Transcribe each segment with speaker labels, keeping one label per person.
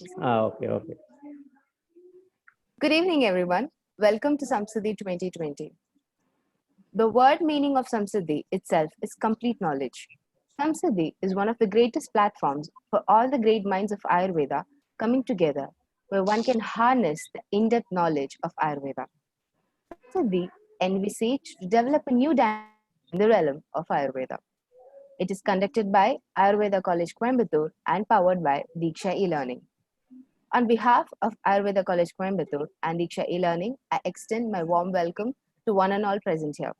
Speaker 1: Okay, okay.
Speaker 2: Good evening, everyone. Welcome to SAMSIDDHI 2020. The word meaning of SAMSIDDHI itself is complete knowledge. SAMSIDDHI is one of the greatest platforms for all the great minds of Ayurveda coming together, where one can harness the in-depth knowledge of Ayurveda. SAMSIDDHI envisages to develop a new dimension in the realm of Ayurveda. It is conducted by Ayurveda College Coimbatore and powered by DIKSHA e-learning. On behalf of Ayurveda College Coimbatore and DIKSHA e-learning, I extend my warm welcome to one and all present here.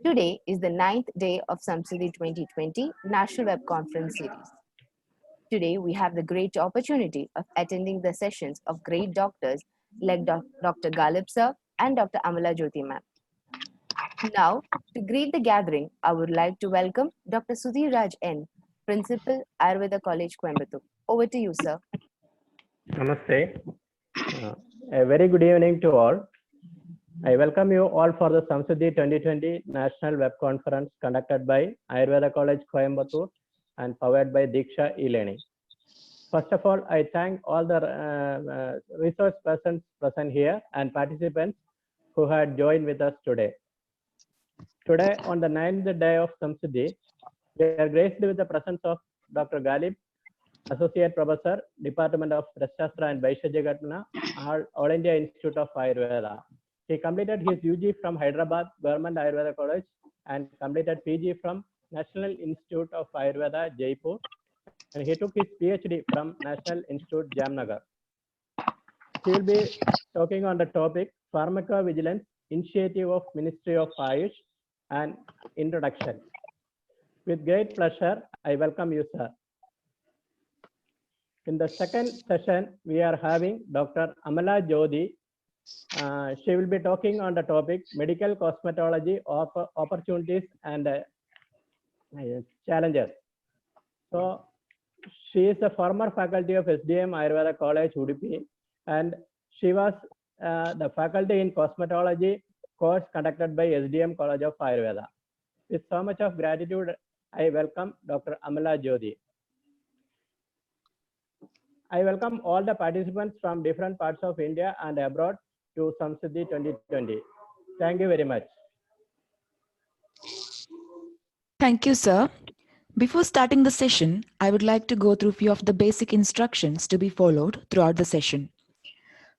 Speaker 2: Today is the 9th day of SAMSIDDHI 2020 National Web Conference Series. Today, we have the great opportunity of attending the sessions of great doctors like Dr. Galib sir and Dr. Amala Jyoti ma'am. Now, to greet the gathering, I would like to welcome Dr. Sudhir Raj N., Principal, Ayurveda College Coimbatore. Over to you, sir.
Speaker 1: Namaste. A very good evening to all. I welcome you all for the SAMSIDDHI 2020 National Web Conference conducted by Ayurveda College Coimbatore and powered by DIKSHA e-learning. First of all, I thank all the resource persons present here and participants who had joined with us today. Today, on the 9th day of SAMSIDDHI, we are graced with the presence of Dr. Galib, Associate Professor, Department of Rasashastra and Vaishya All India Institute of Ayurveda. He completed his UG from Hyderabad Government Ayurveda College and completed PG from National Institute of Ayurveda, Jaipur. And he took his PhD from National Institute, Jamnagar. He will be talking on the topic Pharmacovigilance Initiative of Ministry of Ayush and Introduction. With great pleasure, I welcome you, sir. In the second session, we are having Dr. Amala Jyoti. She will be talking on the topic medical cosmetology opportunities and challenges. So she is a former faculty of SDM Ayurveda College, Udupi, and she was the faculty in cosmetology course conducted by SDM College of Ayurveda. With so much of gratitude, I welcome Dr. Amala Jyoti. I welcome all the participants from different parts of India and abroad to SAMSIDDHI 2020. Thank you very much.
Speaker 3: Thank you, sir. Before starting the session, I would like to go through a few of the basic instructions to be followed throughout the session.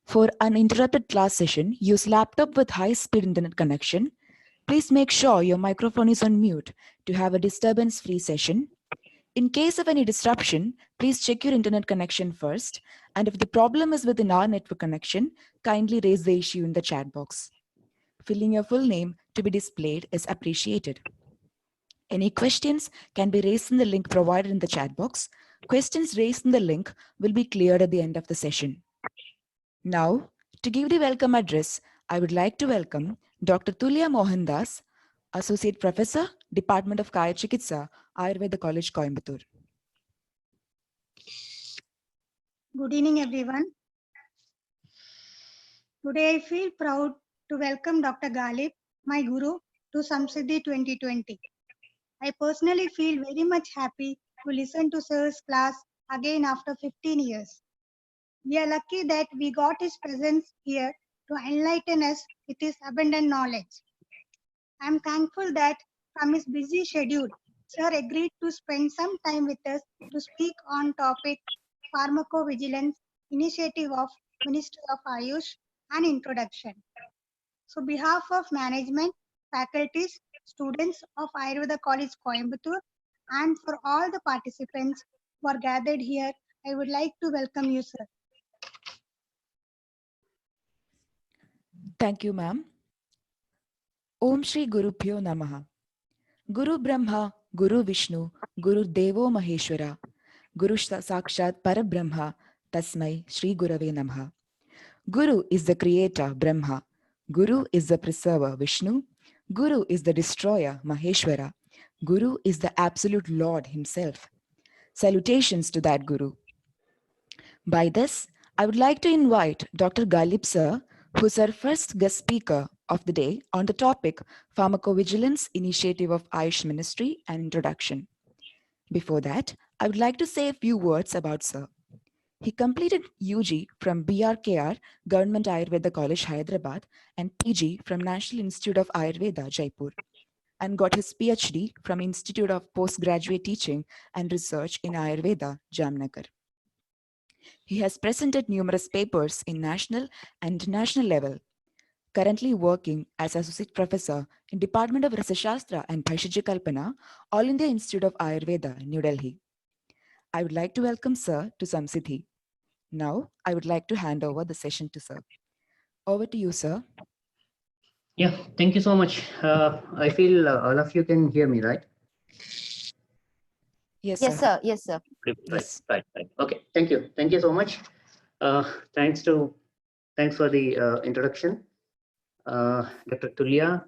Speaker 3: For an uninterrupted class session, use laptop with high-speed internet connection. Please make sure your microphone is on mute to have a disturbance-free session. In case of any disruption, please check your internet connection first. And if the problem is within our network connection, kindly raise the issue in the chat box. Filling your full name to be displayed is appreciated. Any questions can be raised in the link provided in the chat box. Questions raised in the link will be cleared at the end of the session. Now, to give the welcome address, I would like to welcome Dr. Tulya Mohandas, Associate Professor, Department of Kaya Chikitsa, Ayurveda College, Coimbatore.
Speaker 4: Good evening, everyone. Today, I feel proud to welcome Dr. Galib, my guru, to SAMSIDDHI 2020. I personally feel very much happy to listen to Sir's class again after 15 years. We are lucky that we got his presence here to enlighten us with his abundant knowledge. I am thankful that from his busy schedule, Sir agreed to spend some time with us to speak on topic Pharmacovigilance Initiative of Ministry of Ayush and Introduction. So, behalf of management, faculties, students of Ayurveda College Coimbatore, and for all the participants who are gathered here, I would like to welcome you, sir.
Speaker 3: Thank you, ma'am. Om Shri Guru Pyo Namaha. Guru Brahma, Guru Vishnu, Guru Devo Maheshwara, Guru Sakshat Parabrahma, Tasmai Shri Gurave Namaha. Guru is the creator, Brahma. Guru is the preserver, Vishnu. Guru is the destroyer, Maheshwara. Guru is the absolute Lord himself. Salutations to that Guru. By this, I would like to invite Dr. Galib sir, who is our first guest speaker of the day on the topic Pharmacovigilance Initiative of Ayush Ministry and Introduction. Before that, I would like to say a few words about sir. He completed UG from BRKR, Government Ayurveda College, Hyderabad, and PG from National Institute of Ayurveda, Jaipur, and got his PhD from Institute of Postgraduate Teaching and Research in Ayurveda, Jamnagar. He has presented numerous papers in national and international level, currently working as Associate Professor in Department of Rasashastra and Bhaishya Kalpana, All India Institute of Ayurveda, New Delhi. I would like to welcome Sir to SAMSIDDHI. Now, I would like to hand over the session to Sir. Over to you, Sir.
Speaker 5: Yeah, thank you so much. I feel all of you can hear me, right?
Speaker 3: Yes,
Speaker 2: Yes,
Speaker 3: sir.
Speaker 2: sir. Yes, sir.
Speaker 3: Yes.
Speaker 5: Right. Okay, thank you. Thank you so much. Thanks for the introduction. Dr. Tulia,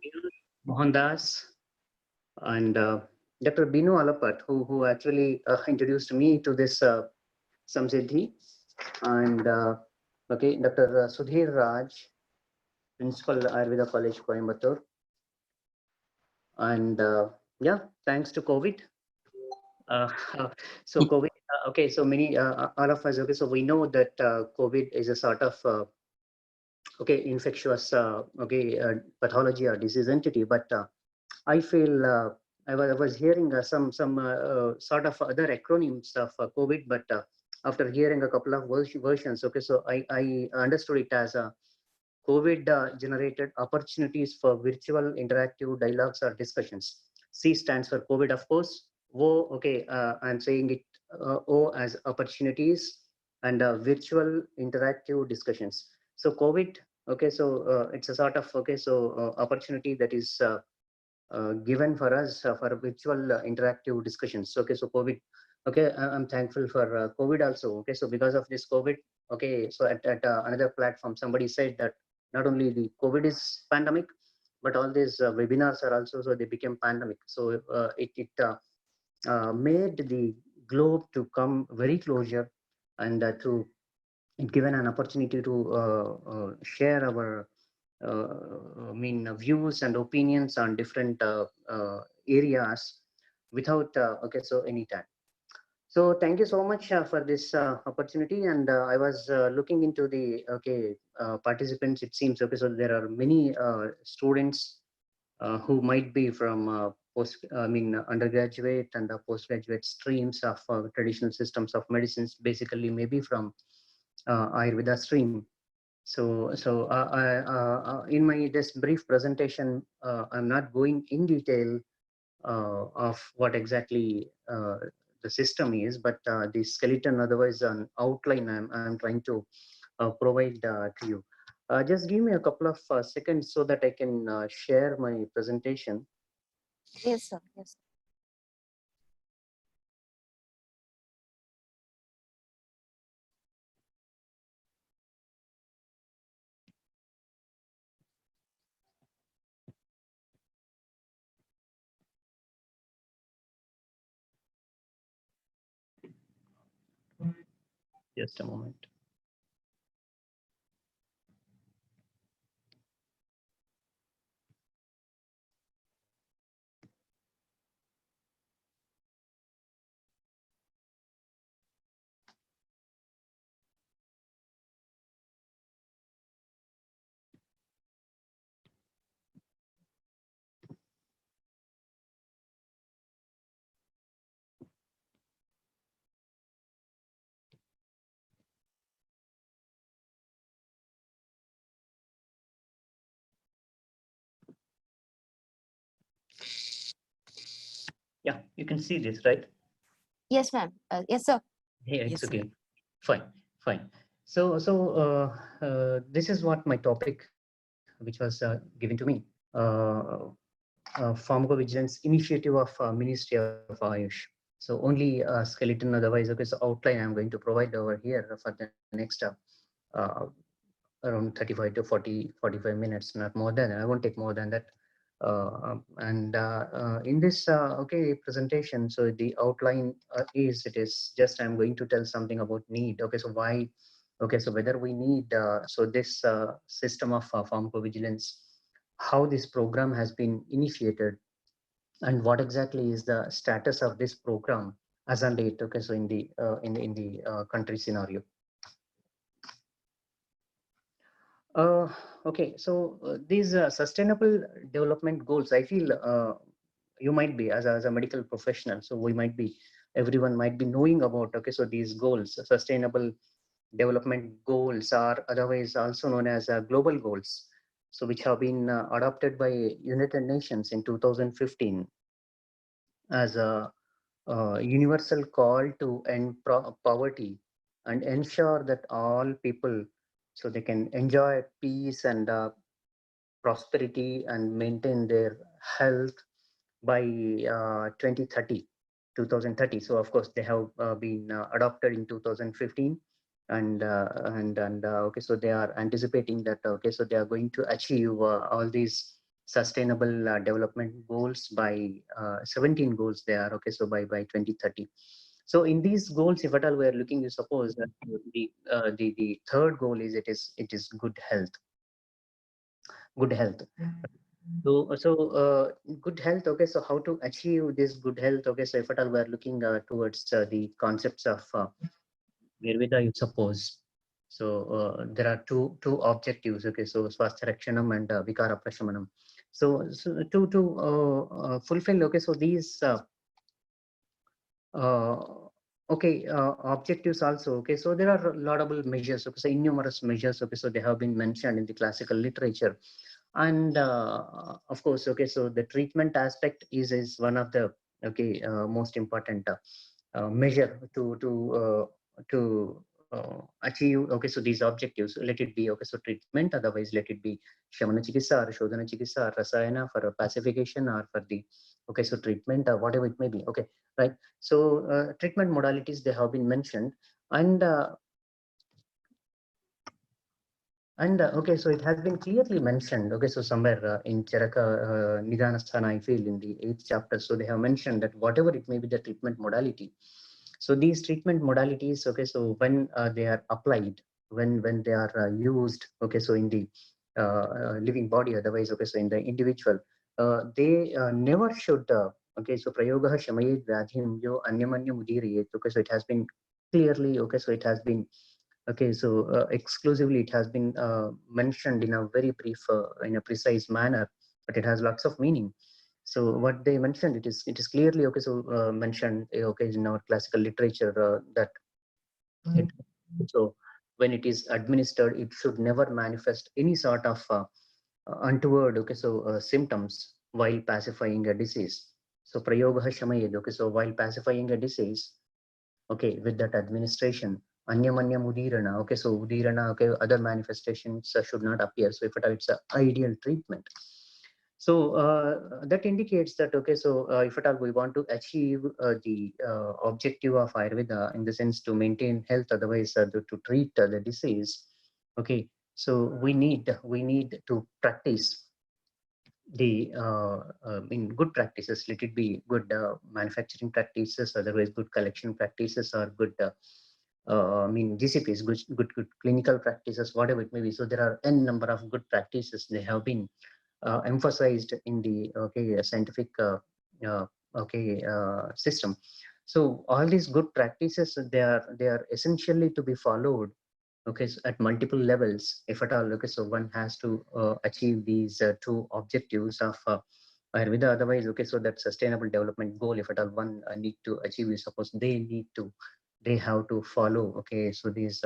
Speaker 5: Mohandas, and Dr. Binu Alapat, who actually introduced me to this SAMSIDDHI, and okay, Dr. Sudhir Raj, Principal Ayurveda College, Coimbatore, and yeah, thanks to COVID. Uh, so COVID, okay, so many, all of us, okay, so we know that COVID is a sort of, okay, infectious, pathology or disease entity, but I feel I was hearing some sort of other acronyms of COVID, but after hearing a couple of versions, okay, so I understood it as a COVID generated opportunities for virtual interactive dialogues or discussions. C stands for COVID, of course. O, okay, I'm saying it O as opportunities, and virtual interactive discussions. So COVID, okay, so it's a sort of, okay, so opportunity that is given for us for virtual interactive discussions. Okay, so COVID, okay, I'm thankful for COVID also. Okay, so because of this COVID, okay, so at another platform, somebody said that not only the COVID is pandemic, but all these webinars are also, so they became pandemic. So it made the globe to come very closer, and to it given an opportunity to share our views and opinions on different areas without okay, so any time. So thank you so much for this opportunity, and I was looking into the participants. It seems okay, so there are many students who might be from undergraduate and postgraduate streams of traditional systems of medicines, basically maybe from Ayurveda stream. In my this brief presentation, I'm not going in detail of what exactly the system is, but the skeleton, otherwise an outline, I'm trying to provide to you. Just give me a couple of seconds so that I can share my presentation.
Speaker 2: Yes, sir. Yes.
Speaker 5: Just a moment. Yeah, you can see this, right?
Speaker 2: Yes, ma'am. Yes, sir.
Speaker 5: Yeah,
Speaker 3: Yes,
Speaker 5: it's
Speaker 3: sir.
Speaker 5: okay. Fine. So this is what my topic, which was given to me. Pharmacovigilance initiative of Ministry of Ayush. So only skeleton, otherwise, okay, so outline I'm going to provide over here for the next uh, around 35 to 45 minutes, not more than, I won't take more than that. In this presentation, so the outline it is just I'm going to tell something about need. Okay, so why, okay, so whether we need so this system of pharmacovigilance, how this program has been initiated, and what exactly is the status of this program as on date. Okay, so in the country scenario. Okay, so these sustainable development goals, I feel you might be as a medical professional, so everyone might be knowing about, okay, so these goals, sustainable development goals are otherwise also known as global goals, so which have been adopted by United Nations in 2015 as a universal call to end poverty and ensure that all people so they can enjoy peace and prosperity and maintain their health by 2030. So of course they have been adopted in 2015, and okay, so they are anticipating that, okay, so they are going to achieve all these sustainable development goals by 17 goals they are, okay, so by 2030. So in these goals, if at all we are looking, you suppose that the third goal is it is good health. Good health. So good health. Okay, so how to achieve this good health? Okay, so if at all we are looking towards the concepts of Ayurveda, you suppose. So there are two objectives. Okay, so swasthya rakshanam and vikara prashamanam. So to fulfill. Okay, so these uh, okay objectives also. Okay, so there are laudable measures. Okay, so innumerous measures. Okay, so they have been mentioned in the classical literature. And of course, okay, so the treatment aspect is one of the, okay, most important measure to achieve, okay, so these objectives. Let it be, okay, so treatment, otherwise let it be shamana chikitsa or shodhana chikitsa or rasayana for pacification or for the, okay, so treatment or whatever it may be. Okay, right. So treatment modalities, they have been mentioned. And okay, so it has been clearly mentioned. Okay, so somewhere in Charaka Nidhanasthana, I feel in the 8th chapter, so they have mentioned that whatever it may be the treatment modality. So these treatment modalities, okay, so when they are applied, when they are used, okay, so in the living body, otherwise, okay, so in the individual, they never should. Okay, so prayoga shamayet vyadhim yo anyamanya mudiriyet. Okay, so it has been clearly, okay, so it has been, okay, so exclusively it has been mentioned in a very brief, in a precise manner, but it has lots of meaning. So what they mentioned, it is clearly, okay, so mentioned, okay, in our classical literature that it, so when it is administered, it should never manifest any sort of untoward, okay, so symptoms while pacifying a disease. So prayoga shamayed, okay, so while pacifying a disease, okay, with that administration, anyamanya mudirana, okay, so udirana, okay, other manifestations should not appear. So if it's an ideal treatment. So that indicates that, okay, so if at all we want to achieve the objective of Ayurveda, in the sense to maintain health, otherwise to treat the disease, okay, so we need to practice the in good practices. Let it be good manufacturing practices, otherwise good collection practices, or good GCPs, good clinical practices, whatever it may be. So there are n number of good practices they have been emphasized in the, okay, scientific okay system. So all these good practices, they are essentially to be followed, okay, so at multiple levels, if at all. Okay, so one has to achieve these two objectives of Ayurveda. Otherwise, okay, so that sustainable development goal, if at all one need to achieve, you suppose they have to follow, okay, so these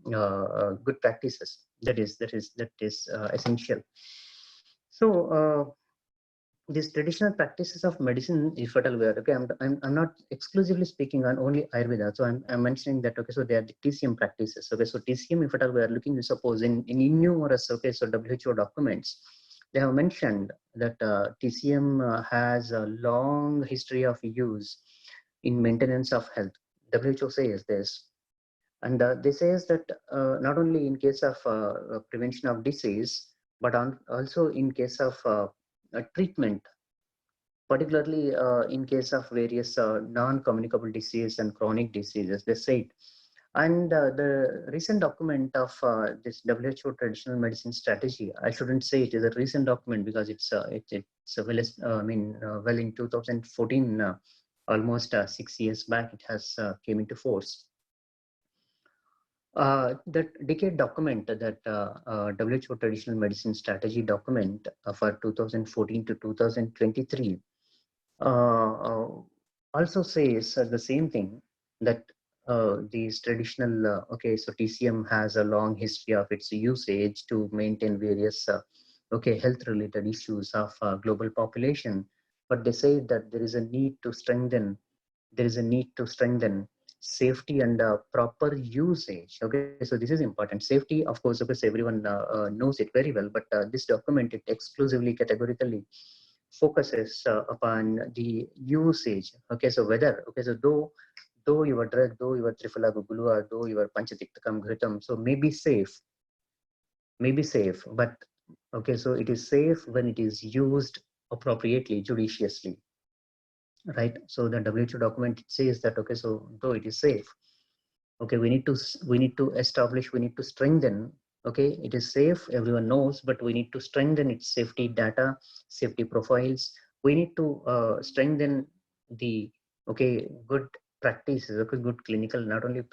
Speaker 5: good practices. That is essential. So these traditional practices of medicine, if at all we are, okay, I'm not exclusively speaking on only Ayurveda. So I'm mentioning that, okay, so they are the TCM practices. Okay, so TCM, if at all we are looking, suppose in numerous, okay, so WHO documents, they have mentioned that TCM has a long history of use in maintenance of health. WHO says this. And they says that not only in case of prevention of disease, but also in case of treatment, particularly in case of various non-communicable diseases and chronic diseases, they said. And the recent document of this WHO traditional medicine strategy, I shouldn't say it is a recent document, because it's well, well in 2014, almost 6 years back, it has came into force. That decade document, that WHO Traditional Medicine Strategy document for 2014 to 2023, also says the same thing, that these traditional, so TCM has a long history of its usage to maintain various health related issues of global population. But they say that there is a need to strengthen, safety and proper usage. Okay, so this is important. Safety, of course, because everyone knows it very well, but this document, it exclusively, categorically focuses upon the usage. Okay, so whether, so though your drug, though your trifalagogulua, though your panchatiktakam ghritam, so may be safe, but okay, so it is safe when it is used appropriately, judiciously, right? So the WHO document, it says that, okay, so though it is safe, okay, we need to establish, we need to strengthen. Okay, it is safe, everyone knows, but we need to strengthen its safety data, safety profiles. We need to strengthen the good practices, okay, good clinical, not only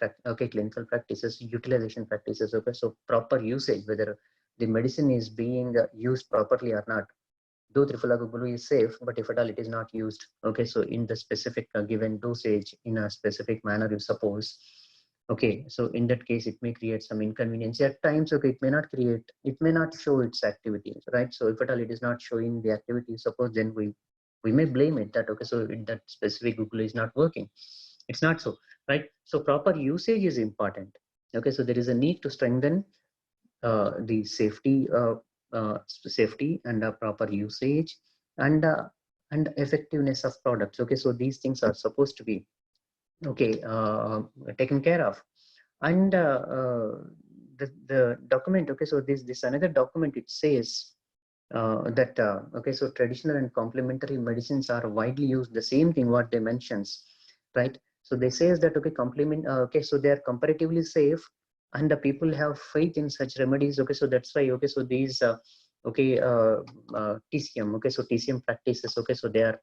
Speaker 5: clinical practices, utilization practices. Okay, so proper usage, whether the medicine is being used properly or not. Though trifalagogulu is safe, but if at all it is not used, okay, so in the specific given dosage, in a specific manner, you suppose, okay, so in that case, it may create some inconvenience at times. Okay, it may not show its activities, right? So if at all it is not showing the activity, suppose, then we may blame it that, okay, so that specific Google is not working. It's not so, right? So proper usage is important. Okay, so there is a need to strengthen the safety and proper usage and effectiveness of products. Okay, so these things are supposed to be taken care of. And the document, okay, so this another document, it says that okay, so traditional and complementary medicines are widely used, the same thing what they mentions, right? So they says that, okay, so they are comparatively safe, and the people have faith in such remedies. Okay, so that's why, okay, so these TCM, okay, so TCM practices, okay, so they are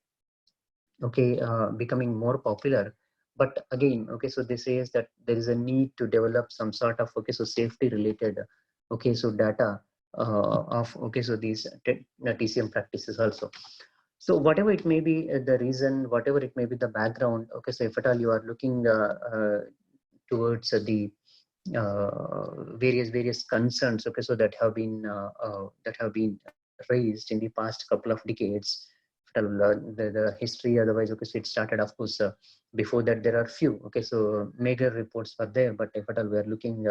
Speaker 5: becoming more popular. But again, okay, so this says that there is a need to develop some sort of, okay, so safety related, okay, so data of, okay, so these TCM practices also. So whatever it may be the reason, whatever it may be the background, okay, so if at all you are looking towards the various concerns, okay, so that have been raised in the past couple of decades, the history, otherwise, okay, so it started, of course, before that there are few, okay, so major reports were there, but if at all we are looking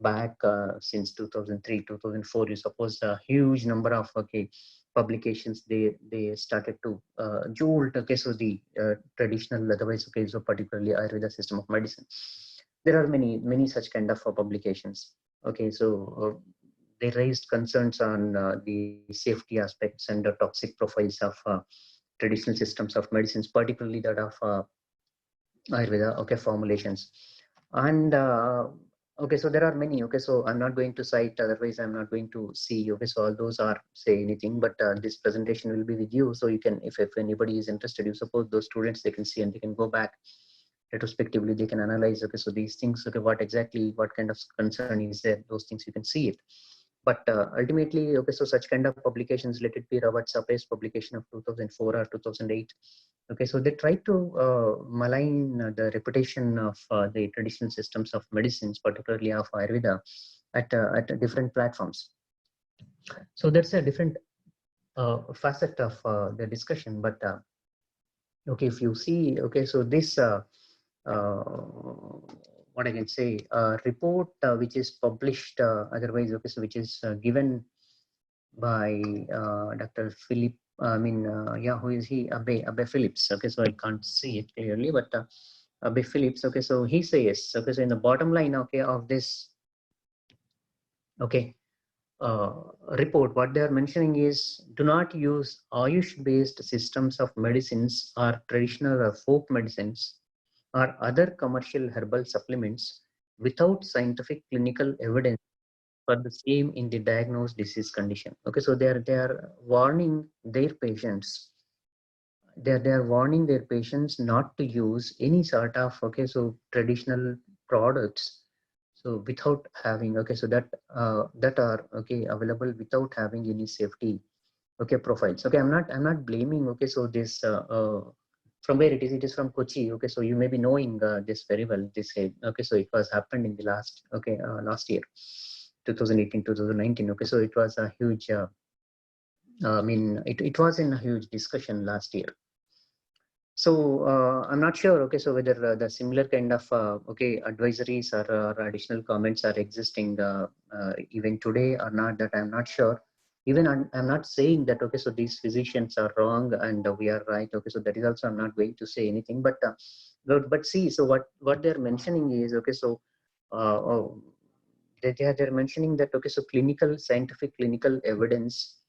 Speaker 5: back since 2003 2004, you suppose a huge number of, okay, publications, they started to jolt, okay, so the traditional, otherwise, okay, so particularly Ayurveda system of medicine. There are many such kind of publications. Okay, so they raised concerns on the safety aspects and the toxic profiles of traditional systems of medicines, particularly that of Ayurveda, okay, formulations. And okay, so there are many, okay, so I'm not going to cite, otherwise I'm not going to see, okay, so all those are say anything, but this presentation will be with you, so you can, if anybody is interested, you suppose those students, they can see and they can go back retrospectively, they can analyze, okay, so these things, okay, what kind of concern is there, those things you can see it. But ultimately, okay, so such kind of publications, let it be Rawat Sape's publication of 2004 or 2008, okay, so they try to malign the reputation of the traditional systems of medicines, particularly of Ayurveda, at different platforms. So that's a different facet of the discussion. But okay, if you see, okay, so this what I can say, report which is published otherwise, okay, so which is given by Dr. Philip, who is he? Abbe Phillips. Okay, so I can't see it clearly, but Abbe Phillips. Okay, so he says, okay, so in the bottom line, okay, of this, okay, report, what they are mentioning is, do not use Ayush-based systems of medicines or traditional or folk medicines or other commercial herbal supplements without scientific clinical evidence for the same in the diagnosed disease condition. Okay, so they are warning their patients. They are warning their patients not to use any sort of, okay, so traditional products, So without having, okay, so that that are okay available without having any safety, okay, profiles. Okay, I'm not blaming, okay, so this from where it is from Kochi. Okay, so you may be knowing this very well. This okay, so it was happened in the last, okay, last year, 2018, 2019. Okay, so it was a huge I mean, it was in a huge discussion last year. So I'm not sure, okay, so whether the similar kind of okay advisories or additional comments are existing even today or not, that I'm not sure. Even I'm not saying that, okay, so these physicians are wrong and we are right. Okay, so that is also, I'm not going to say anything, but see, so what they're mentioning is, okay, so oh, they're mentioning that, okay, so scientific clinical evidence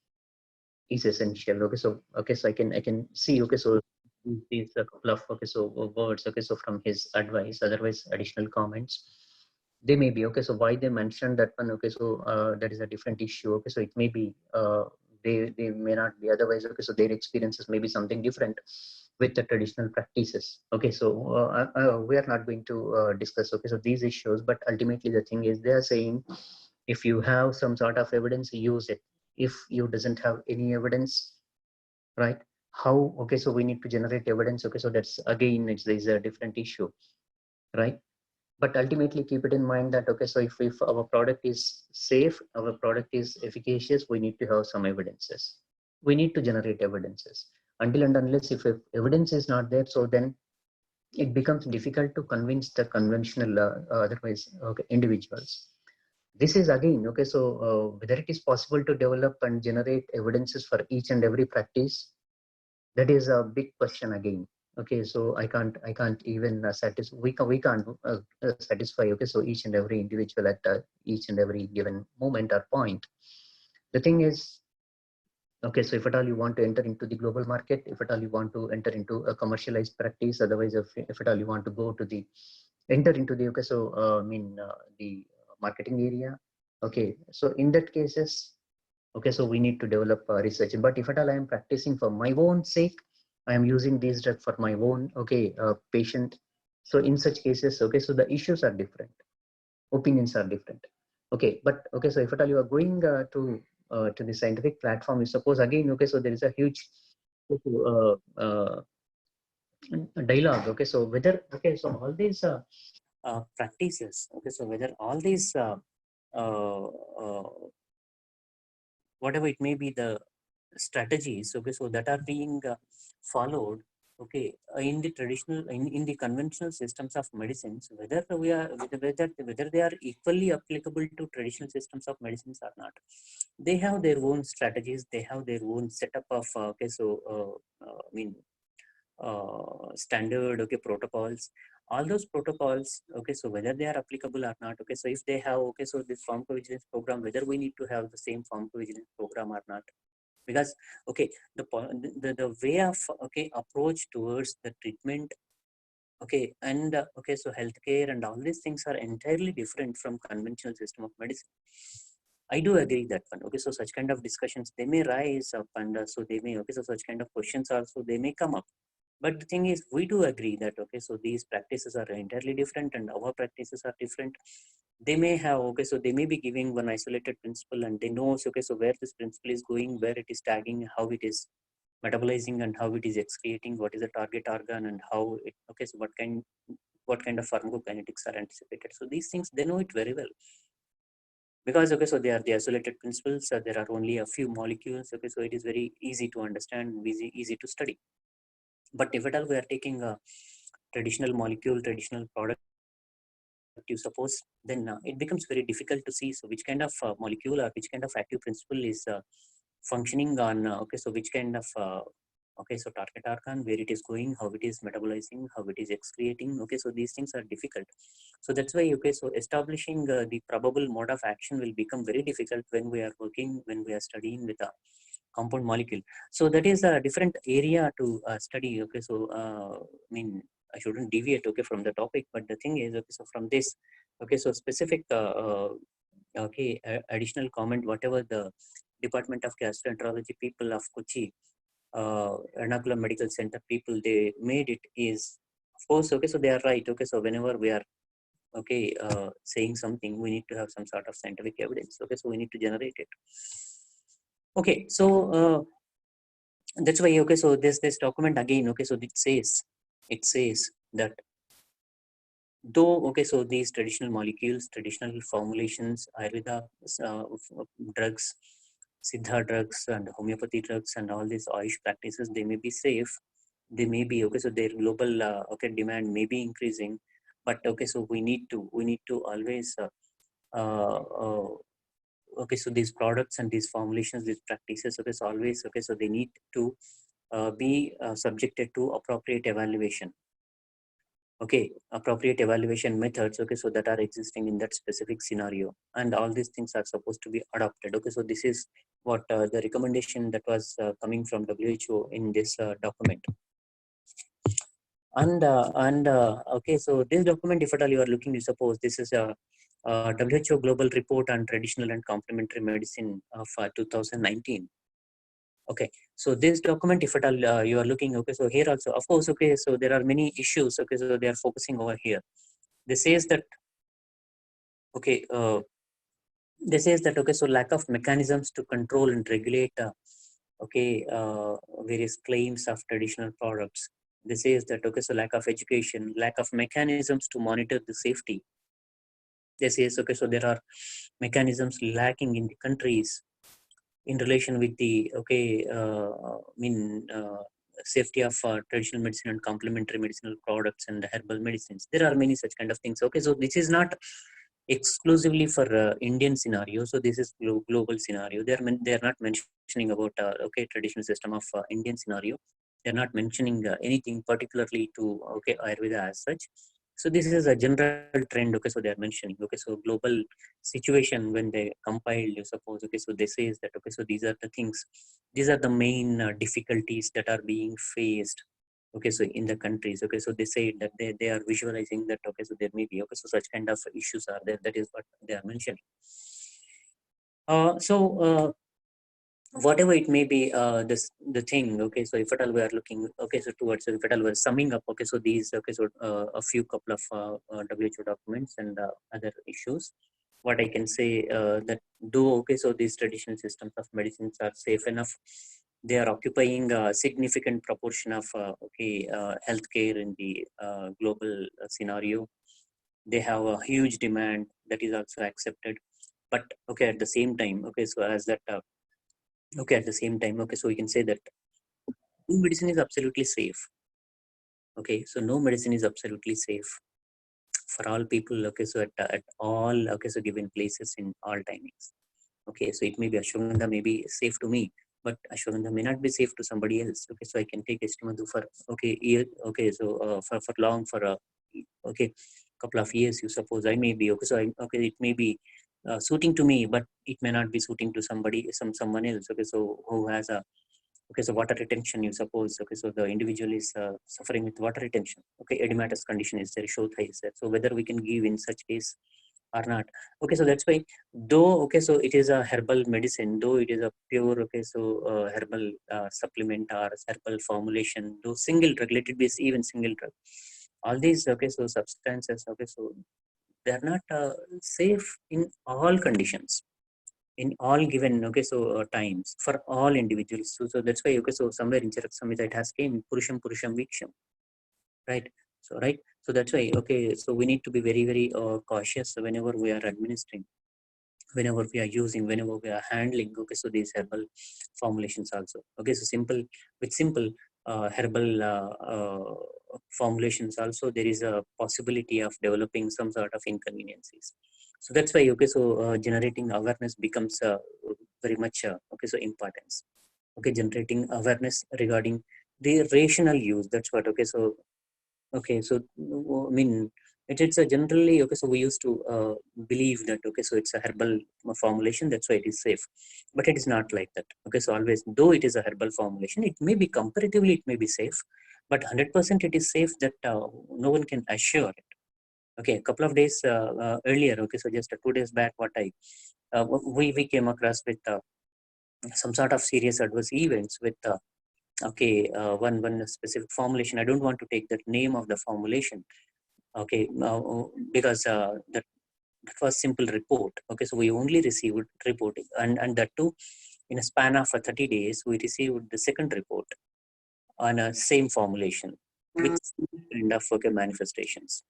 Speaker 5: is essential. Okay, so I can see, okay, so these a couple of, okay, so words, okay, so from his advice, otherwise additional comments they may be, okay, so why they mentioned that one, okay, so that is a different issue. Okay, so it may be they may not be, otherwise, okay, so their experiences may be something different with the traditional practices. Okay, so we are not going to discuss, okay, so these issues, but ultimately the thing is, they are saying if you have some sort of evidence, use it. If you doesn't have any evidence, right, how, okay, so we need to generate evidence. Okay, so that's again, it's a different issue, right? But ultimately keep it in mind that, okay, so if our product is safe, our product is efficacious, we need to have some evidences. We need to generate evidences. Until and unless if evidence is not there, so then it becomes difficult to convince the conventional otherwise, okay, individuals. This is again, okay, so whether it is possible to develop and generate evidences for each and every practice, that is a big question again. Okay, so I can't even we can't satisfy, okay, so each and every individual at each and every given moment or point. The thing is, okay, so if at all you want to enter into the global market, if at all you want to enter into a commercialized practice, otherwise if at all you want to go to the enter into the, okay, so the marketing area, okay, so in that cases, okay, so we need to develop research. But if at all I am practicing for my own sake, I am using these drugs for my own, okay, patient. So in such cases, okay, so the issues are different, opinions are different. Okay, but okay, so if at all you are going to the scientific platform, you suppose again, okay, so there is a huge dialogue. Okay, so whether, okay, so all these practices, okay, so whether all these uh, uh, whatever it may be, the strategies, okay, so that are being followed, okay, in the traditional, in the conventional systems of medicines, whether we are whether they are equally applicable to traditional systems of medicines or not. They have their own strategies, they have their own setup of okay, so I mean standard, okay, protocols. All those protocols, okay, so whether they are applicable or not, okay, so if they have, okay, so this pharmacovigilance program, whether we need to have the same pharmacovigilance program or not. Because okay, the way of, okay, approach towards the treatment, okay, and okay, so healthcare and all these things are entirely different from conventional system of medicine. I do agree that one. Okay, so such kind of discussions, they may rise up, and so they may, okay, so such kind of questions also they may come up. But the thing is, we do agree that, okay, so these practices are entirely different and our practices are different. They may have, okay, so they may be giving one isolated principle, and they know, okay, so where this principle is going, where it is tagging, how it is metabolizing, and how it is excreting, what is the target organ, and how it, okay, so what kind of pharmacokinetics are anticipated. So these things, they know it very well. Because, okay, so they are the isolated principles, there are only a few molecules, okay, so it is very easy to understand, easy to study. But if at all we are taking a traditional molecule, traditional product, you suppose, then it becomes very difficult to see, so which kind of molecule or which kind of active principle is functioning on, okay, so which kind of okay, so target organ, where it is going, how it is metabolizing, how it is excreting. Okay, so these things are difficult. So that's why, okay, so establishing the probable mode of action will become very difficult when we are working, when we are studying with a compound molecule. So that is a different area to study. Okay, so I mean, I shouldn't deviate, okay, from the topic, but the thing is, okay, so from this, okay, so specific okay, additional comment, whatever the Department of Gastroenterology people of Kochi, Ernakulam Medical Center people, they made it is, of course, okay, so they are right. Okay, so whenever we are okay, saying something, we need to have some sort of scientific evidence. Okay, so we need to generate it. Okay, so that's why, okay, so this document again, okay, so it says that though, okay, so these traditional molecules, traditional formulations, Ayurveda drugs, Siddha drugs and homeopathy drugs and all these Ayush practices, they may be safe, they may be, okay, so their global okay, demand may be increasing, but okay, so we need to always okay, so these products and these formulations, these practices, okay, so always, okay, so they need to be subjected to appropriate evaluation. Okay, appropriate evaluation methods, okay, so that are existing in that specific scenario, and all these things are supposed to be adopted. Okay, so this is what the recommendation that was coming from WHO in this document. And okay, so this document, if at all you are looking, you suppose this is a WHO Global Report on Traditional and Complementary Medicine of 2019. Okay, so this document, if at all you are looking, okay, so here also, of course, okay, so there are many issues, okay, so they are focusing over here. This says that, okay, okay, so lack of mechanisms to control and regulate, okay, various claims of traditional products. This says that, okay, so lack of education, lack of mechanisms to monitor the safety. This says, okay, so there are mechanisms lacking in the countries in relation with the, okay, safety of traditional medicine and complementary medicinal products and herbal medicines. There are many such kind of things. Okay, so this is not exclusively for Indian scenario. So this is global scenario. They are not mentioning about okay, traditional system of Indian scenario. They are not mentioning anything particularly to, okay, Ayurveda as such. So this is a general trend. Okay, so they are mentioning, okay, so global situation when they compiled, you suppose, okay, so they say that, okay, so these are the things, these are the main difficulties that are being faced, okay, so in the countries. Okay, so they say that they are visualizing that, okay, so there may be, okay, so such kind of issues are there. That is what they are mentioning. So whatever it may be, the thing, okay, so if at all we are looking, okay, so towards, so if at all we're summing up, okay, so these, okay, so a few couple of WHO documents and other issues, what I can say, that though, okay, so these traditional systems of medicines are safe enough, they are occupying a significant proportion of okay, healthcare in the global scenario. They have a huge demand that is also accepted, but okay, at the same time, okay, so as that okay, at the same time, okay, so we can say that no medicine is absolutely safe. Okay, so no medicine is absolutely safe for all people. Okay, so at all, okay, so given places in all timings. Okay, so it may be ashwagandha may be safe to me, but ashwagandha may not be safe to somebody else. Okay, so I can take Estimadu for, okay, year, okay, so for long, for okay, couple of years, you suppose. I may be, okay, so okay, it may be suiting to me, but it may not be suiting to someone else. Okay, so who has a, okay, so water retention, you suppose. Okay, so the individual is suffering with water retention. Okay, edematous condition is there, Shotha is there. So whether we can give in such case or not. Okay, so that's why, though, okay, so it is a herbal medicine, though it is a pure, okay, so herbal supplement or herbal formulation, though single drug, let it be even single drug, all these, okay, so substances, okay, so they are not safe in all conditions, in all given, okay, so times for all individuals. So that's why, okay, so somewhere in Charak Samhita it has came Purusham Viksham, right? So right, so that's why, okay, so we need to be very, very cautious whenever we are administering, whenever we are using, whenever we are handling, okay, so these herbal formulations also. Okay, so simple herbal formulations also, there is a possibility of developing some sort of inconveniences. So that's why, okay, so generating awareness becomes very much okay, so importance. Okay, generating awareness regarding the rational use, that's what. Okay, so okay, so I mean, it's a generally, okay, so we used to believe that, okay, so it's a herbal formulation, that's why it is safe, but it is not like that. Okay, so always, though it is a herbal formulation, it may be comparatively, it may be safe, but 100% it is safe, that no one can assure it. Okay, a couple of days earlier, okay, so just 2 days back, what I we came across with some sort of serious adverse events with okay, one specific formulation. I don't want to take the name of the formulation. Okay, now because that was simple report. Okay, so we only received report, and that too in a span of 30 days we received the second report on a same formulation with kind of manifestations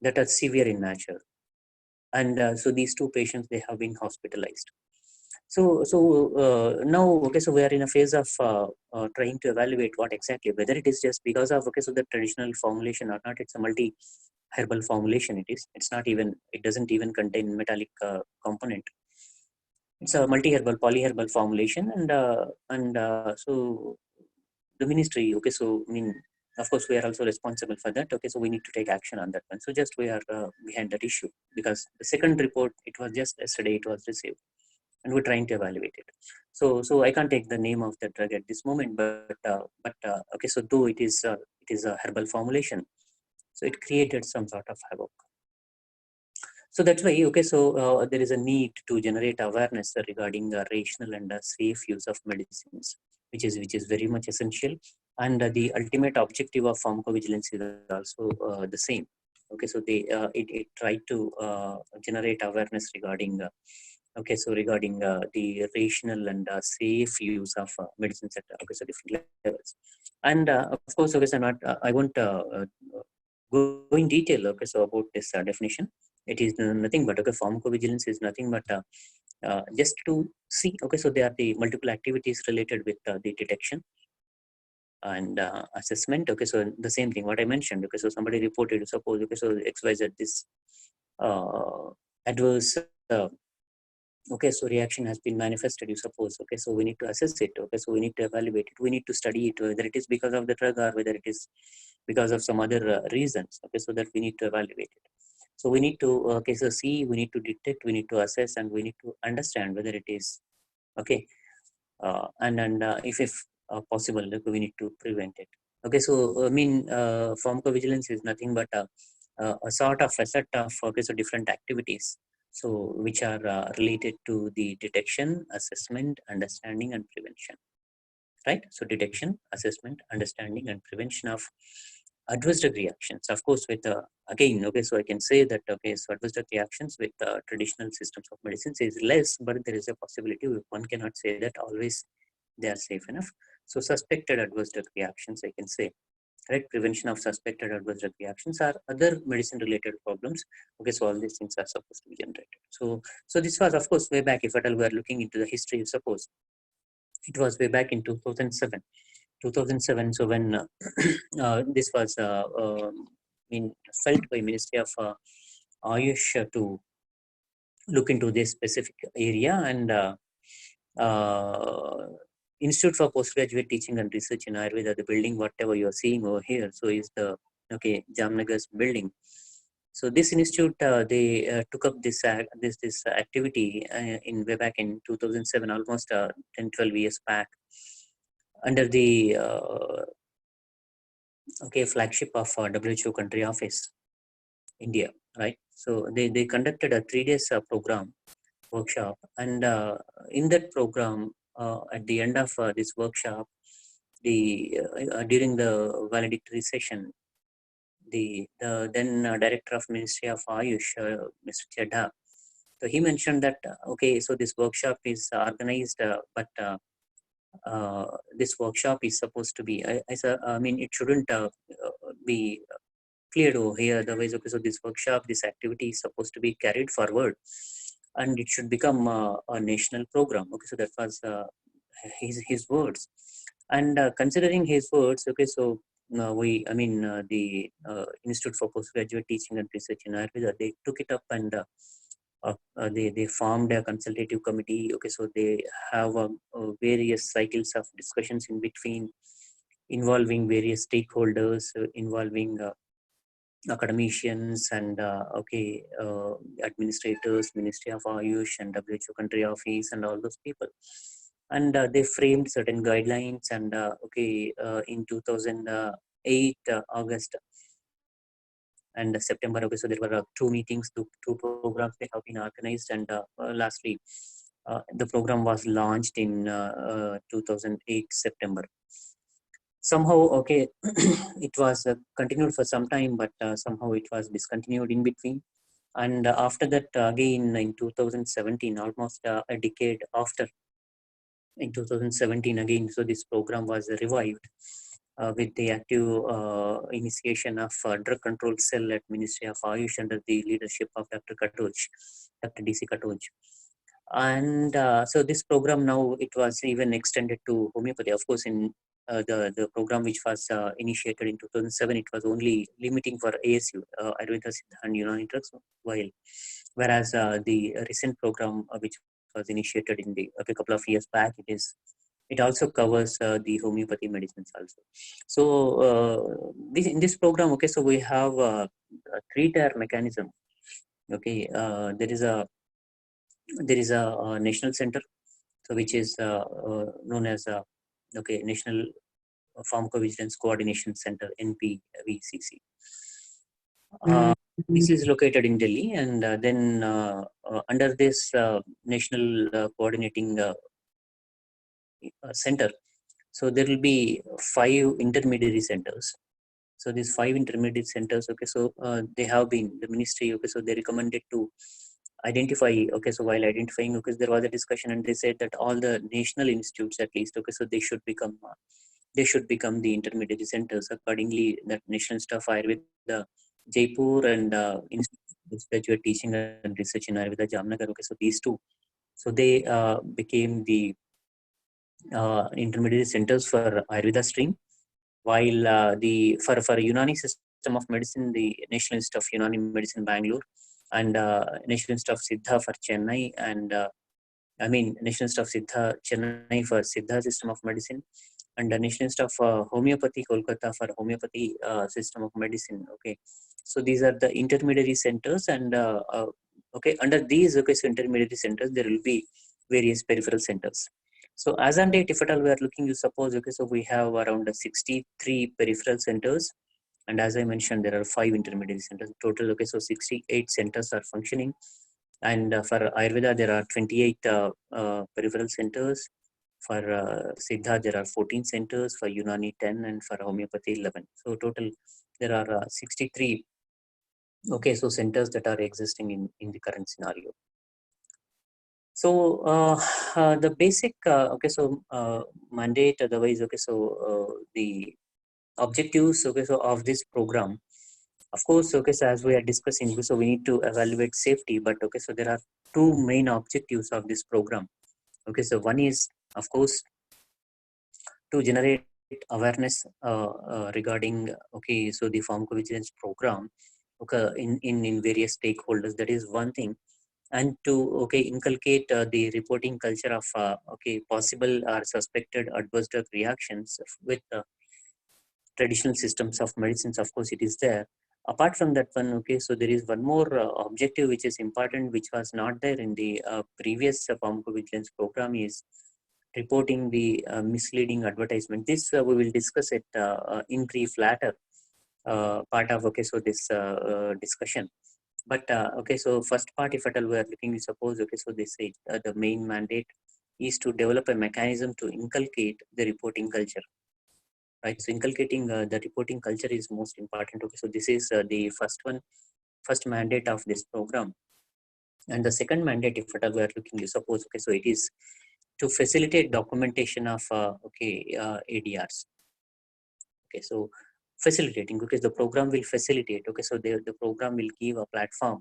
Speaker 5: that are severe in nature, and so these two patients, they have been hospitalized. So now, okay, so we are in a phase of trying to evaluate what exactly, whether it is just because of the traditional formulation or not. It's a multi herbal formulation. It's not even, it doesn't even contain metallic component. It's a multi herbal, polyherbal formulation, and so the ministry, okay, so I mean, of course we are also responsible for that. Okay, so we need to take action on that one. So just we are behind that issue, because the second report, it was just yesterday it was received, and we're trying to evaluate it. So I can't take the name of the drug at this moment, but okay, so though it is a herbal formulation, so it created some sort of havoc. So that's why, okay, so there is a need to generate awareness regarding rational and safe use of medicines, which is very much essential. And the ultimate objective of pharmacovigilance is also the same. Okay, so it tried to generate awareness regarding okay, so regarding the rational and safe use of medicines at different levels. And of course, okay, so not I won't go in detail. Okay, so about this definition, it is nothing but pharmacovigilance is nothing but just to see. Okay, so there are the multiple activities related with the detection and assessment. Okay, so the same thing what I mentioned. Okay, so somebody reported, suppose, okay, so XYZ this adverse okay, so reaction has been manifested, you suppose. Okay, so we need to assess it. Okay, so we need to evaluate it, we need to study it, whether it is because of the drug or whether it is because of some other reasons. Okay, so that we need to evaluate it. So we need to okay, so see, we need to detect, we need to assess, and we need to understand whether it is okay, and if possible, we need to prevent it. Okay, so I mean, pharmacovigilance is nothing but a sort of a set of okay, so different activities, so which are related to the detection, assessment, understanding, and prevention. Right? So detection, assessment, understanding, and prevention of adverse drug reactions. Of course, with again, okay, so I can say that okay, so adverse drug reactions with traditional systems of medicines is less, but there is a possibility. One cannot say that always they are safe enough. So suspected adverse drug reactions, I can say. Right, prevention of suspected adverse drug reactions or other medicine-related problems. Okay, so all these things are supposed to be generated. So this was, of course, way back. If at all we are looking into the history, suppose it was way back in 2007. 2007. So when this was felt by Ministry of Ayush to look into this specific area, and Institute for Postgraduate Teaching and Research in Ayurveda, the building, whatever you are seeing over here, so is the okay Jamnagar's building. So this institute, they took up this activity in way back in 2007, almost 10-12 years back, under the okay flagship of WHO country office, India, right? So they conducted a 3 days program workshop, and in that program, at the end of this workshop, the during the valedictory session, the then director of Ministry of Ayush, Mr. Chedda, so he mentioned that okay, so this workshop is organized, but this workshop is supposed to be, I mean, it shouldn't be cleared over here. Otherwise, okay, so this workshop, this activity is supposed to be carried forward, and it should become a national program. Okay, so that was his words, and considering his words, okay, so the Institute for Postgraduate Teaching and Research in Ayurveda, they took it up, and they formed a consultative committee. Okay, so they have various cycles of discussions in between, involving various stakeholders, involving academicians and administrators, Ministry of Ayush and WHO country office, and all those people. And they framed certain guidelines, and in 2008 August and September, okay, so there were two meetings, two programs they have been organized, and lastly the program was launched in 2008 September. somehow, okay, it was continued for some time, but somehow it was discontinued in between. And after that, again in 2017, almost a decade after, in 2017 again, so this program was revived with the active initiation of drug control cell at Ministry of Ayush under the leadership of Dr. DC Katoj. And so this program now, it was even extended to homeopathy. Of course, in the program which was initiated in 2007, it was only limiting for ASU, Ayurveda, Siddha and Unani drugs, whereas the recent program which was initiated in a couple of years back, it also covers the homeopathy medicines also. So in this program, okay, so we have a three-tier mechanism. Okay, there is a national center, so which is known as National Pharmacovigilance Coordination Center, NPVCC. This is located in Delhi, and then under this national coordinating center, so there will be 5 intermediary centers. So these 5 intermediate centers, okay, so they have been, the ministry, okay, so they recommended to identify, okay, so while identifying, okay, there was a discussion and they said that all the national institutes at least, okay, so they should become the intermediary centers. Accordingly, that National Staff Ayurveda Jaipur and Institute Teaching and Research in Ayurveda Jamnagar, okay, so these two, so they became the intermediary centers for Ayurveda stream, while for Unani system of medicine, the National Institute of Unani Medicine Bangalore and National Institute of Siddha for Chennai, and National Institute of Siddha Chennai for Siddha system of medicine, and the National Institute of Homeopathy Kolkata for homeopathy system of medicine. Okay, so these are the intermediary centers, and okay, under these, okay, so intermediary centers there will be various peripheral centers. So as on date, if at all we are looking, you suppose, okay, so we have around 63 peripheral centers, and as I mentioned, there are 5 intermediary centers total. Okay, so 68 centers are functioning, and for Ayurveda there are 28 peripheral centers. For Siddha there are 14 centers, for Unani 10, and for homeopathy 11. So total there are 63. Okay, so centers that are existing in the current scenario. So the basic okay, so mandate, otherwise, okay, so the objectives, okay, so of this program, of course, okay, so as we are discussing, so we need to evaluate safety, but okay, so there are 2 main objectives of this program. Okay, so one is, of course, to generate awareness regarding, okay, so the pharmacovigilance program, okay, in various stakeholders. That is one thing. And to, okay, inculcate the reporting culture of okay, possible or suspected adverse drug reactions with traditional systems of medicines. Of course, it is there. Apart from that one, okay, so there is one more objective which is important, which was not there in the previous pharmacovigilance program, is reporting the misleading advertisement. This we will discuss it in brief later part of, okay, so this discussion. But okay, so first part, if at all we are looking, we suppose, okay, so they say the main mandate is to develop a mechanism to inculcate the reporting culture. Right, so inculcating the reporting culture is most important. Okay, so this is the first mandate of this program. And the second mandate, if at all we are looking, you suppose, okay, so it is to facilitate documentation of okay, ADRs. Okay, so facilitating, because the program will facilitate. Okay, so the program will give a platform.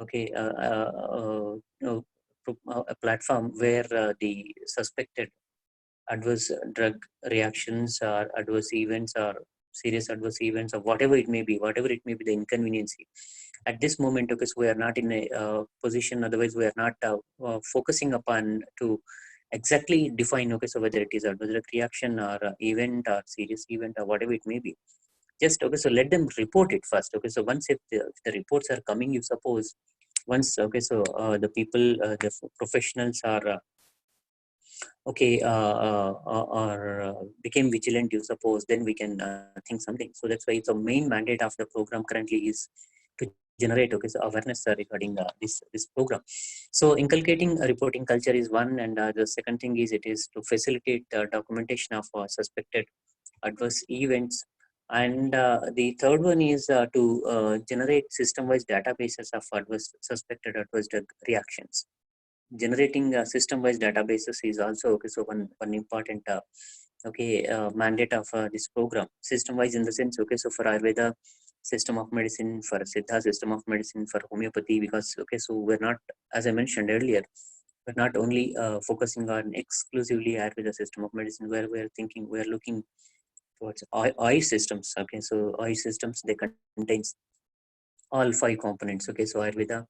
Speaker 5: Okay, a platform where the suspected adverse drug reactions or adverse events or serious adverse events or whatever it may be the inconvenience at this moment. Okay, so we are not in a position, otherwise we are not focusing upon to exactly define, okay, so whether it is adverse drug reaction or event or serious event or whatever it may be. Just, okay, so let them report it first. Okay, so once if the reports are coming, you suppose, once, okay, so the people, the professionals are okay, or became vigilant, you suppose, then we can think something. So that's why it's a main mandate of the program currently is to generate, okay, so awareness regarding this program. So inculcating a reporting culture is one, and the second thing is it is to facilitate documentation of suspected adverse events. And the third one is to generate system-wise databases of suspected adverse drug reactions. Generating system-wise databases is also okay. So one important mandate of this program. System-wise in the sense, okay, so for Ayurveda system of medicine, for Siddha system of medicine, for homeopathy, because okay, so we're not, as I mentioned earlier, we're not only focusing on exclusively Ayurveda system of medicine, where we're looking towards OI systems. Okay, so OI systems, they contains all 5 components. Okay, so Ayurveda,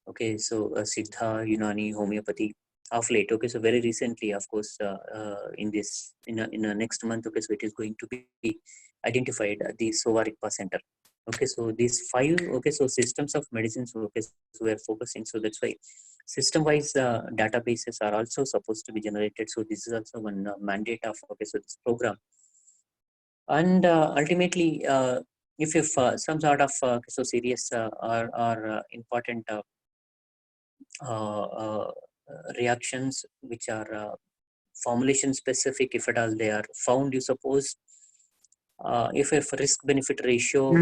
Speaker 5: okay, so Siddha, Unani, homeopathy. Of late, okay, so very recently, of course, in a next month, okay, so it is going to be identified at the Sovarikpa Center. Okay, so these 5, okay, so systems of medicines, okay, so we are focusing. So that's why system-wise databases are also supposed to be generated. So this is also one mandate of okay, so this program. And ultimately, if some sort of so serious or important reactions which are formulation specific, if at all they are found, you suppose if risk benefit ratio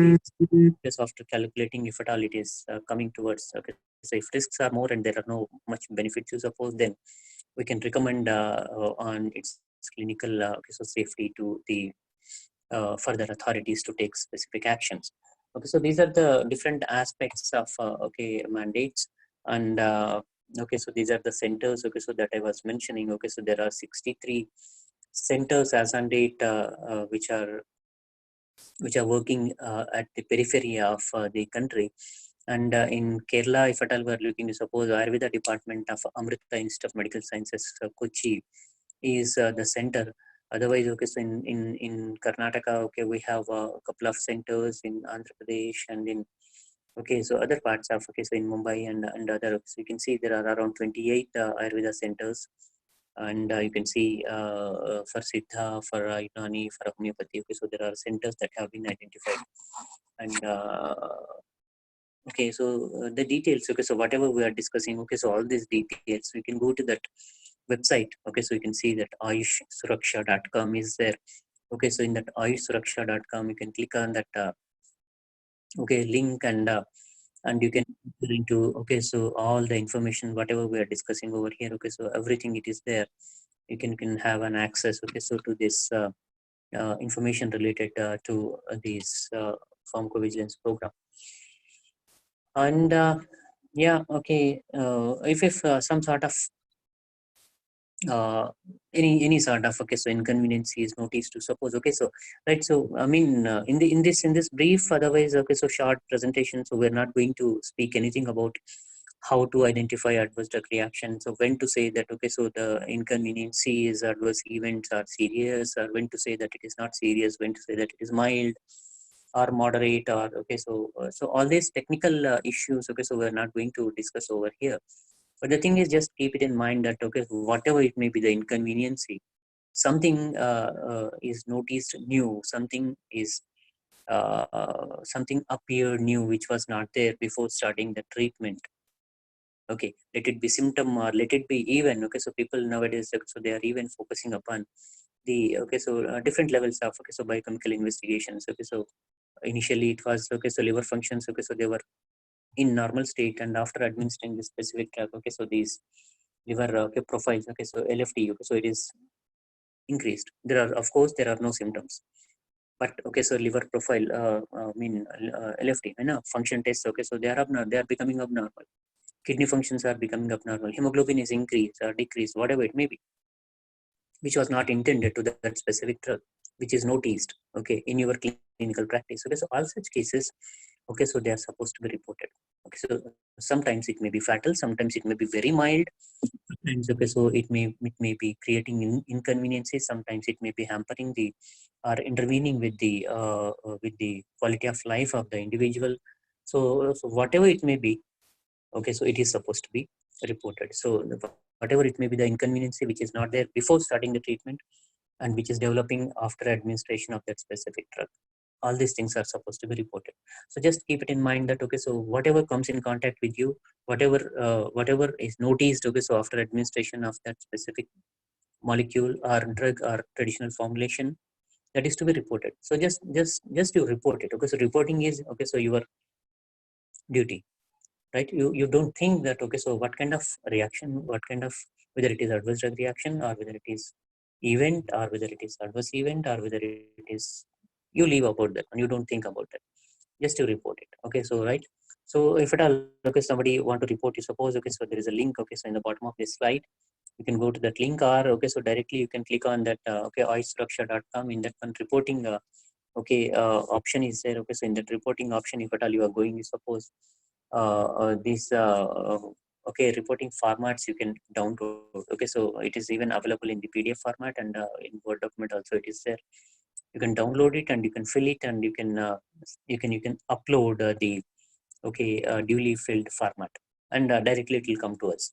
Speaker 5: is after calculating, if at all it is coming towards, okay, so if risks are more and there are no much benefits, you suppose, then we can recommend on its clinical so safety to the further authorities to take specific actions. Okay, so these are the different aspects of okay, mandates. And okay, so these are the centers, okay, so that I was mentioning. Okay, so there are 63 centers as on date which are working at the periphery of the country. And in Kerala, if at all we are looking to suppose, Ayurveda department of Amrita Institute of Medical Sciences, Kochi, is the center. Otherwise, okay, so in Karnataka, okay, we have a couple of centers in Andhra Pradesh and in, okay, so other parts of, okay, so in Mumbai and other. So you can see there are around 28 Ayurveda centers. And you can see for Siddha, for Unani, for homeopathy, okay, so there are centers that have been identified. And okay, so the details, okay, so whatever we are discussing, okay, so all these details, we can go to that website. Okay, so you can see that ayushsuraksha.com is there. Okay, so in that ayushsuraksha.com, you can click on that okay, link, and you can enter into, okay, so all the information, whatever we are discussing over here, okay, so everything it is there. You can have an access, okay, so to this information related to these pharmacovigilance program. And yeah, okay, if some sort of any sort of, okay, so inconvenience is noticed, to suppose, okay, so right, so I mean in this brief, otherwise, okay, so short presentation, so we're not going to speak anything about how to identify adverse drug reaction. So when to say that, okay, so the inconvenience is adverse events are serious, or when to say that it is not serious, when to say that it is mild or moderate, or okay, so so all these technical issues, okay, so we're not going to discuss over here. But the thing is, just keep it in mind that, okay, whatever it may be the inconvenience, something is noticed new, something is something appeared new which was not there before starting the treatment. Okay, let it be symptom or let it be even, okay, so people nowadays, so they are even focusing upon the, okay, so different levels of, okay, so biochemical investigations. Okay, so initially it was, okay, so liver functions, okay, so they were in normal state, and after administering this specific drug, okay, so these liver okay, profiles, okay, so LFT, okay, so it is increased. There are, of course, there are no symptoms, but okay, so liver profile LFT, you know, function tests, okay, so they are abnormal, they are becoming abnormal. Kidney functions are becoming abnormal, hemoglobin is increased or decreased, whatever it may be, which was not intended to that specific drug, which is noticed, okay, in your clinical practice. Okay, so all such cases, okay, so they are supposed to be reported. Okay, so sometimes it may be fatal, sometimes it may be very mild, sometimes, okay, so it may be creating inconveniences, sometimes it may be hampering the or intervening with the quality of life of the individual. So whatever it may be, okay, so it is supposed to be reported. So whatever it may be the inconvenience which is not there before starting the treatment and which is developing after administration of that specific drug, all these things are supposed to be reported. So just keep it in mind that, okay, so whatever comes in contact with you, whatever is noticed, okay, so after administration of that specific molecule or drug or traditional formulation, that is to be reported. So just you report it. Okay, so reporting is okay, so your duty, right? You don't think that okay, so what kind of reaction, what kind of, whether it is adverse drug reaction or whether it is event or whether it is adverse event or whether it is, you leave about that and you don't think about that, just you report it. Okay, so right, so if at all okay, somebody want to report, you suppose okay, so there is a link, okay, so in the bottom of this slide you can go to that link, or okay, so directly you can click on that okay, oisraksha.com. In that one, reporting okay option is there. Okay, so in that reporting option, if at all you are going, you suppose these okay, reporting formats you can download. Okay, so it is even available in the PDF format, and in Word document also it is there. You can download it and you can fill it, and you can upload the okay duly filled format, and directly it will come to us.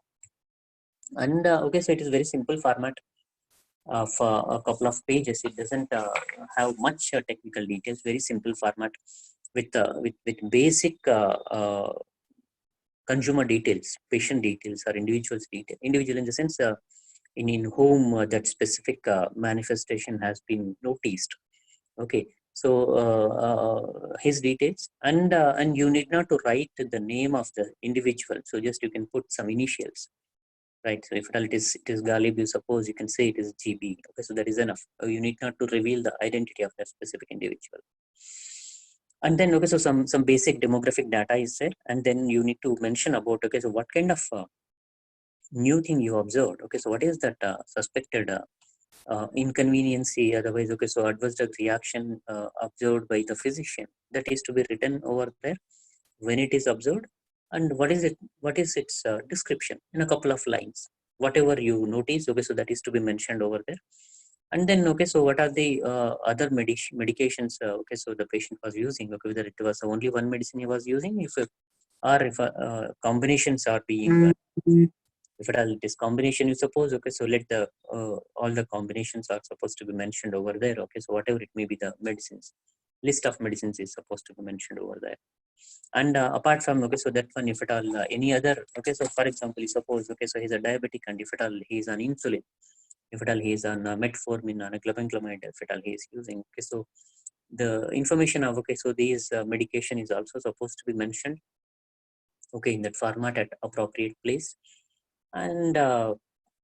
Speaker 5: And okay, so it is very simple format of a couple of pages. It doesn't have much technical details. Very simple format with basic consumer details, patient details, or individual's detail. Individual in the sense in whom that specific manifestation has been noticed. Okay, so his details, and you need not to write the name of the individual. So just you can put some initials, right? So if at all it is Ghalib, you suppose you can say it is GB. Okay, so that is enough. You need not to reveal the identity of that specific individual. And then okay, so some basic demographic data is there, and then you need to mention about okay, so what kind of new thing you observed. Okay, so what is that suspected inconveniency, otherwise okay, so adverse drug reaction observed by the physician, that is to be written over there when it is observed, and what is its description in a couple of lines, whatever you notice. Okay, so that is to be mentioned over there. And then okay, so what are the other medications okay, so the patient was using, okay, whether it was only one medicine he was using, if combinations are being if at all it is combination, you suppose okay, so let the all the combinations are supposed to be mentioned over there. Okay, so whatever it may be, the medicines, list of medicines is supposed to be mentioned over there. And apart from okay, so that one, if at all any other okay, so for example, you suppose okay, so he's a diabetic, and if at all he is on insulin, if at all he is on metformin, on a glucosamine, if at all he is using, okay, so the information of okay, so these medication is also supposed to be mentioned okay in that format at appropriate place. And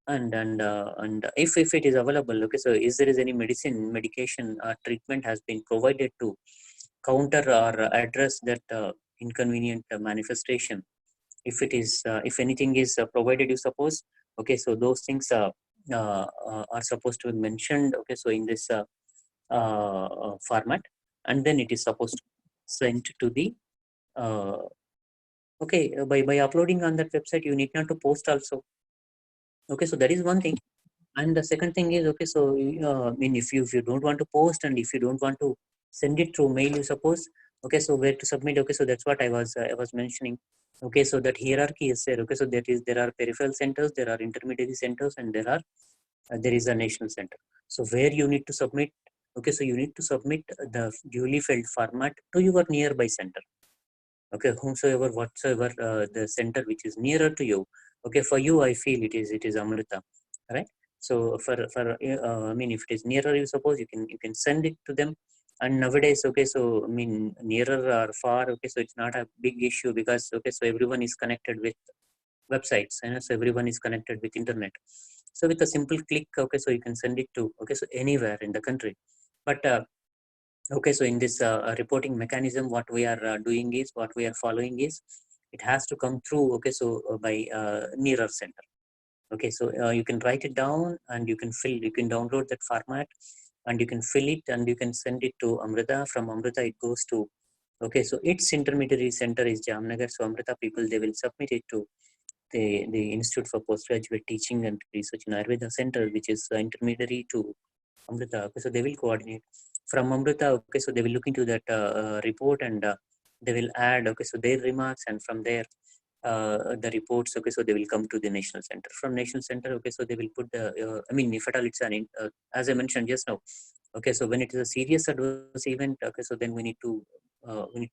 Speaker 5: and if it is available, okay, so is there is any medication or treatment has been provided to counter or address that inconvenient manifestation. If it is if anything is provided, you suppose okay, so those things are supposed to be mentioned okay, so in this format, and then it is supposed to sent to the okay, by uploading on that website, you need not to post also. Okay, so that is one thing. And the second thing is okay, so I mean, if you don't want to post, and if you don't want to send it through mail, you suppose okay, so where to submit. Okay, so that's what I was mentioning. Okay, so that hierarchy is there. Okay, so there are peripheral centers, there are intermediary centers, and there is a national center. So where you need to submit, okay, so you need to submit the duly filled format to your nearby center. Okay, whomsoever, whatsoever the center which is nearer to you. Okay, for you, I feel it is Amrita, right? So for I mean, if it is nearer, you suppose you can send it to them. And nowadays, okay, so I mean, nearer or far, okay, so it's not a big issue, because okay, so everyone is connected with websites, and so everyone is connected with internet. So with a simple click, okay, so you can send it to okay, so anywhere in the country. But okay, so in this reporting mechanism, what we are doing is, what we are following is, it has to come through okay, so by nearer center. Okay, so you can write it down, and you can download that format, and you can fill it, and you can send it to Amrita. From Amrita it goes to okay, so its intermediary center is Jamnagar. So Amrita people, they will submit it to the Institute for Postgraduate Teaching and Research in Ayurveda Center, which is intermediary to Amrita. Okay, so they will coordinate from Amrita. Okay, so they will look into that report, and they will add okay, so their remarks, and from there the reports okay, so they will come to the national center. From national center, okay, so they will put the I mean, if at all it's an as I mentioned just now, okay, so when it is a serious adverse event, okay, so then we need to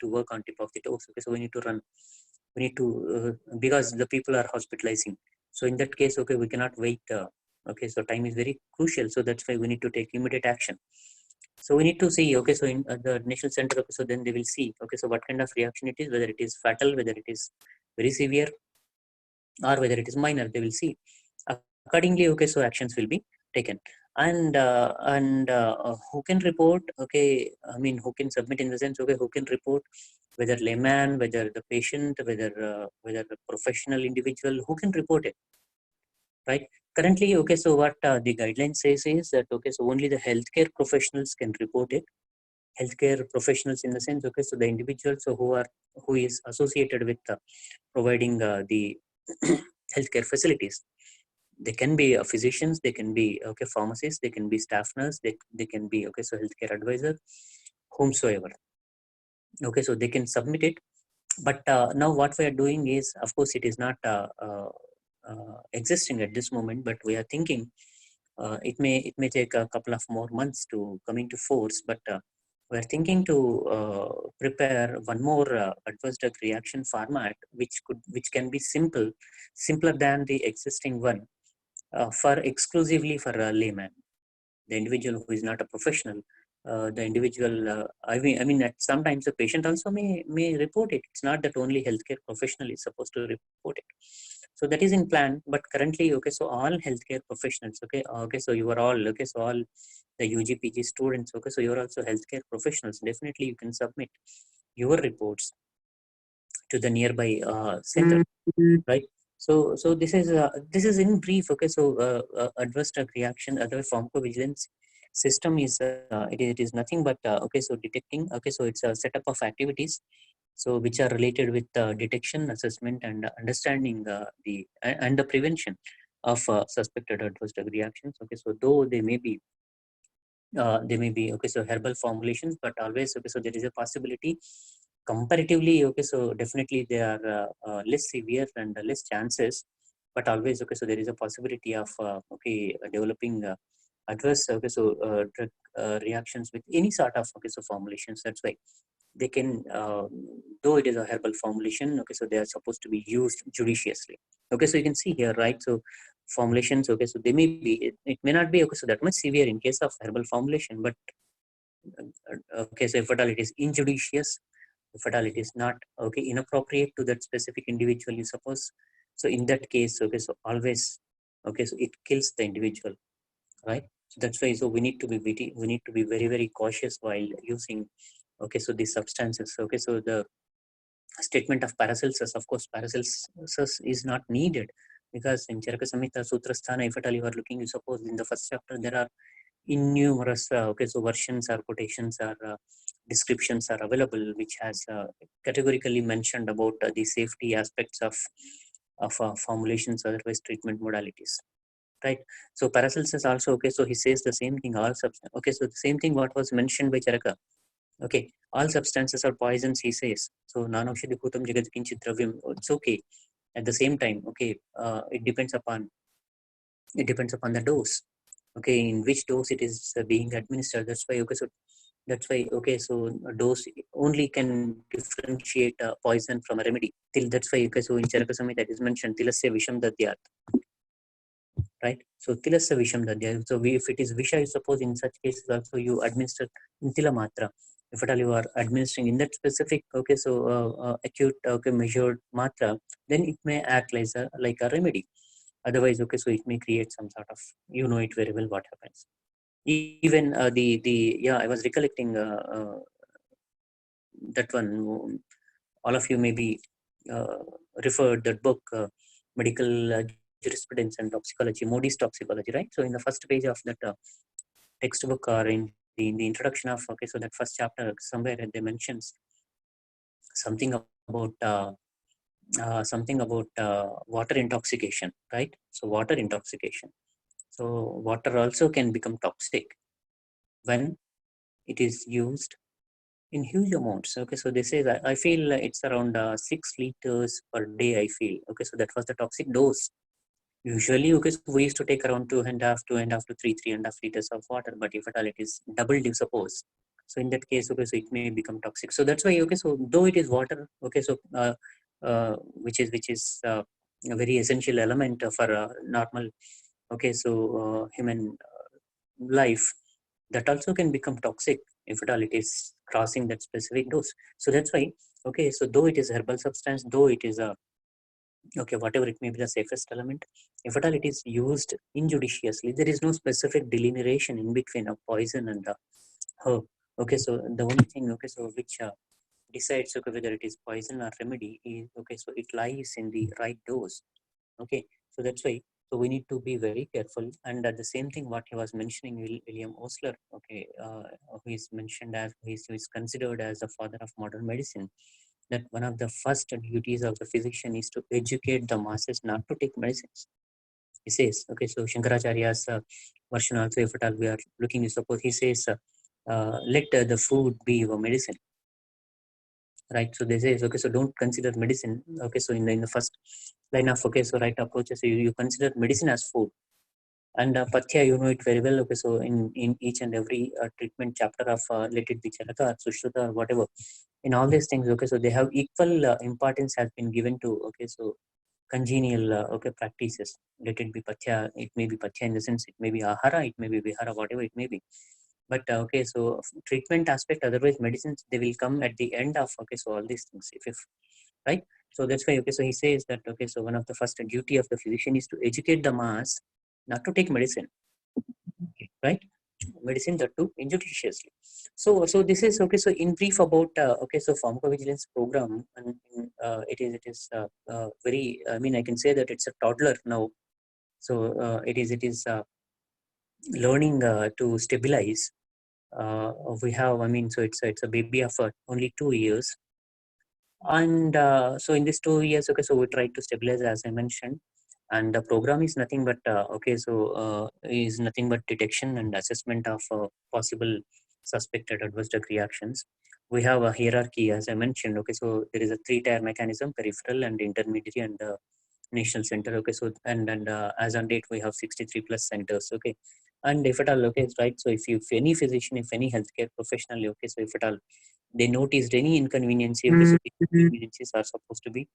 Speaker 5: work on tip of the toes. Okay, so we need to because the people are hospitalizing. So in that case, okay, we cannot wait. Okay, so time is very crucial, so that's why we need to take immediate action. So we need to see, okay, so in the national center, okay, so then they will see, okay, so what kind of reaction it is, whether it is fatal, whether it is very severe, or whether it is minor, they will see. Accordingly, okay, so actions will be taken. And who can report, okay, I mean, who can submit in the sense, okay, who can report, whether layman, whether the patient, whether the professional individual, who can report it, right? Currently, okay, so what the guideline says is that, okay, so only the healthcare professionals can report it. Healthcare professionals in the sense, okay, so the individuals who is associated with providing the healthcare facilities. They can be physicians, they can be, okay, pharmacists, they can be staff nurse, they can be, okay, so healthcare advisor, whomsoever. Okay, so they can submit it. But now what we are doing is, of course, it is not existing at this moment, but we are thinking it may take a couple of more months to come into force, but we're thinking to prepare one more adverse drug reaction format, which can be simpler than the existing one, for exclusively for a layman, the individual who is not a professional. The individual, I mean, at sometimes the patient also may report it. It's not that only healthcare professional is supposed to report it. So that is in plan. But currently, okay, so all healthcare professionals, okay, so you are all, okay, so all the UG PG students, okay, so you are also healthcare professionals. Definitely, you can submit your reports to the nearby center, right? So this is in brief, okay. So adverse drug reaction, other pharmacovigilance system is it is nothing but okay, so detecting, okay, so it's a setup of activities, so which are related with detection, assessment, and understanding and the prevention of suspected adverse drug reactions. Okay, so though they may be okay, so herbal formulations, but always, okay, so there is a possibility comparatively, okay, so definitely they are less severe and less chances, but always, okay, so there is a possibility of okay, developing adverse, okay, so drug reactions with any sort of, okay, so formulations. That's why they can, though it is a herbal formulation, okay, so they are supposed to be used judiciously. Okay, so you can see here, right? So formulations, okay, so they may be, it may not be, okay, so that much severe in case of herbal formulation, but okay, so if at all it is injudicious, if at all it is not, okay, inappropriate to that specific individual, you suppose, so in that case, okay, so always, okay, so it kills the individual, right? So that's why, so we need to be very, very cautious while using, okay, so these substances. Okay, so the statement of Paracelsus, of course, Paracelsus is not needed, because in Charaka Samhita Sutrasthana, if at all you are looking, you suppose in the first chapter there are innumerous okay, so versions or quotations or descriptions are available, which has categorically mentioned about the safety aspects of formulations, otherwise treatment modalities, right? So Paracelsus also, okay, so he says the same thing, all substance, okay, so the same thing what was mentioned by Charaka. Okay, all substances are poisons, he says. So nanaushadhi bhutam jagat kinchit dravyam, it's okay. At the same time, okay, it depends upon the dose. Okay, in which dose it is being administered. That's why, okay, so that's why, okay, so a dose only can differentiate poison from a remedy. Till that's why, okay, so in Charaka Samhita that is mentioned tilasya visham dadyat, right? So tilasya visham dadyat. So if it is visha, you suppose in such cases also you administer in tila matra. If at all you are administering in that specific, okay, so acute, okay, measured matra, then it may act like a remedy. Otherwise, okay, so it may create some sort of, you know it very well what happens. Even yeah, I was recollecting that one. All of you maybe referred that book, Medical Jurisprudence and Toxicology, Modi's Toxicology, right? So in the first page of that textbook, or in the introduction of, okay, so that first chapter, somewhere they mentions something about water intoxication, right? So water intoxication. So water also can become toxic when it is used in huge amounts. Okay, so they say that I feel it's around 6 liters per day, I feel. Okay, so that was the toxic dose. Usually, okay, so we used to take around 2.5 to 3.5 liters of water, but if at all it is doubled, you suppose. So in that case, okay, so it may become toxic. So that's why, okay, so though it is water, okay, so which is a very essential element for normal, okay, so human life. that also can become toxic if at all it is crossing that specific dose. So that's why, okay, so though it is herbal substance, though it is a, okay, whatever it may be the safest element, if at all it is used injudiciously, there is no specific delineation in between a poison and a herb. Okay, so the only thing, okay, so which decides, okay, whether it is poison or remedy is, okay, so it lies in the right dose. Okay, so that's why, so we need to be very careful. And the same thing what he was mentioning, William Osler, okay, who is mentioned as, who is considered as the father of modern medicine, that one of the first duties of the physician is to educate the masses not to take medicines. He says, okay, so Shankaracharya's version also, if at all we are looking to suppose, he says, let the food be your medicine. Right, so they say, okay, so don't consider medicine, okay, so in the first line of, okay, so right approaches, so you consider medicine as food. And Pathya, you know it very well, okay, so in each and every treatment chapter of let it be Charaka or Sushruta or whatever, in all these things, okay, so they have equal importance has been given to, okay, so congenial, okay, practices. Let it be Pathya, it may be Pathya in the sense, it may be Ahara, it may be Vihara, whatever it may be. But okay, so treatment aspect, otherwise medicines, they will come at the end of, okay, so all these things, if right. So that's why, okay, so he says that, okay, so one of the first duty of the physician is to educate the mass not to take medicine, right? Medicine that too injudiciously. So this is, okay, so in brief about okay, so pharmacovigilance program, and it is very, I mean, I can say that it's a toddler now. So it is learning to stabilize. We have, I mean, so it's a baby of only 2 years. And so in these 2 years, okay, so we try to stabilize, as I mentioned. And the program is nothing but, okay, so is nothing but detection and assessment of possible suspected adverse drug reactions. We have a hierarchy, as I mentioned, okay, so there is a 3-tier mechanism: peripheral and intermediary and national center, okay, so and as on date we have 63 plus centers, okay. And if at all, okay, right, so if any physician, if any healthcare professional, okay, so if at all they noticed any inconvenience, okay, so these inconveniences are supposed to be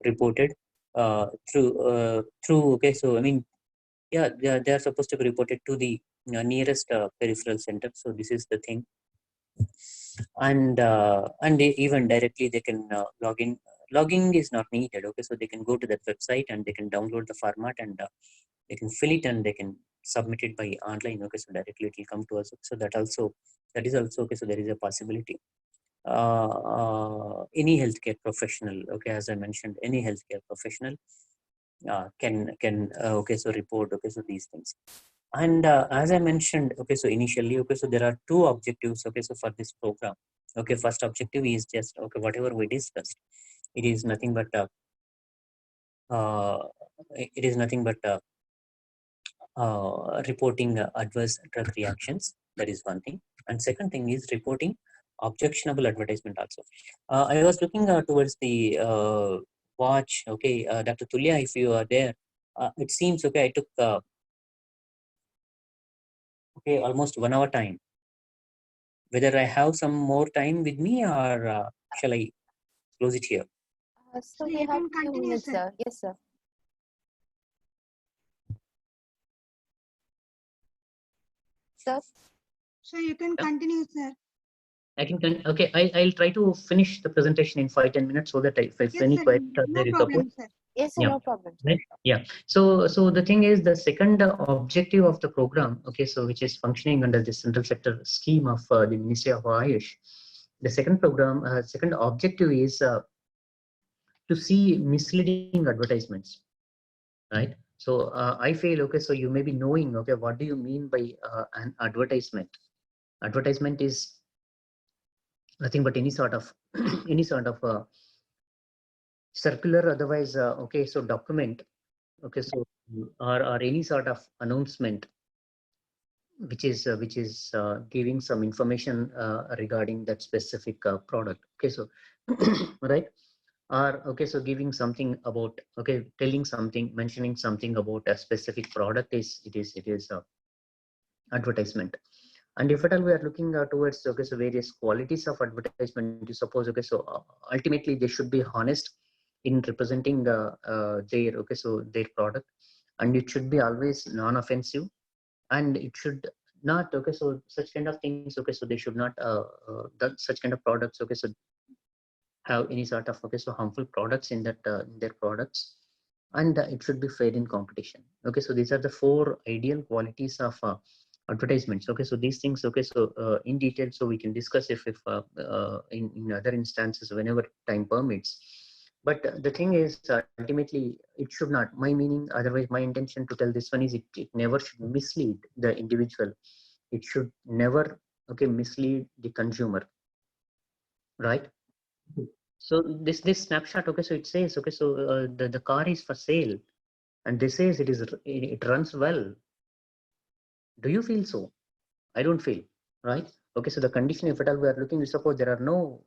Speaker 5: reported through, okay, so I mean, yeah, they are supposed to be reported to the nearest peripheral center. So this is the thing. And even directly they can log in. Logging is not needed, okay, so they can go to that website and they can download the format, and they can fill it and they can submit it by online, okay, so directly it will come to us. So that is also, okay, so there is a possibility. Any healthcare professional, okay, as I mentioned, any healthcare professional can okay, so report, okay, so these things. And as I mentioned, okay, so initially, okay, so there are 2 objectives, okay, so for this program. Okay, first objective is just, okay, whatever we discussed, it is nothing but it is nothing but reporting adverse drug reactions. That is one thing. And second thing is reporting objectionable advertisement also. I was looking towards the watch, okay, Dr. Tulya, if you are there, it seems, okay, I took okay, almost 1 hour time. Whether I have some more time with me, or shall I close it here?
Speaker 2: So
Speaker 4: So
Speaker 2: we
Speaker 4: you
Speaker 2: have
Speaker 4: can
Speaker 2: 2
Speaker 4: continue,
Speaker 2: minutes,
Speaker 4: sir.
Speaker 2: sir. Yes, sir. Sir?
Speaker 4: So you can
Speaker 5: Yeah.
Speaker 4: continue, sir.
Speaker 5: I can, okay, I'll try to finish the presentation in 5-10 minutes, so that if
Speaker 4: Yes,
Speaker 5: any
Speaker 4: sir.
Speaker 5: question
Speaker 4: No
Speaker 5: there is
Speaker 4: problem, sir.
Speaker 2: Yes, sir,
Speaker 5: Yeah.
Speaker 2: no problem.
Speaker 5: Right. Yeah. So the thing is, the second objective of the program, okay, so which is functioning under the central sector scheme of the Ministry of Ayush. The second objective is to see misleading advertisements, right? So I feel, okay, so you may be knowing, okay, what do you mean by an advertisement? Advertisement is nothing but any sort of any sort of circular, otherwise, okay, so document, okay, so or any sort of announcement which is giving some information regarding that specific product, okay, so right, or okay, so giving something about, okay, telling something, mentioning something about a specific product is advertisement. And if at all we are looking towards, okay, so various qualities of advertisement, you suppose, okay, so ultimately they should be honest in representing their, okay, so their product, and it should be always non-offensive, and it should not, okay, so such kind of things, okay, so they should not such kind of products, okay, so have any sort of, okay, so harmful products in that in their products, and it should be fair in competition. Okay, so these are the 4 ideal qualities of advertisements. Okay, so these things, okay, so in detail, so we can discuss if in other instances whenever time permits. But the thing is, ultimately it should not, my meaning, otherwise my intention to tell this one is it never should mislead the individual. It should never, okay, mislead the consumer, right? So this snapshot, okay, so it says, okay, so the car is for sale, and this says it runs well. Do you feel so? I don't feel, right? Okay, so the condition, if at all we are looking, suppose there are no,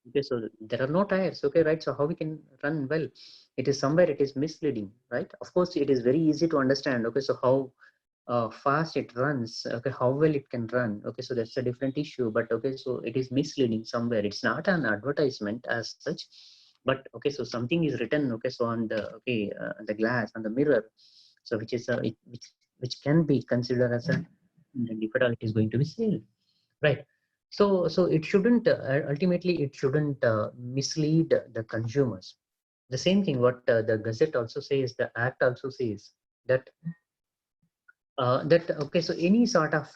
Speaker 5: okay, so there are no tires, okay, right? So how we can run well? It is somewhere it is misleading, right? Of course, it is very easy to understand. Okay, so how fast it runs, okay, how well it can run, okay, so that's a different issue. But okay, so it is misleading somewhere. It's not an advertisement as such, but okay, so something is written, okay, so on the, okay, the glass, on the mirror, so which is which can be considered as a, and if at all it is going to be sale, right? So it shouldn't ultimately it shouldn't mislead the consumers. The same thing what the Gazette also says, the Act also says that that okay, so any sort of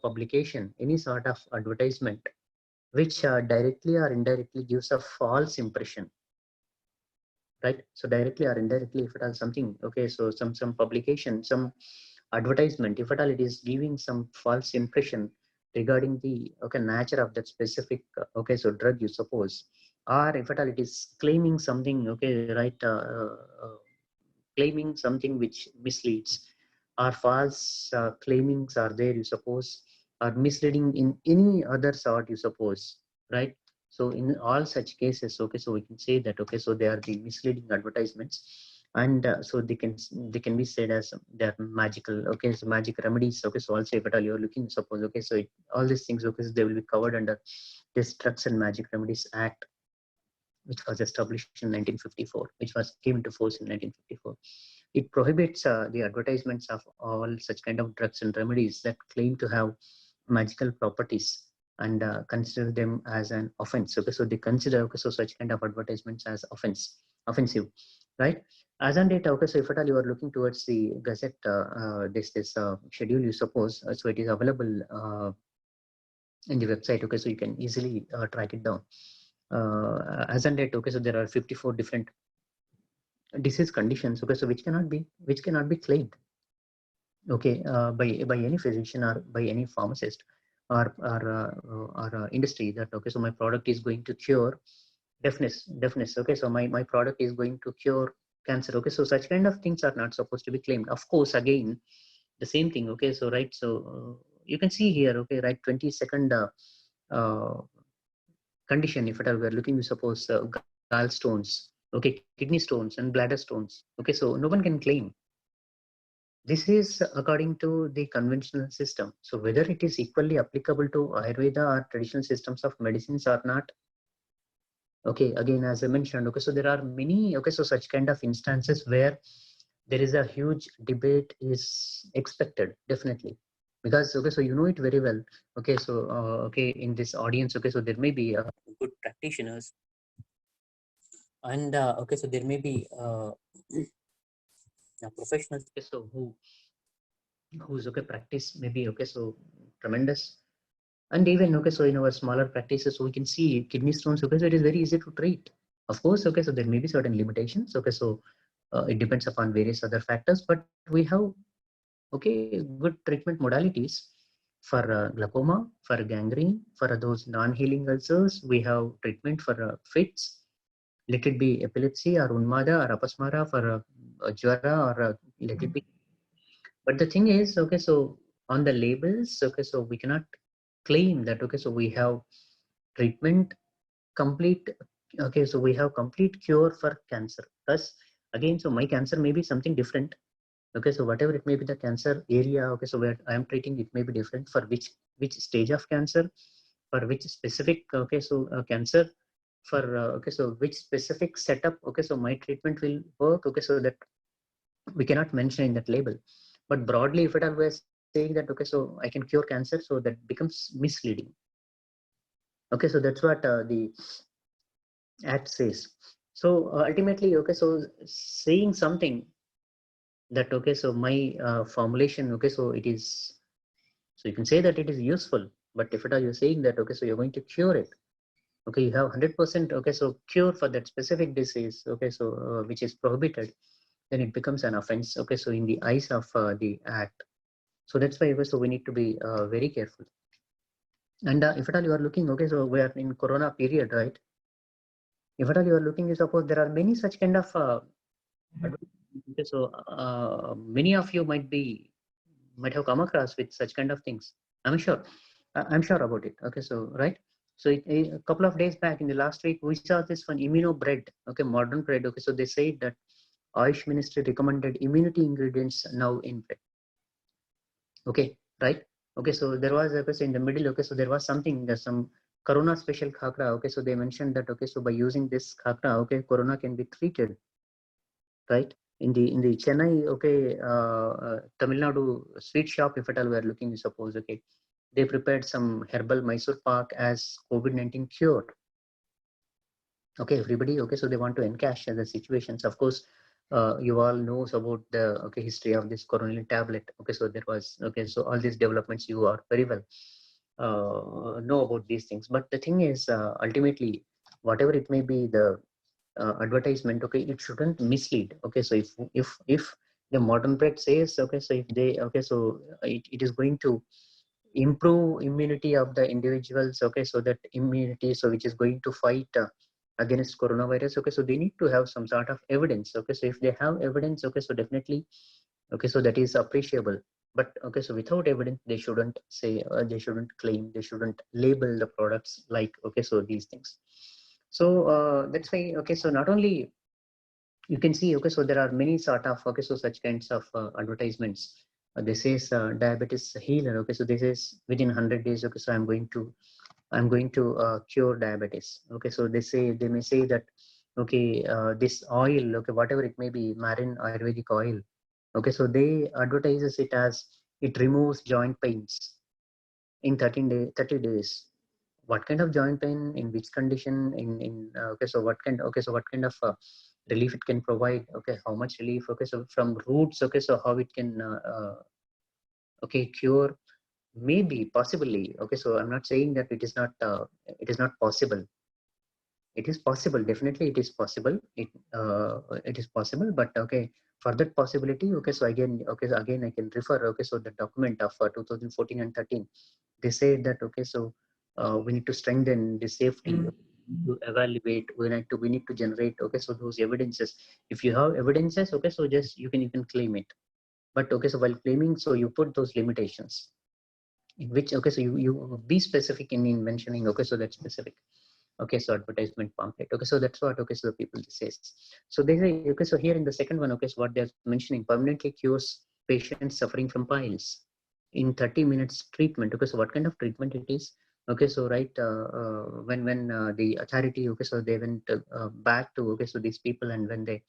Speaker 5: publication, any sort of advertisement which directly or indirectly gives a false impression, right? So directly or indirectly, if it has something, okay, so some publication, some advertisement, if at all it is giving some false impression regarding the, okay, nature of that specific okay, so drug, you suppose, or if at all it is claiming something, okay, right, claiming something which misleads, or false claimings are there, you suppose, or misleading in any other sort, you suppose, right? So in all such cases, okay, so we can say that, okay, so they are the misleading advertisements, and so they can be said as they are magical, okay, so magic remedies, okay, so also if at all you're looking, suppose, okay, so all these things, okay, so they will be covered under this Drugs and Magic Remedies Act, which was established in 1954, which was came into force in 1954. It prohibits the advertisements of all such kind of drugs and remedies that claim to have magical properties, and consider them as an offense. Okay, so they consider, okay, so such kind of advertisements as offensive, right? As on date, okay, so if at all you are looking towards the Gazette, this schedule, you suppose, so it is available in the website. Okay, so you can easily track it down. As on date, okay, so there are 54 different disease conditions, okay, so which cannot be claimed, okay, by any physician or by any pharmacist or industry, that okay, so my product is going to cure deafness, okay, so my product is going to cure cancer, okay, so such kind of things are not supposed to be claimed. Of course, again, the same thing, okay, so right, so you can see here, okay, right, 22nd condition, if at all we are looking, suppose gallstones, okay, kidney stones and bladder stones, okay, so no one can claim. This is according to the conventional system. So whether it is equally applicable to Ayurveda or traditional systems of medicines or not, okay, again, as I mentioned, okay, so there are many, okay, so such kind of instances where there is a huge debate is expected, definitely, because okay, so you know it very well, okay, so okay, in this audience, okay, so there may be good practitioners, and okay, so there may be professionals, okay, so whose okay practice maybe, okay, so tremendous. And even, okay, so in our smaller practices, so we can see kidney stones, okay, so it is very easy to treat. Of course, okay, so there may be certain limitations, okay, so it depends upon various other factors, but we have, okay, good treatment modalities for glaucoma, for gangrene, for those non-healing ulcers. We have treatment for fits, let it be epilepsy or unmada or apasmara, for jwara, or let it be. But the thing is, okay, so on the labels, okay, so we cannot claim that, okay, so we have treatment complete, okay, so we have complete cure for cancer. Thus, again, so my cancer may be something different, okay, so whatever it may be, the cancer area, okay, so where I am treating, it may be different for which stage of cancer, for which specific, okay, so cancer, for okay, so which specific setup, okay, so my treatment will work, okay, so that we cannot mention in that label. But broadly, if at all we're saying that, okay, so I can cure cancer, so that becomes misleading. Okay, so that's what the act says. So ultimately, okay, so saying something that, okay, so my formulation, okay, so it is, so you can say that it is useful, but if at all you're saying that, okay, so you're going to cure it, okay, you have 100%, okay, so cure for that specific disease, okay, so which is prohibited, then it becomes an offense, okay, so in the eyes of the act. So that's why, okay, so we need to be very careful. And if at all you are looking, okay, so we are in Corona period, right? If at all you are looking, suppose there are many such kind of okay, so many of you might have come across with such kind of things. I'm sure. I'm sure about it. Okay, so right. So a couple of days back in the last week, we saw this one immuno bread. Okay, modern bread. Okay, so they said that Ayush Ministry recommended immunity ingredients now in bread. Okay, right. Okay, so there was, okay, so in the middle, okay, so there was something, there's some Corona special khakra. Okay, so they mentioned that, okay, so by using this khakra, okay, Corona can be treated, right? In the Chennai, okay, Tamil Nadu sweet shop, if at all we are looking, suppose, okay, they prepared some herbal Mysore pak as COVID-19 cure. Okay, everybody, okay, so they want to encash the situations. Of course, you all knows about the, okay, history of this coronary tablet. Okay, so there was, okay, so all these developments you are very well know about these things. But the thing is, ultimately, whatever it may be, the advertisement, okay, it shouldn't mislead. Okay, so if the modern bread says, okay, so if they, okay, so it is going to improve immunity of the individuals, okay, so that immunity, so which is going to fight against coronavirus, okay, so they need to have some sort of evidence. Okay, so if they have evidence, okay, so definitely, okay, so that is appreciable. But okay, so without evidence, they shouldn't say, they shouldn't claim, they shouldn't label the products like, okay, so these things. So that's why, okay, so not only you can see, okay, so there are many sort of, okay, so such kinds of advertisements. This is diabetes healer. Okay, so this is within 100 days. Okay, so I'm going to cure diabetes. Okay, so they may say that, okay, this oil, okay, whatever it may be, marine Ayurvedic oil. Okay, so they advertises it as it removes joint pains in 30 days. What kind of joint pain, in which condition, in okay, so what kind, okay, so what kind of relief it can provide, okay, how much relief, okay, so from roots, okay, so how it can okay, cure, maybe, possibly, okay, so I'm not saying that it is not possible. It is possible, definitely it is possible, it is possible, but okay, for that possibility, okay, so again, okay, so again I can refer, okay, so the document of 2014 and 13, they say that, okay, so we need to strengthen the safety, to evaluate, we need to generate, okay, so those evidences. If you have evidences, okay, so just you can claim it. But okay, so while claiming, so you put those limitations in which, okay, so you be specific in mentioning, okay, so that's specific. Okay, so advertisement pamphlet. Okay, so that's what, okay, so the people says. So they say, okay, so here in the second one, okay, so what they're mentioning, permanently cures patients suffering from piles in 30 minutes treatment. Okay, so what kind of treatment it is? Okay, so right, when the authority, okay, so they went back to, okay, so these people, and when they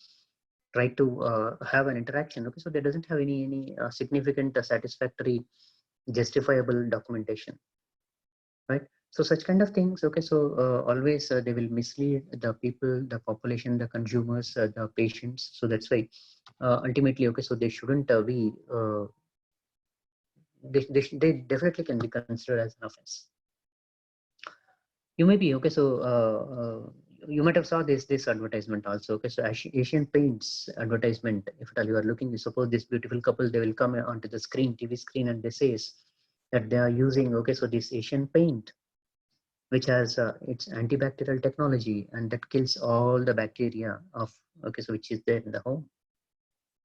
Speaker 5: try to have an interaction, okay, so there doesn't have any significant satisfactory justifiable documentation, right? So such kind of things, okay, so always they will mislead the people, the population, the consumers, the patients. So that's why ultimately, okay, so they shouldn't be they definitely can be considered as an offense. You may be, okay, so you might have saw this advertisement also. Okay, so Asian Paints advertisement, if at all you are looking, you suppose this beautiful couple, they will come onto the screen, TV screen, and they says that they are using, okay, so this Asian paint, which has its antibacterial technology, and that kills all the bacteria of, okay, so which is there in the home,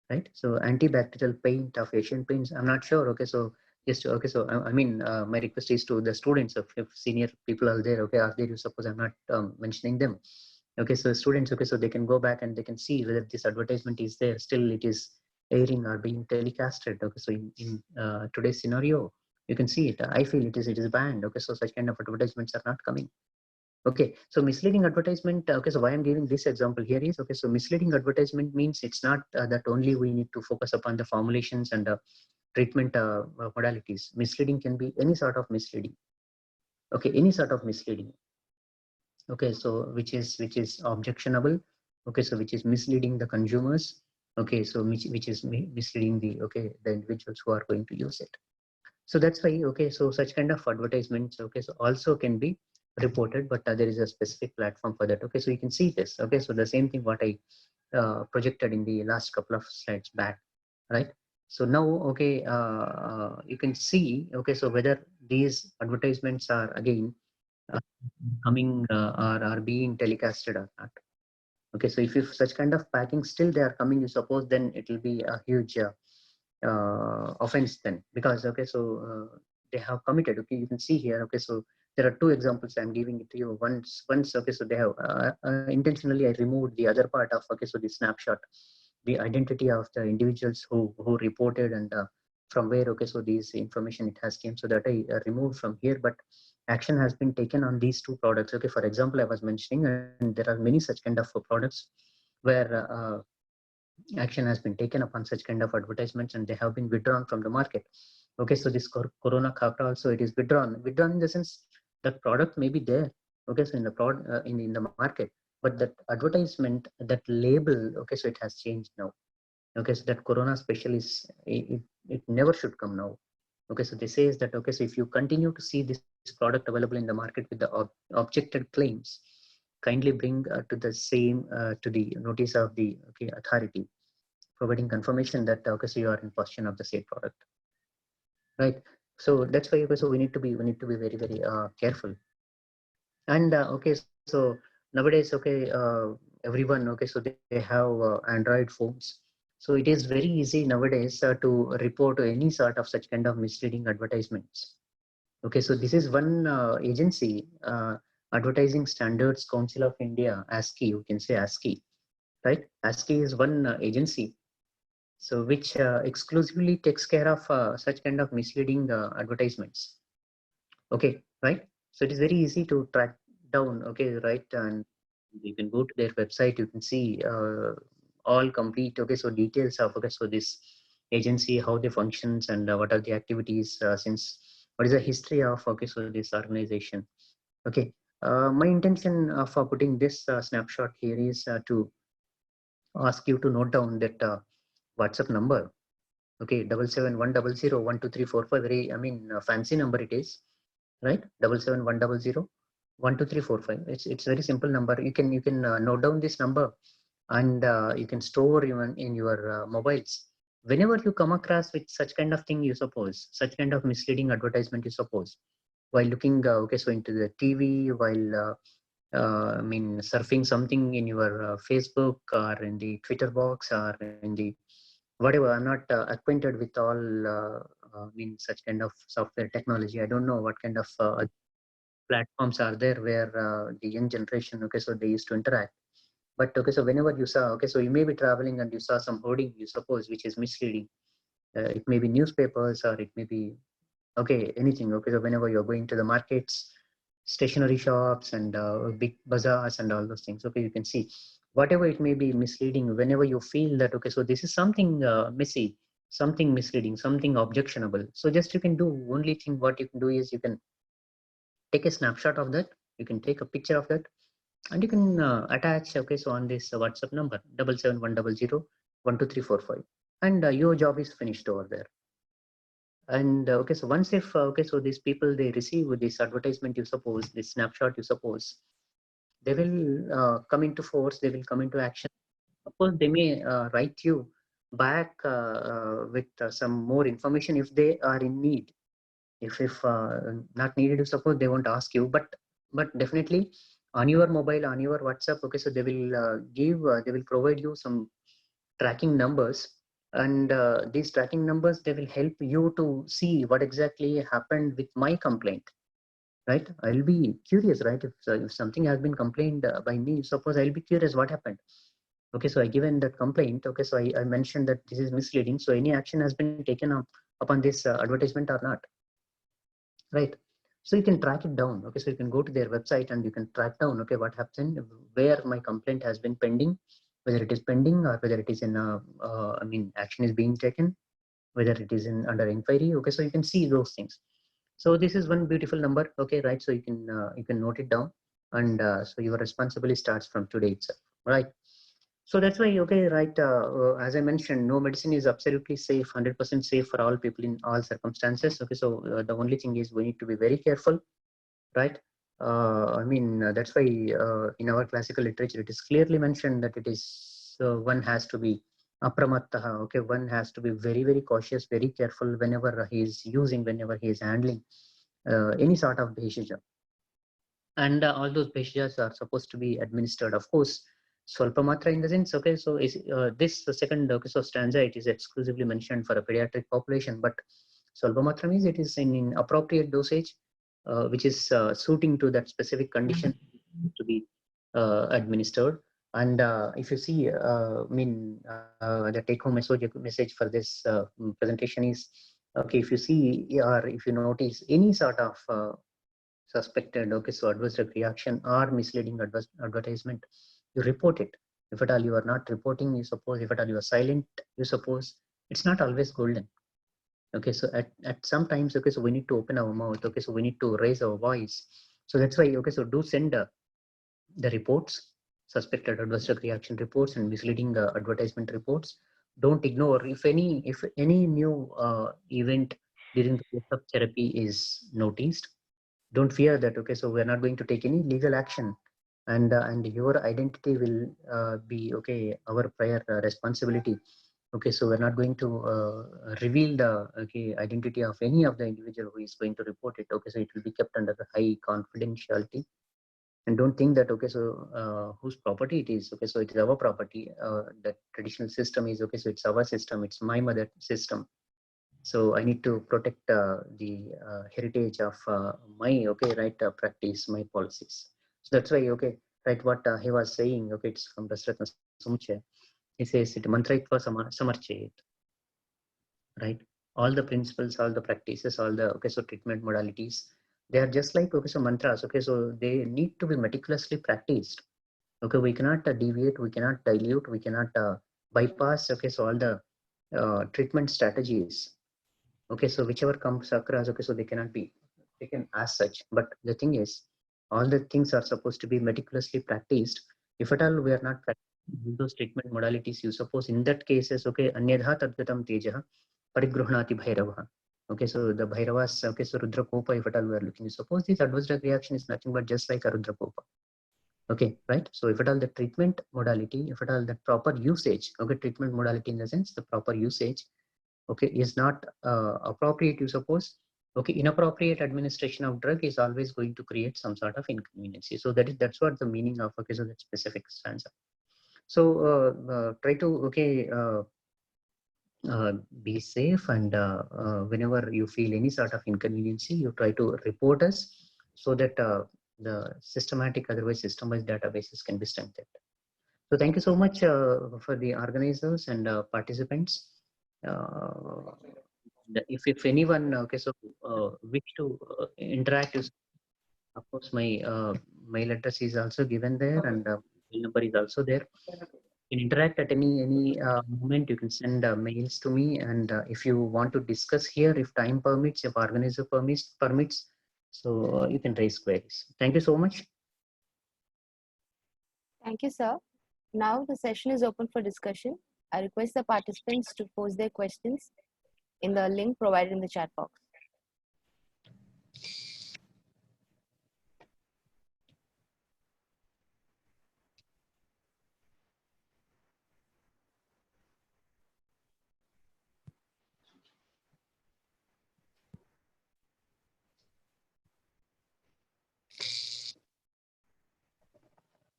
Speaker 5: right? So antibacterial paint of Asian paints, I'm not sure, okay, so just, okay, so I mean, my request is to the students, if senior people are there, okay, are there, you suppose I'm not mentioning them, okay, so students, okay, so they can go back and they can see whether this advertisement is there, still it is airing or being telecasted. Okay, so in today's scenario, you can see it. I feel it is banned. Okay, so such kind of advertisements are not coming. Okay, so misleading advertisement. Okay, so why I'm giving this example here is, okay, so misleading advertisement means it's not that only we need to focus upon the formulations and treatment modalities. Misleading can be any sort of misleading. Okay, any sort of misleading. Okay, so which is objectionable. Okay, so which is misleading the consumers. Okay, so which is misleading the individuals who are going to use it. So that's why, okay, so such kind of advertisements, okay, so also can be reported, but there is a specific platform for that. Okay, so you can see this. Okay, so the same thing what I projected in the last couple of slides back, right? So now, okay, you can see, okay, so whether these advertisements are again coming or are being telecasted or not. Okay, so if such kind of packing still they are coming, you suppose, then it will be a huge offense then, because okay, so they have committed. Okay, you can see here. Okay, so there are two examples I'm giving it to you. Once okay, so they have intentionally I removed the other part of, okay, so the snapshot, the identity of the individuals who reported and from where, okay, so these information it has came, so that I removed from here, but action has been taken on these two products. Okay, for example, I was mentioning, and there are many such kind of products where action has been taken upon such kind of advertisements, and they have been withdrawn from the market. Okay, so this Corona Khapra also, it is withdrawn in the sense that product may be there. Okay, so in the product in the market, but that advertisement, that label, okay, so it has changed now. Okay, so that Corona special is it never should come now. Okay, so they say is that, okay, so if you continue to see this product available in the market with the objected claims, kindly bring to the same to the notice of the authority, providing confirmation that, okay, so you are in possession of the same product, right? So that's why, okay, so we need to be very careful. And okay, so nowadays, okay, everyone, okay, so they have Android phones, so it is very easy nowadays to report any sort of such kind of misleading advertisements. Okay, so this is one agency, Advertising Standards Council of India, ASCI, you can say ASCI, right? ASCI is one agency, so which exclusively takes care of such kind of misleading advertisements. Okay, right? So it is very easy to track down, okay, right? And you can go to their website, you can see all complete, okay, so details of, okay, so this agency, how they functions, and what are the activities, since what is the history of, okay, so this organization. Okay, my intention for putting this snapshot here is to ask you to note down that WhatsApp number. Okay, 7710012345. Very, I mean, fancy number it is, right? 7710012345. It's very simple number. You can note down this number, and you can store even in your mobiles. Whenever you come across with such kind of thing, you suppose, such kind of misleading advertisement, you suppose, while looking, okay, so into the TV, while I mean, surfing something in your Facebook or in the Twitter box or in the whatever. I'm not acquainted with all I mean, such kind of software technology. I don't know what kind of platforms are there where the young generation, okay, so they used to interact. But okay, so whenever you saw, okay, so you may be traveling and you saw some hoarding, you suppose, which is misleading. It may be newspapers, or it may be, okay, anything. Okay, so whenever you're going to the markets, stationery shops, and big bazaars and all those things, okay, you can see whatever it may be misleading. Whenever you feel that, okay, so this is something messy, something misleading, something objectionable, so just you can do, only thing what you can do is you can take a snapshot of that, you can take a picture of that, and you can attach, okay, so on this WhatsApp number 7710012345, and your job is finished over there. And okay, so once if okay, so these people, they receive this advertisement, you suppose, this snapshot, you suppose, they will come into force, they will come into action. Of course, they may write you back with some more information if they are in need. If not needed, you suppose, they won't ask you, but definitely on your mobile, on your WhatsApp, okay, so they will they will provide you some tracking numbers, and these tracking numbers, they will help you to see what exactly happened with my complaint, right? I'll be curious, right? If something has been complained by me, suppose, I'll be curious what happened. Okay, so I given that complaint, okay, so I mentioned that this is misleading, so any action has been taken up upon this advertisement or not, right? So you can track it down. Okay, so you can go to their website and you can track down, okay, what happened, where my complaint has been pending, whether it is pending or whether it is in I mean, action is being taken, whether it is under inquiry. Okay, so you can see those things. So this is one beautiful number. Okay, right. So you can note it down, and so your responsibility starts from today itself, right? So that's why, okay, right. As I mentioned, no medicine is absolutely safe, 100% safe for all people in all circumstances. Okay, so the only thing is we need to be very careful, right? I mean, that's why in our classical literature, it is clearly mentioned that it is one has to be apramattaha. Okay, one has to be very, very cautious, very careful whenever he is using, whenever he is handling any sort of bheshija. And all those bheshijas are supposed to be administered, of course, swalpamatra in the sense. Okay, so is this second, okay, so stanza, it is exclusively mentioned for a pediatric population, but swalpamatra means it is in appropriate dosage, which is suiting to that specific condition to be administered. And if you see, the take-home message for this presentation is, okay, if you see or if you notice any sort of suspected, okay, so adverse drug reaction or misleading advertisement, you report it. If at all you are not reporting, you suppose, if at all you are silent, you suppose, it's not always golden. Okay, so at some times, okay, so we need to open our mouth. Okay, so we need to raise our voice. So that's why, okay, so do send the reports, suspected adverse drug reaction reports and misleading advertisement reports. Don't ignore if any new event during the course of therapy is noticed. Don't fear that. Okay, so we're not going to take any legal action, and your identity will be, okay, our prior responsibility. Okay, so we're not going to reveal the, okay, identity of any of the individual who is going to report it. Okay, so it will be kept under the high confidentiality. And don't think that, okay, so whose property it is. Okay, so it is our property. The traditional system is, okay, so it's our system, it's my mother system. So I need to protect the heritage of my, okay, right, practice, my policies. So that's why, okay, right, what he was saying, okay, it's from Rasratna Sumuche. He says it mantraitva samarchayet, right? All the principles, all the practices, all the, okay, so treatment modalities, they are just like, okay, so mantras. Okay, so they need to be meticulously practiced. Okay, we cannot deviate, we cannot dilute, we cannot bypass, okay, so all the treatment strategies. Okay, so whichever comes across, okay, so they cannot be taken as such. But the thing is, all the things are supposed to be meticulously practiced. If at all we are not practicing those treatment modalities, you suppose in that cases, okay, anyadha tadgatam tejaha parigruhnati bhairavaha. Okay, so the bhairavas, okay, so Rudra Kopa, if at all we are looking, suppose this adverse drug reaction is nothing but just like a Rudra Kopa. Okay, right? So if at all the treatment modality, if at all the proper usage, okay, treatment modality in the sense the proper usage, okay, is not appropriate, you suppose, okay, inappropriate administration of drug is always going to create some sort of inconvenience. So that's what the meaning of, okay, so that specific stanza. So try to, okay, be safe, and whenever you feel any sort of inconvenience, you try to report us so that the systematic, otherwise system-wise databases can be strengthened. So thank you so much for the organizers and participants. If anyone, okay, so wish to interact, of course my mail address is also given there, and phone number is also there. You can interact at any moment. You can send mails to me, and if you want to discuss here, if time permits, if organizer permits, so you can raise queries. Thank you so much.
Speaker 2: Thank you, sir. Now the session is open for discussion. I request the participants to post their questions in the link provided in the chat box.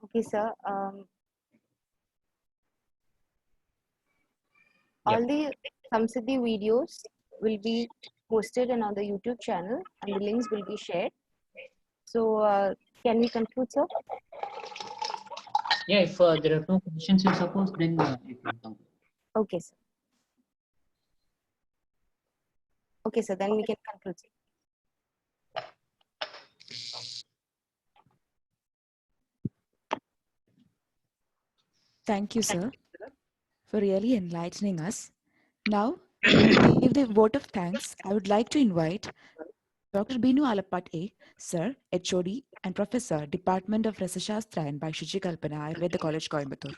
Speaker 2: Okay, sir. All the SAMSIDDHI videos will be posted on the YouTube channel, and the links will be shared. So can we conclude, sir?
Speaker 5: Yeah, if there are no questions, you suppose, then you can conclude.
Speaker 2: Okay, sir. Okay, sir. Then we can conclude.
Speaker 3: Thank you, sir, for really enlightening us. Now, To give the vote of thanks, I would like to invite Dr. Binu Alapat A, Sir, HOD, and Professor, Department of Rasashastra and Bhaishuji Kalpana, Ayurveda College, Coimbatore.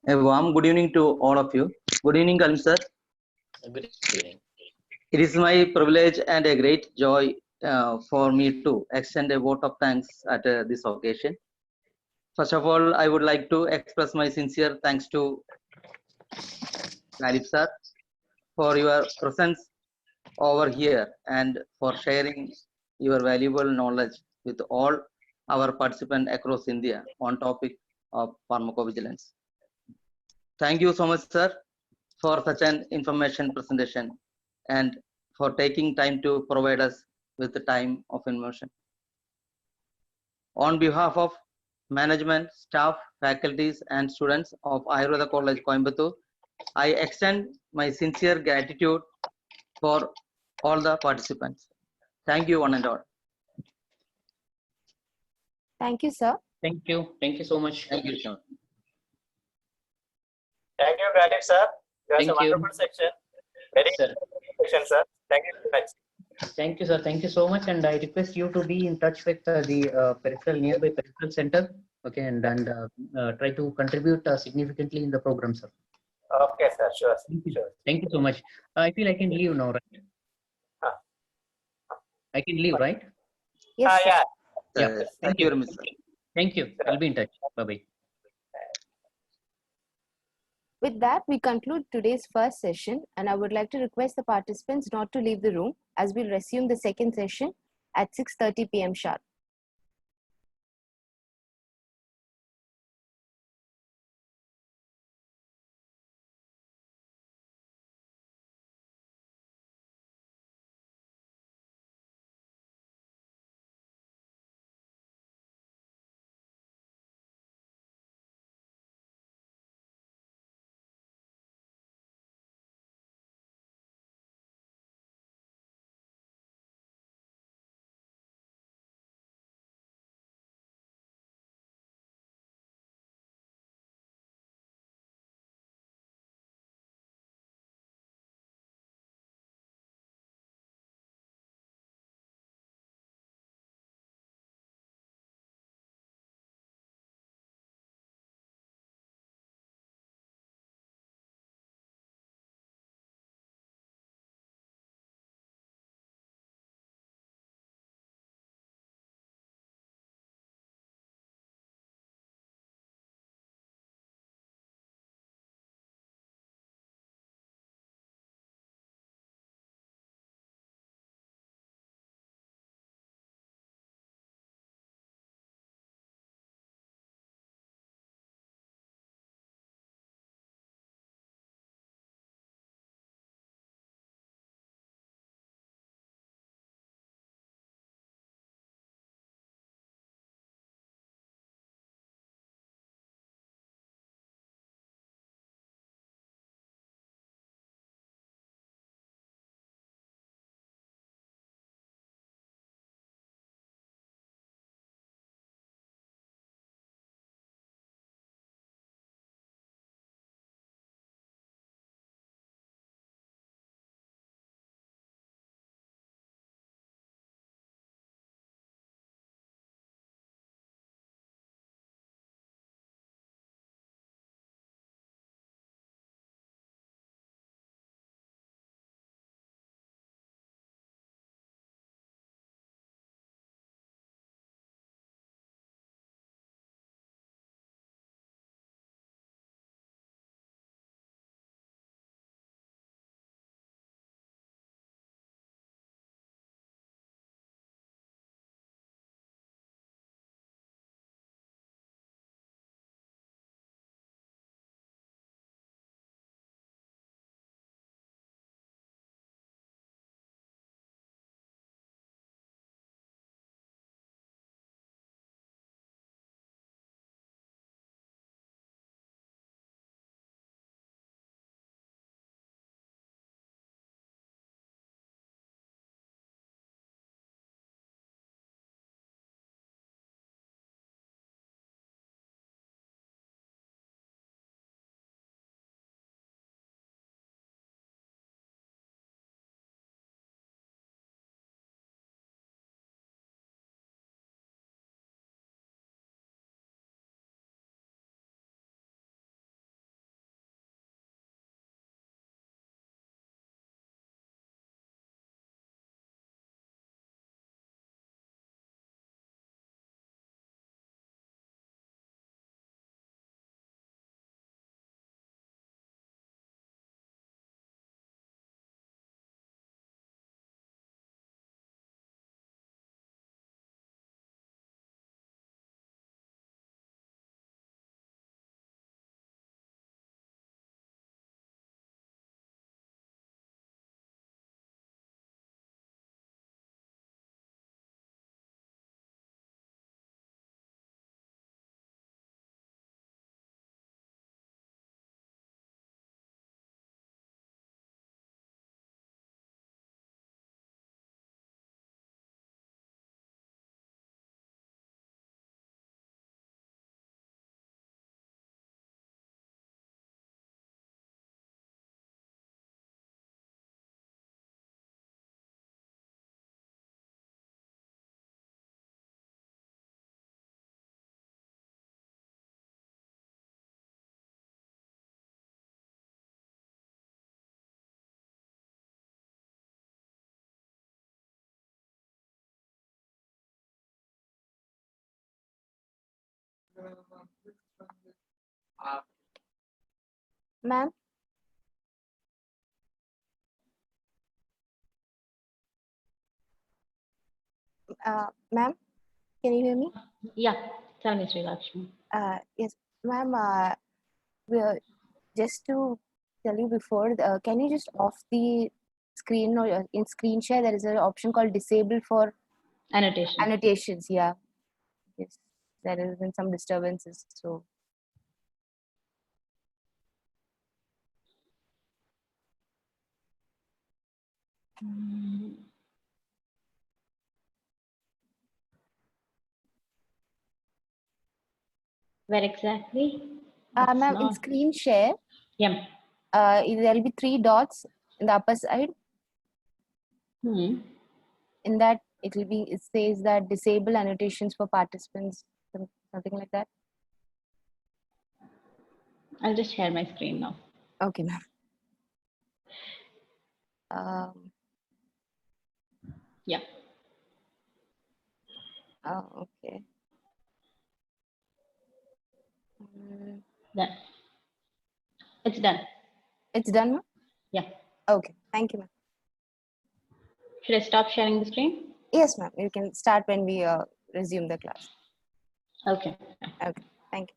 Speaker 6: A warm good evening to all of you. Good evening, Kalim sir.
Speaker 5: Good evening.
Speaker 6: It is my privilege and a great joy for me to extend a vote of thanks at this occasion. First of all, I would like to express my sincere thanks to Galip sir for your presence over here and for sharing your valuable knowledge with all our participants across India on topic of pharmacovigilance. Thank you so much, sir, for such an information presentation and for taking time to provide us with the time of information. On behalf of management, staff, faculties, and students of Ayurveda College, Coimbatore, I extend my sincere gratitude for all the participants. Thank you, one and all.
Speaker 2: Thank you, sir.
Speaker 5: Thank you. Thank you so much.
Speaker 6: Thank you, sir.
Speaker 1: Thank you, Galip sir. That was a
Speaker 5: Thank you.
Speaker 1: wonderful section. Very
Speaker 5: Sir.
Speaker 1: good section, sir. Thank you very much.
Speaker 5: Thank you, sir. Thank you so much. And I request you to be in touch with the nearby peripheral center. Okay, and try to contribute significantly in the program, sir.
Speaker 1: Okay, sir. Sure.
Speaker 5: Thank you.
Speaker 1: Sure.
Speaker 5: Thank you so much. I feel I can leave now, right? I can leave, right?
Speaker 2: Yes, sir.
Speaker 1: Yeah.
Speaker 5: Yeah.
Speaker 6: Thank you very much, sir.
Speaker 5: Thank you. I'll be in touch. Bye-bye.
Speaker 2: With that, we conclude today's first session, and I would like to request the participants not to leave the room as we'll resume the second session at 6:30 p.m. sharp. Ma'am? Ma'am, can you hear me?
Speaker 7: Yeah, tell me, Sri Lakshmi.
Speaker 2: Yes, ma'am. Just to tell you before, can you just off the screen, or in screen share there is an option called disable for
Speaker 7: Annotation.
Speaker 2: annotations? Yeah. Yes, there has been some disturbances. So
Speaker 7: Where exactly?
Speaker 2: ma'am, in
Speaker 7: not-
Speaker 2: screen share,
Speaker 7: Yeah.
Speaker 2: there'll be 3 dots in the upper side.
Speaker 7: Hmm.
Speaker 2: In that, it says that disable annotations for participants, something like that.
Speaker 7: I'll just share my screen now.
Speaker 2: Okay, ma'am.
Speaker 7: Yeah.
Speaker 2: Okay.
Speaker 7: Done. It's done.
Speaker 2: It's done, ma'am?
Speaker 7: Yeah.
Speaker 2: Okay, thank you, ma'am.
Speaker 7: Should I stop sharing the screen?
Speaker 2: Yes, ma'am. You can start when we resume the class.
Speaker 7: Okay.
Speaker 2: Okay, thank you.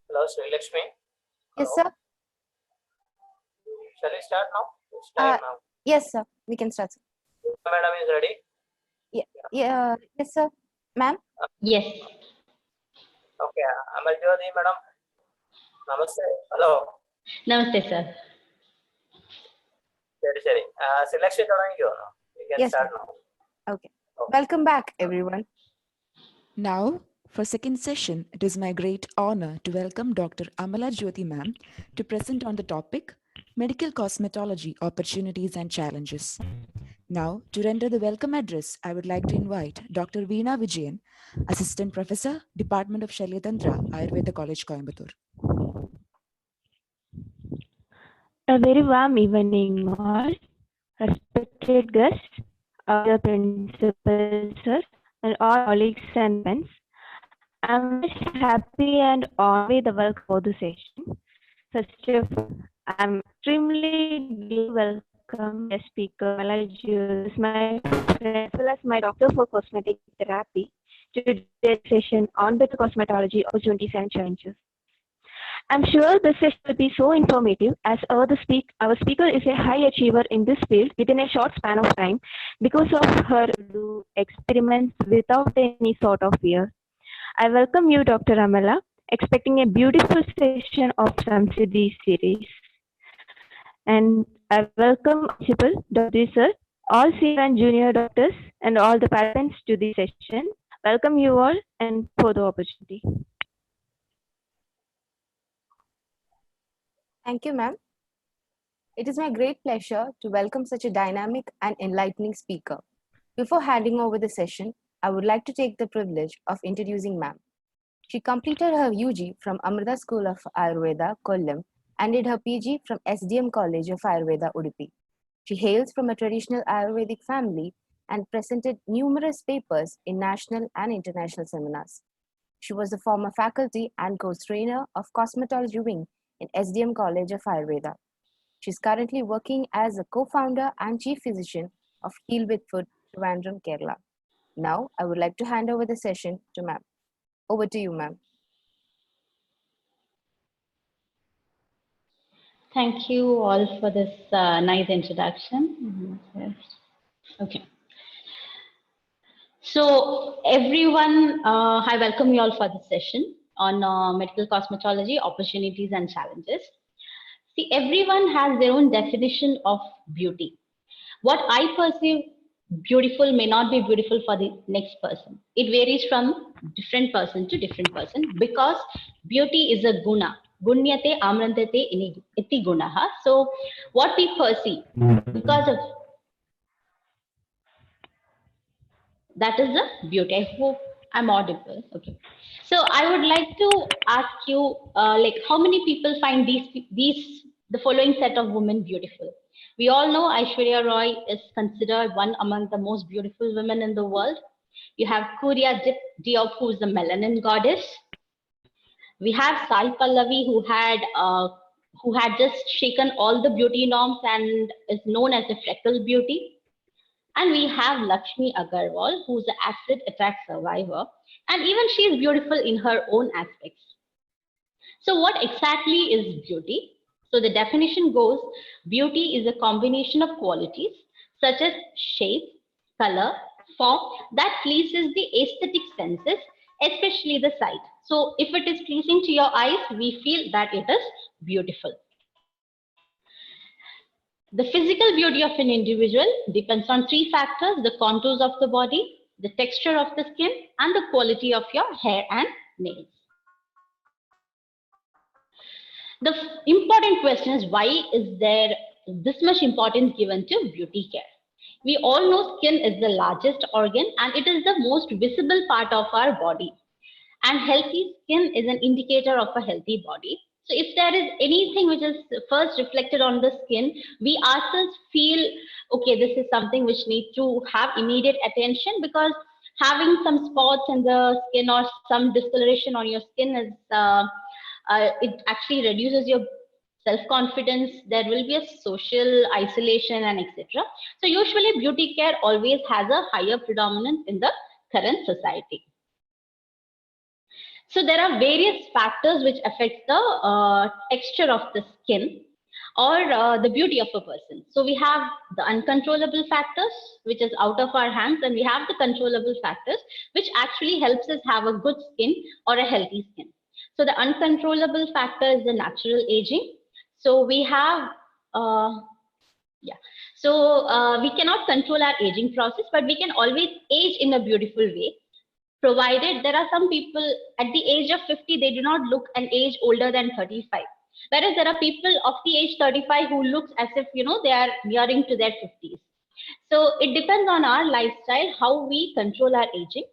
Speaker 1: Hello, Sri Lakshmi.
Speaker 2: Yes,
Speaker 1: Hello.
Speaker 2: sir.
Speaker 1: Shall we start now? It's time now.
Speaker 2: Yes, sir. We can start, sir.
Speaker 1: Madam is ready.
Speaker 2: Yeah. Yes, sir. Ma'am?
Speaker 7: Yes.
Speaker 8: Okay, Amarjyoti madam. Namaste. Hello.
Speaker 7: Namaste, sir.
Speaker 8: Seri. Selection തുടങ്ങിക്കോ. You can
Speaker 2: Yes,
Speaker 8: start
Speaker 2: sir.
Speaker 8: now.
Speaker 2: Okay. Welcome back, everyone.
Speaker 3: Now, for second session, it is my great honor to welcome Dr. Amala Jyoti ma'am to present on the topic Medical Cosmetology Opportunities and Challenges. Now, to render the welcome address, I would like to invite Dr. Veena Vijayan, Assistant Professor, Department of Shalyatantra, Ayurveda College, Coimbatore.
Speaker 9: A very warm evening, all. Respected guests, our principal, sir, and all colleagues and friends. I'm very happy and honored with the work for the session. First of all, I'm extremely welcome as speaker, Malaj, my friend, as well as my doctor for cosmetic therapy, to today's session on better cosmetology opportunities and challenges. I'm sure the session will be so informative as our speaker is a high achiever in this field within a short span of time because of her do experiments without any sort of fear. I welcome you, Dr. Amala, expecting a beautiful session of SAMSIDDHI series. And I welcome Principal, Dr. Sir, all senior and junior doctors, and all the participants to this session. Welcome you all and for the opportunity.
Speaker 2: Thank you, ma'am. It is my great pleasure to welcome such a dynamic and enlightening speaker. Before handing over the session, I would like to take the privilege of introducing ma'am. She completed her UG from Amrita School of Ayurveda, Kollam, and did her PG from SDM College of Ayurveda, Udupi. She hails from a traditional Ayurvedic family and presented numerous papers in national and international seminars. She was the former faculty and course trainer of cosmetology wing in SDM College of Ayurveda. She is currently working as a co-founder and chief physician of Heal with Food, Trivandrum, Kerala. Now, I would like to hand over the session to ma'am. Over to you, ma'am.
Speaker 7: Thank you all for this nice introduction. Okay. So everyone, I welcome you all for this session on medical cosmetology, opportunities and challenges. See, everyone has their own definition of beauty. What I perceive beautiful may not be beautiful for the next person. It varies from different person to different person because beauty is a guna. Gunyate amrantate iti gunaha. So what we perceive because of that is the beauty. I hope I'm audible. Okay. So I would like to ask you, like, how many people find the following set of women beautiful? We all know Aishwarya Roy is considered one among the most beautiful women in the world. You have Kuria Diop, who is the melanin goddess. We have Sai Pallavi, who had just shaken all the beauty norms and is known as the freckle beauty. And we have Lakshmi Agarwal, who's an acid attack survivor, and even she is beautiful in her own aspects. So what exactly is beauty? So the definition goes, beauty is a combination of qualities such as shape, color, form that pleases the aesthetic senses, especially the sight. So if it is pleasing to your eyes, we feel that it is beautiful. The physical beauty of an individual depends on three factors: the contours of the body, the texture of the skin, and the quality of your hair and nails. The important question is, why is there this much importance given to beauty care? We all know skin is the largest organ and it is the most visible part of our body. And healthy skin is an indicator of a healthy body. So if there is anything which is first reflected on the skin, we ourselves feel, okay, this is something which needs to have immediate attention, because having some spots in the skin or some discoloration on your skin is, it actually reduces your self-confidence. There will be a social isolation and etc. So usually beauty care always has a higher predominance in the current society. So there are various factors which affect the texture of the skin. or the beauty of a person. So we have the uncontrollable factors, which is out of our hands, and we have the controllable factors, which actually helps us have a good skin or a healthy skin. So the uncontrollable factor is the natural aging. So we have, we cannot control our aging process, but we can always age in a beautiful way, provided there are some people at the age of 50, they do not look an age older than 35. Whereas there are people of the age 35 who looks as if, they are nearing to their 50s. So it depends on our lifestyle, how we control our aging,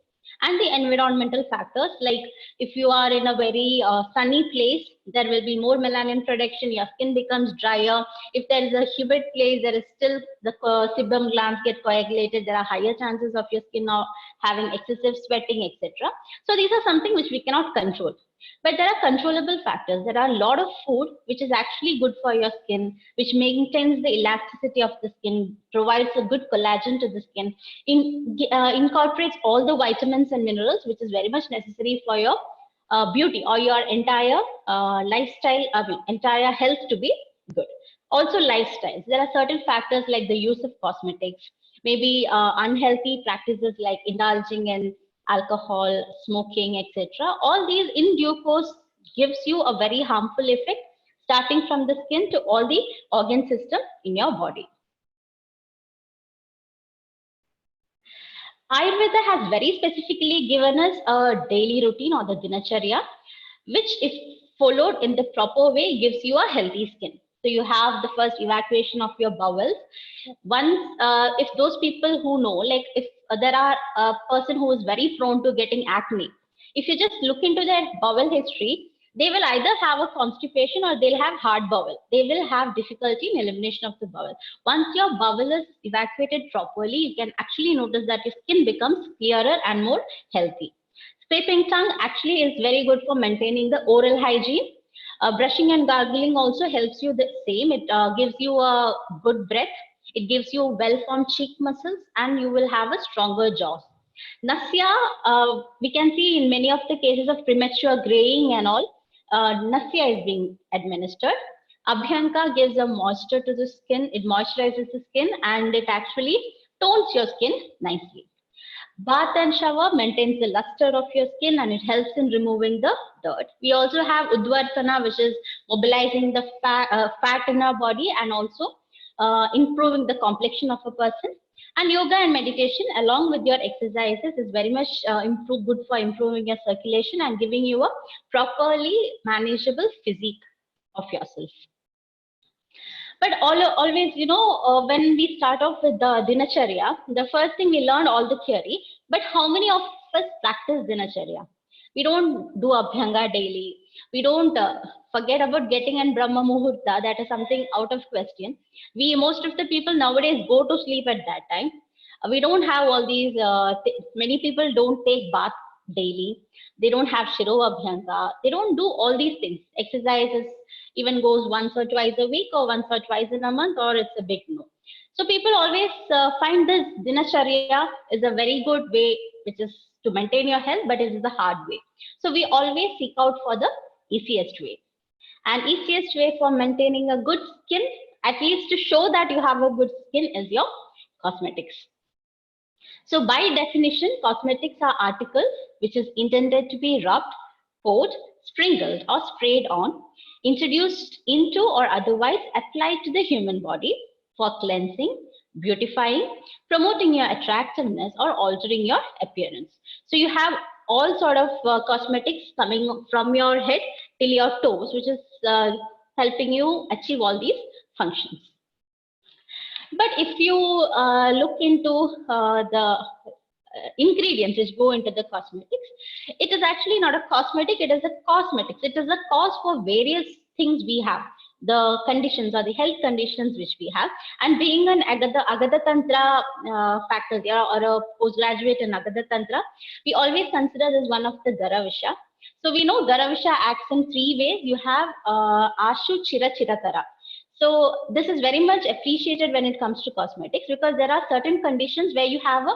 Speaker 7: and the environmental factors. Like if you are in a very sunny place, there will be more melanin production, your skin becomes drier. If there is a humid place, there is still the sebum glands get coagulated, there are higher chances of your skin now having excessive sweating, etc. So these are something which we cannot control. But there are controllable factors. There are a lot of food which is actually good for your skin, which maintains the elasticity of the skin, provides a good collagen to the skin, incorporates all the vitamins and minerals, which is very much necessary for your beauty or your entire lifestyle, entire health to be good. Also lifestyles. There are certain factors like the use of cosmetics, maybe unhealthy practices like indulging in alcohol, smoking, etc. All these in due course gives you a very harmful effect, starting from the skin to all the organ system in your body. Ayurveda has very specifically given us a daily routine or the dinacharya, which if followed in the proper way gives you a healthy skin. So you have the first evacuation of your bowels. Once, if those people who know, like if there are a person who is very prone to getting acne, if you just look into their bowel history, they will either have a constipation or they'll have hard bowel. They will have difficulty in elimination of the bowel. Once your bowel is evacuated properly, you can actually notice that your skin becomes clearer and more healthy. Scraping tongue actually is very good for maintaining the oral hygiene. Brushing and gargling also helps you the same. It gives you a good breath. It gives you well-formed cheek muscles, and you will have a stronger jaw. Nasya, we can see in many of the cases of premature graying and all, Nasya is being administered. Abhyanka gives a moisture to the skin. It moisturizes the skin and it actually tones your skin nicely. Bath and shower maintains the luster of your skin and it helps in removing the dirt. We also have Udvartana, which is mobilizing the fat in our body and also improving the complexion of a person. And yoga and meditation along with your exercises is very much good for improving your circulation and giving you a properly manageable physique of yourself. But always, when we start off with the dinacharya, the first thing we learn all the theory, but how many of us practice dinacharya? We don't do abhyanga daily. We don't forget about getting in Brahma Muhurta. That is something out of question. Most of the people nowadays go to sleep at that time. We don't have all these, many people don't take bath daily. They don't have Shiro Abhyanga. They don't do all these things. Exercises even goes once or twice a week or once or twice in a month, or it's a big no. So people always find this dinacharya is a very good way, which is to maintain your health, but it is the hard way. So we always seek out for the easiest way. And easiest way for maintaining a good skin, at least to show that you have a good skin, is your cosmetics. So by definition, cosmetics are articles which is intended to be rubbed, poured, sprinkled or sprayed on, introduced into or otherwise applied to the human body for cleansing, beautifying, promoting your attractiveness or altering your appearance. So you have all sort of cosmetics coming from your head till your toes, which is helping you achieve all these functions. But if you look into the ingredients which go into the cosmetics, it is actually not a cosmetic, it is a cosmetics. It is a cause for various things we have, the conditions or the health conditions which we have. And being an Agada Tantra faculty or a postgraduate in Agada Tantra, we always consider this one of the Garavisha. So we know Garavisha acts in three ways. You have Ashu Chira Chiratara. So this is very much appreciated when it comes to cosmetics, because there are certain conditions where you have a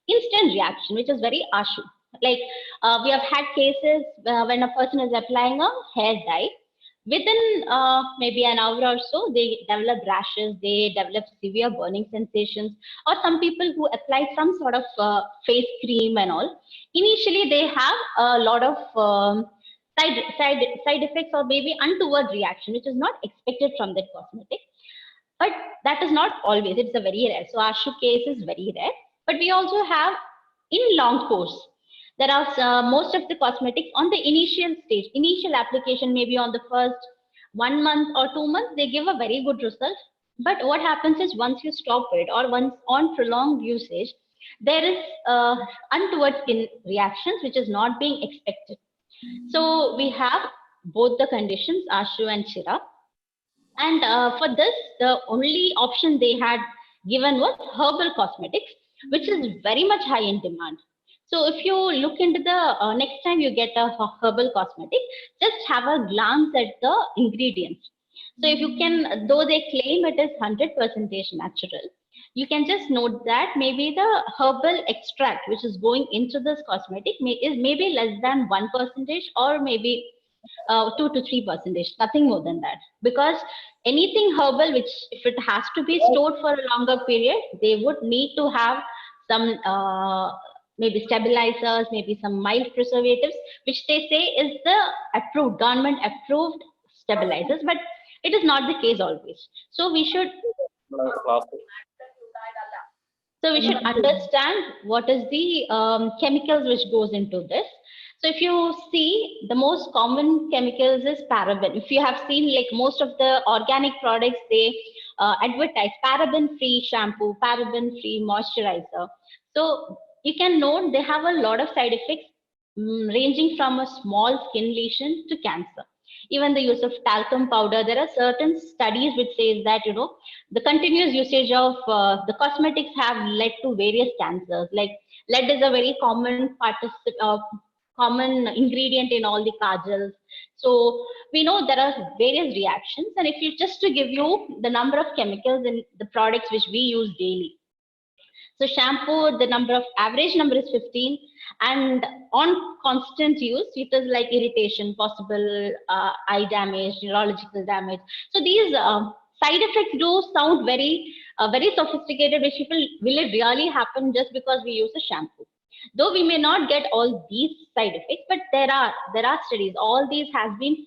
Speaker 7: instant reaction, which is very ashu. Like we have had cases when a person is applying a hair dye, within maybe an hour or so, they develop rashes, they develop severe burning sensations, or some people who apply some sort of face cream and all. Initially, they have a lot of side effects or maybe untoward reaction, which is not expected from that cosmetic. But that is not always, it's a very rare. So Ashu case is very rare. But we also have in long course, there are most of the cosmetics on the initial stage, initial application, maybe on the first 1 month or 2 months, they give a very good result. But what happens is once you stop it or once on prolonged usage, there is untoward skin reactions, which is not being expected. So we have both the conditions, Ashu and Chira. And for this, the only option they had given was herbal cosmetics, which is very much high in demand. So if you look into the next time you get a herbal cosmetic, just have a glance at the ingredients. So if you can, though they claim it is 100% natural, you can just note that maybe the herbal extract which is going into this cosmetic is maybe less than 1% or maybe 2 to 3%, nothing more than that. Because anything herbal, which if it has to be stored for a longer period, they would need to have some maybe stabilizers, maybe some mild preservatives, which they say is the approved, government approved stabilizers, but it is not the case always. So we should understand what is the chemicals which goes into this. So if you see, the most common chemicals is paraben. If you have seen, like most of the organic products, they advertise paraben-free shampoo, paraben-free moisturizer. So you can note they have a lot of side effects, ranging from a small skin lesion to cancer. Even the use of talcum powder, there are certain studies which says that, you know, the continuous usage of the cosmetics have led to various cancers. Like lead is a very common common ingredient in all the kajals. So we know there are various reactions. And if you just to give you the number of chemicals in the products which we use daily. So shampoo, the average number is 15, and on constant use, it is like irritation, possible eye damage, neurological damage. So these side effects do sound very, very sophisticated, which people, will it really happen just because we use a shampoo? Though we may not get all these side effects, but there are studies. All these has been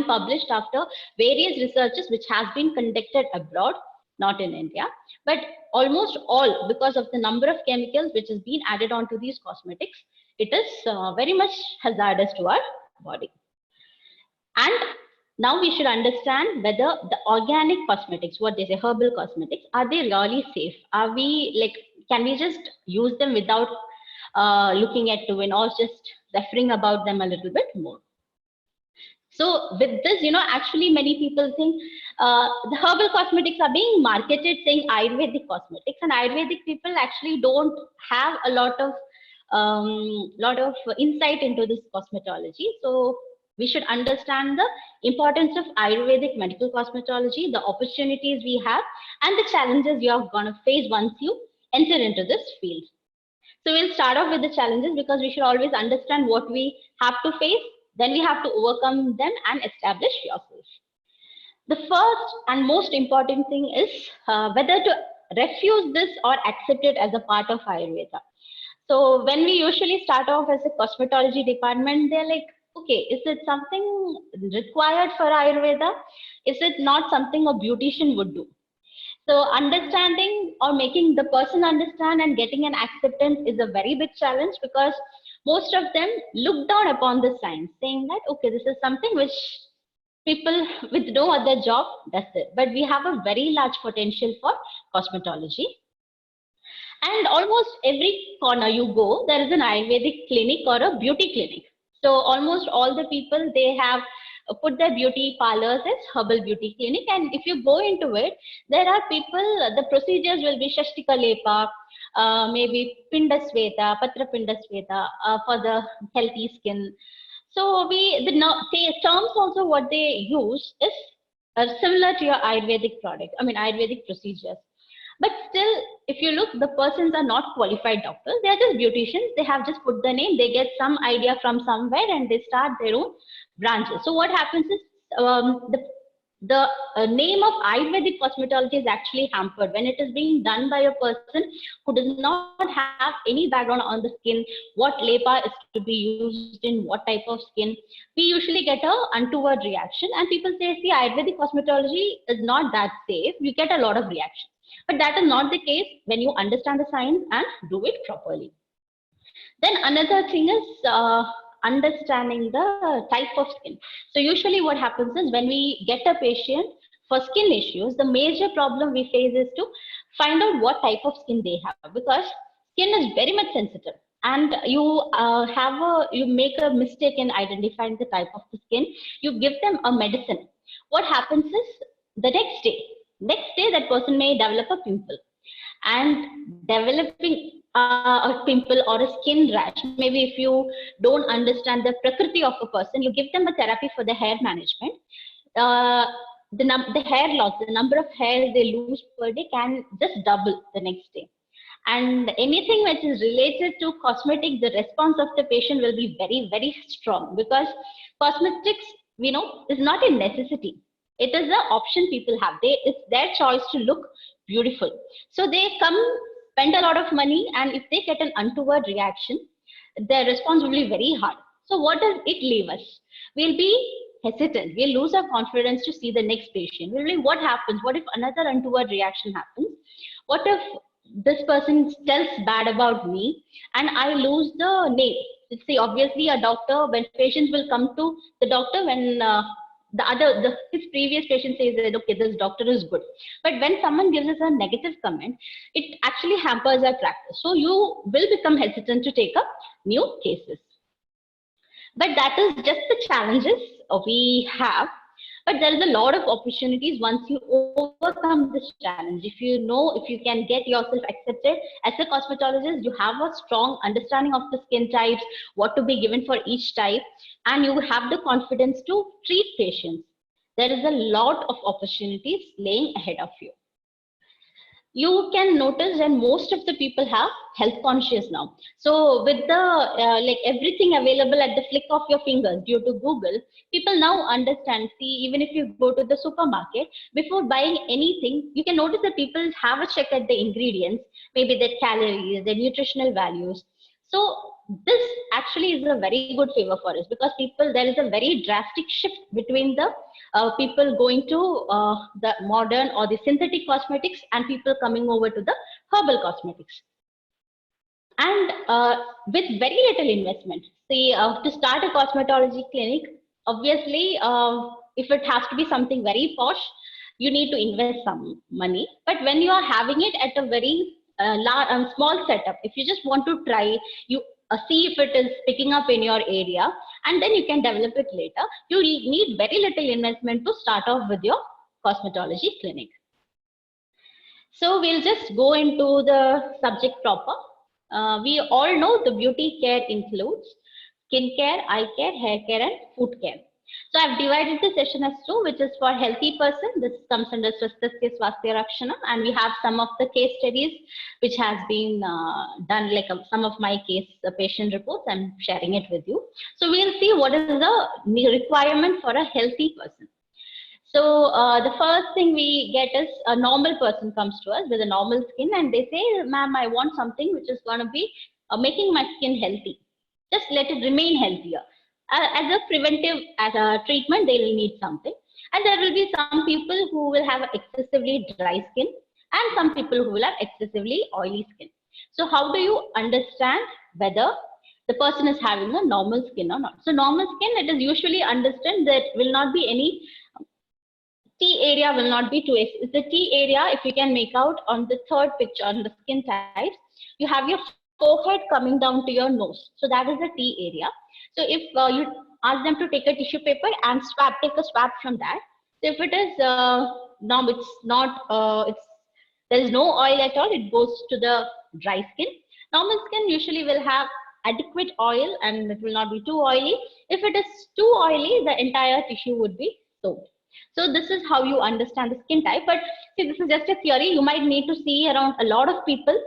Speaker 7: published after various researches which has been conducted abroad, not in India, but almost all, because of the number of chemicals which has been added onto these cosmetics, it is very much hazardous to our body. And now we should understand whether the organic cosmetics, what they say, herbal cosmetics, are they really safe? Are we like, can we just use them without looking at or just referring about them a little bit more? So with this, you know, actually many people think the herbal cosmetics are being marketed saying Ayurvedic cosmetics, and Ayurvedic people actually don't have a lot of insight into this cosmetology. So we should understand the importance of Ayurvedic medical cosmetology, the opportunities we have, and the challenges you are going to face once you enter into this field. So we'll start off with the challenges, because we should always understand what we have to face. Then we have to overcome them and establish yourself. The first and most important thing is whether to refuse this or accept it as a part of Ayurveda. So when we usually start off as a cosmetology department, they're like, okay, is it something required for Ayurveda? Is it not something a beautician would do? So understanding or making the person understand and getting an acceptance is a very big challenge, because most of them look down upon the science, saying that, okay, this is something which people with no other job does it. But we have a very large potential for cosmetology. And almost every corner you go, there is an Ayurvedic clinic or a beauty clinic. So almost all the people, they have put their beauty parlors as herbal beauty clinic. And if you go into it, there are people, the procedures will be Shashtika Lepa, maybe Pindasveta, Patra Pindasveta for the healthy skin. So the terms also what they use is similar to your Ayurvedic product, Ayurvedic procedures. But still, if you look, the persons are not qualified doctors. They are just beauticians. They have just put the name. They get some idea from somewhere and they start their own branches. So what happens is the name of Ayurvedic cosmetology is actually hampered when it is being done by a person who does not have any background on the skin, what lepa is to be used in what type of skin. We usually get a untoward reaction, and people say, see, Ayurvedic cosmetology is not that safe. You get a lot of reaction. But that is not the case when you understand the science and do it properly. Then another thing is understanding the type of skin. So usually what happens is when we get a patient for skin issues, the major problem we face is to find out what type of skin they have, because skin is very much sensitive, and you make a mistake in identifying the type of the skin. You give them a medicine. What happens is the next day that person may develop a pimple, and developing a pimple or a skin rash, maybe if you don't understand the prakriti of a person, you give them a therapy for the hair management. The hair loss, the number of hairs they lose per day can just double the next day. And anything which is related to cosmetic, the response of the patient will be very, very strong, because cosmetics, is not a necessity. It is an option people have. It's their choice to look beautiful. So they come, spend a lot of money, and if they get an untoward reaction, their response will be very hard. So what does it leave us? We'll be hesitant. We'll lose our confidence to see the next patient. We'll be, what happens? What if another untoward reaction happens? What if this person tells bad about me and I lose the name? See, obviously a doctor, when patients will come to the doctor when his previous patient says that, okay, this doctor is good. But when someone gives us a negative comment, it actually hampers our practice. So you will become hesitant to take up new cases. But that is just the challenges we have. But there is a lot of opportunities once you overcome this challenge. If you can get yourself accepted as a cosmetologist, you have a strong understanding of the skin types, what to be given for each type, and you have the confidence to treat patients. There is a lot of opportunities laying ahead of you. You can notice that most of the people have health conscious now. So with the everything available at the flick of your fingers due to Google, people now understand. See, even if you go to the supermarket, before buying anything, you can notice that people have a check at the ingredients, maybe their calories, their nutritional values. So this actually is a very good favor for us, because there is a very drastic shift between the people going to the modern or the synthetic cosmetics and people coming over to the herbal cosmetics. And with very little investment, see, to start a cosmetology clinic, obviously, if it has to be something very posh, you need to invest some money. But when you are having it at a very small setup, if you just want to try, you see if it is picking up in your area, and then you can develop it later. You need very little investment to start off with your cosmetology clinic. So we'll just go into the subject proper. We all know the beauty care includes skin care, eye care, hair care, and food care. So I've divided the session as two, which is for healthy person. This comes under Swasthasya Swasthya Rakshana, and we have some of the case studies which has been done, like some of my case patient reports. I'm sharing it with you. So we'll see what is the requirement for a healthy person. So the first thing we get is a normal person comes to us with a normal skin, and they say, ma'am, I want something which is going to be making my skin healthy. Just let it remain healthier. As a preventive, as a treatment, they will need something. And there will be some people who will have excessively dry skin, and some people who will have excessively oily skin. So how do you understand whether the person is having a normal skin or not? So normal skin, it is usually understood that will not be any T area, will not be 2x. The T area, if you can make out on the third picture on the skin types, you have your forehead coming down to your nose. So that is the T area. So if you ask them to take a tissue paper and take a swab from that. So if it is no, it's not. There is no oil at all. It goes to the dry skin. Normal skin usually will have adequate oil, and it will not be too oily. If it is too oily, the entire tissue would be soaked. So this is how you understand the skin type. But see, this is just a theory. You might need to see around a lot of people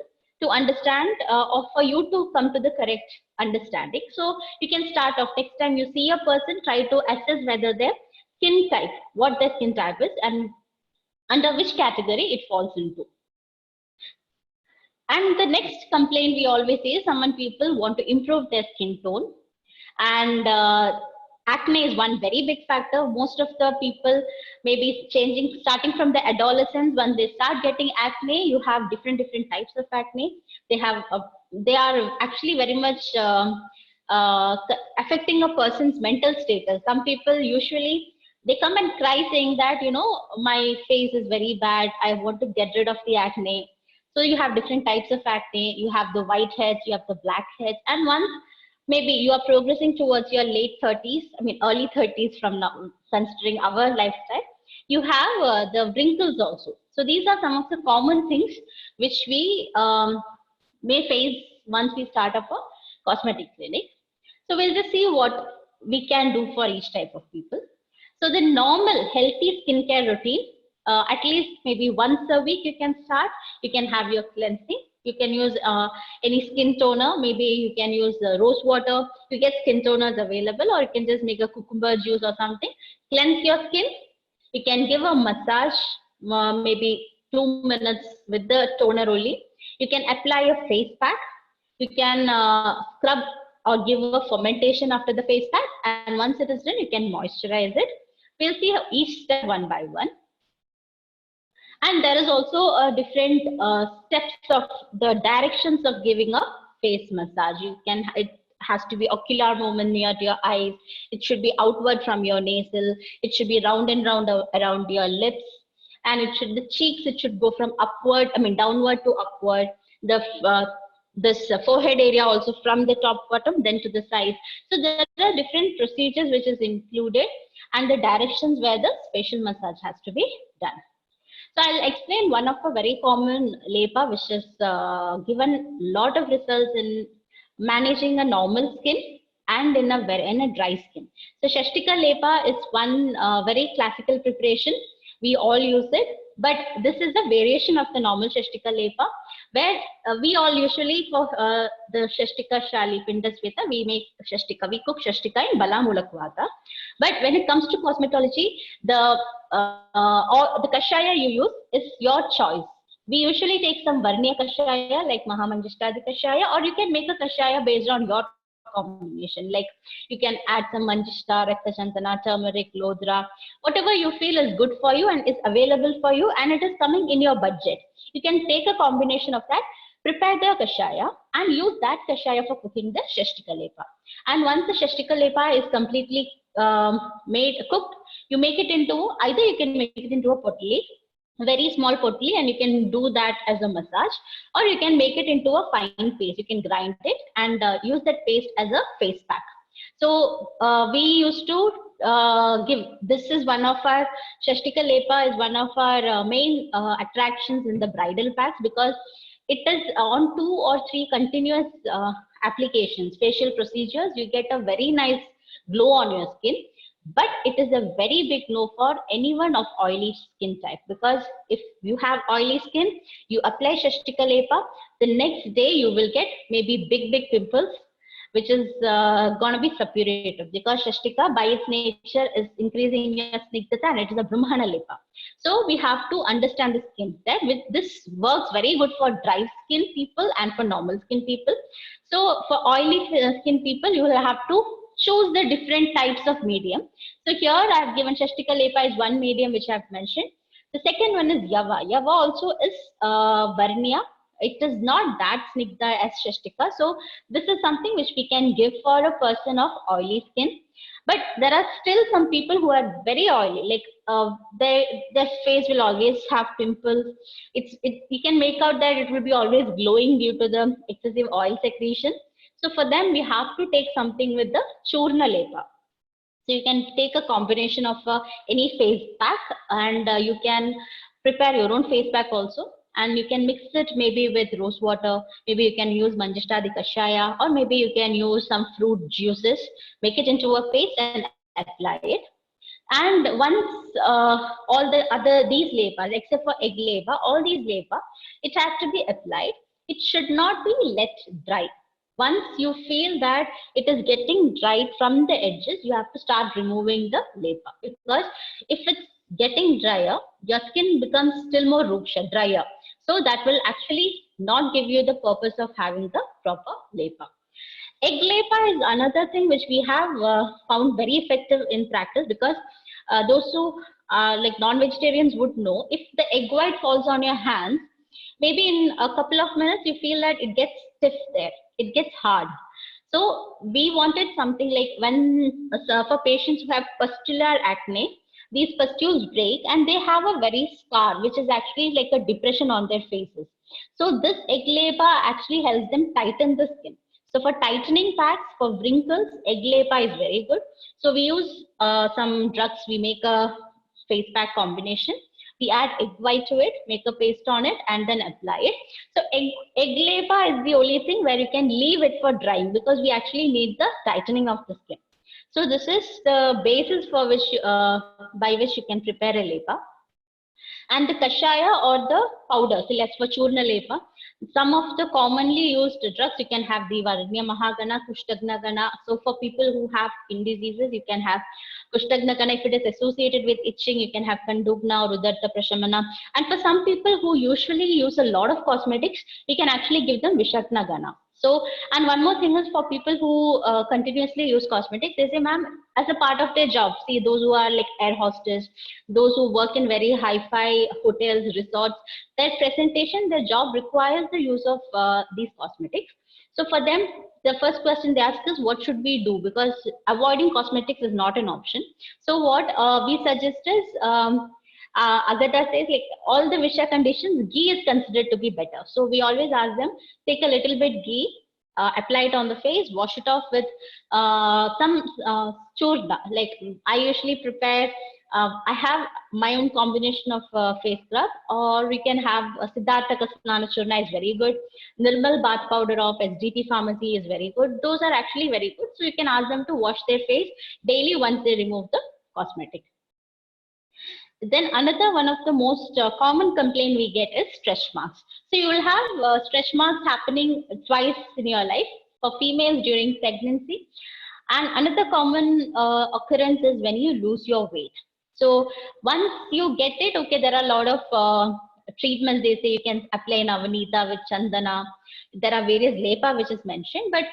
Speaker 7: to understand or for you to come to the correct understanding. So you can start off next time you see a person, try to assess whether their skin type, what their skin type is, and under which category it falls into. And the next complaint we always say is someone people want to improve their skin tone, and acne is one very big factor. Most of the people may be changing, starting from the adolescence. When they start getting acne, you have different types of acne. They are actually very much affecting a person's mental status. Some people usually they come and cry saying that, you know, my face is very bad, I want to get rid of the acne. So you have different types of acne. You have the white heads, you have the black heads, and once maybe you are progressing towards your late 30s, I mean early 30s from now, considering our lifestyle, you have the wrinkles also. So these are some of the common things which we may face once we start up a cosmetic clinic. So we'll just see what we can do for each type of people. So the normal healthy skincare routine, at least maybe once a week you can start. You can have your cleansing. You can use any skin toner. Maybe you can use rose water. You get skin toners available, or you can just make a cucumber juice or something. Cleanse your skin. You can give a massage, maybe 2 minutes with the toner only. You can apply a face pack. You can scrub or give a fermentation after the face pack. And once it is done, you can moisturize it. We'll see each step one by one. And there is also a different steps of the directions of giving a face massage. It has to be ocular movement near to your eyes. It should be outward from your nasal. It should be round and round around your lips. And the cheeks, it should go from downward to upward. This forehead area also from the top bottom, then to the side. So there are different procedures which is included, and the directions where the facial massage has to be done. So I'll explain one of a very common LEPA which is given lot of results in managing a normal skin and in a dry skin. So Shastika LEPA is one very classical preparation. We all use it, but this is a variation of the normal Shastika LEPA, where we all usually for the Shastika Shali Pindasvita, we make Shastika, we cook Shastika in Balamulakwata. But when it comes to cosmetology, the kashaya you use is your choice. We usually take some Varniya kashaya like Mahamanjishtadi kashaya, or you can make a kashaya based on your combination. Like you can add some Manjishta, Rakta Chantana, turmeric, Lodra, whatever you feel is good for you and is available for you, and it is coming in your budget. You can take a combination of that, prepare the kashaya, and use that kashaya for cooking the Shastika LEPA. And once the Shastika LEPA is completely cooked, you make it into, either you can make it into a potli, a very small potli, and you can do that as a massage, or you can make it into a fine paste. You can grind it and use that paste as a face pack. So we used to this is one of our, Shastika LEPA is one of our main attractions in the bridal packs, because it is on 2 or 3 continuous applications, facial procedures, you get a very nice glow on your skin. But it is a very big no for anyone of oily skin type, because if you have oily skin, you apply Shastika LEPA, the next day you will get maybe big pimples, which is going to be suppurative, because Shastika by its nature is increasing your snigdhata, and it is a Brahmana LEPA. So we have to understand the skin type. This works very good for dry skin people and for normal skin people. So for oily skin people, you will have to choose the different types of medium. So here I have given Shastika LEPA is one medium which I have mentioned. The second one is Yava. Yava also is Varniya. It is not that snigdha as Shastika. So this is something which we can give for a person of oily skin. But there are still some people who are very oily, like their face will always have pimples. You can make out that it will be always glowing due to the excessive oil secretion. So for them, we have to take something with the Churna LEPA. So you can take a combination of any face pack, and you can prepare your own face pack also. And you can mix it maybe with rose water. Maybe you can use Manjishtadi Kashaya, or maybe you can use some fruit juices, make it into a paste and apply it. And once all the other these labor, except for egg labor, all these labor, it has to be applied. It should not be let dry. Once you feel that it is getting dried from the edges, you have to start removing the labor, because if it's getting drier, your skin becomes still more ruksha, drier. So that will actually not give you the purpose of having the proper labor. Egg labor is another thing which we have found very effective in practice, because those who like non-vegetarians would know, if the egg white falls on your hands, maybe in a couple of minutes you feel that it gets stiff there, it gets hard. So we wanted something like, when for patients who have pustular acne, these pustules break and they have a very scar, which is actually like a depression on their faces. So this egg labor actually helps them tighten the skin. So for tightening packs, for wrinkles, egg labor is very good. So we use some drugs, we make a face pack combination. We add egg white to it, make a paste on it, and then apply it. So egg labor is the only thing where you can leave it for drying, because we actually need the tightening of the skin. So this is the basis for which, by which you can prepare a labor. And the kashaya or the powder, so let's for churna labor. Some of the commonly used drugs, you can have the Varagnya Mahagana, Kushtagna Gana. So for people who have skin diseases, you can have Kushtagna Gana. If it is associated with itching, you can have Kandugna or Udarta Prashamana. And for some people who usually use a lot of cosmetics, we can actually give them Vishakna Gana. So, and one more thing is for people who continuously use cosmetics, they say, ma'am, as a part of their job, see those who are like air hostess, those who work in very hi-fi hotels, resorts, their presentation, their job requires the use of these cosmetics. So for them, the first question they ask is, what should we do? Because avoiding cosmetics is not an option. So what we suggest is, Agatha says, like, all the Visha conditions, ghee is considered to be better. So we always ask them, take a little bit ghee, apply it on the face, wash it off with some churna. Like I usually prepare, I have my own combination of face scrub, or we can have Siddhartha Kasnana Churna is very good. Nirmal bath powder of SDT pharmacy is very good. Those are actually very good. So you can ask them to wash their face daily once they remove the cosmetic. Then another one of the most common complaint we get is stretch marks. So you will have stretch marks happening twice in your life, for females during pregnancy. And another common occurrence is when you lose your weight. So once you get it, okay, there are a lot of treatments. They say you can apply Navanita with Chandana. There are various lepa which is mentioned, but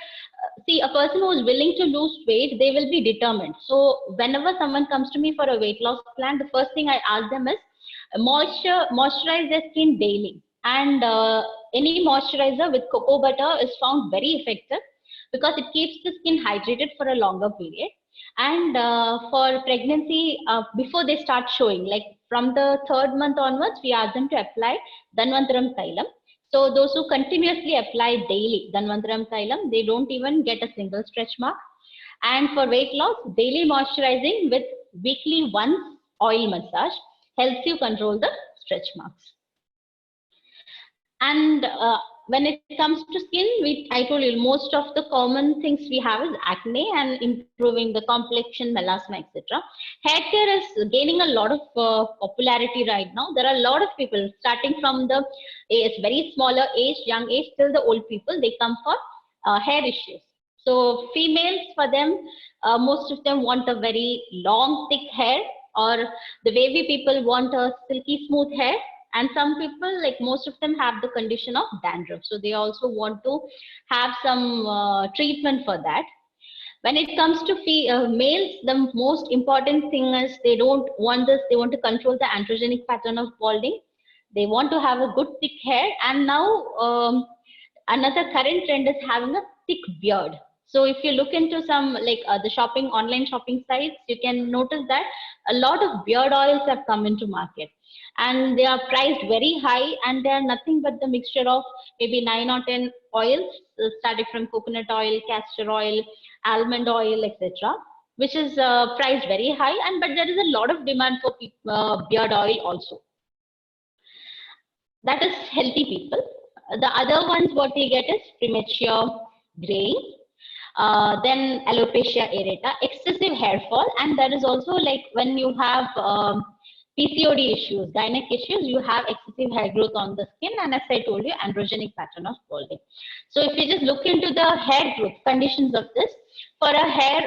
Speaker 7: see, a person who is willing to lose weight, they will be determined. So whenever someone comes to me for a weight loss plan, the first thing I ask them is moisturize their skin daily. And any moisturizer with cocoa butter is found very effective, because it keeps the skin hydrated for a longer period. And for pregnancy, before they start showing, like from the 3rd month onwards, we ask them to apply Dhanvantaram Tailam. So those who continuously apply daily Dhanvantaram Tailam, they don't even get a single stretch mark. And for weight loss, daily moisturizing with weekly once oil massage helps you control the stretch marks. And when it comes to skin, I told you most of the common things we have is acne and improving the complexion, melasma, etc. Hair care is gaining a lot of popularity right now. There are a lot of people starting from the very smaller age, young age, till the old people. They come for hair issues. So females, for them, most of them want a very long, thick hair, or the wavy people want a silky, smooth hair. And some people, like most of them, have the condition of dandruff. So they also want to have some treatment for that. When it comes to males, the most important thing is they don't want this. They want to control the androgenic pattern of balding. They want to have a good thick hair. And now another current trend is having a thick beard. So if you look into some like the online shopping sites, you can notice that a lot of beard oils have come into market. And they are priced very high, and they are nothing but the mixture of maybe 9 or 10 oils, starting from coconut oil, castor oil, almond oil, etc., which is priced very high. And but there is a lot of demand for beard oil also. That is healthy people. The other ones what we get is premature graying. Then alopecia areata, excessive hair fall, and there is also like when you have PCOD issues, gynec issues, you have excessive hair growth on the skin, and as I told you, androgenic pattern of balding. So if you just look into the hair growth conditions of this, for a hair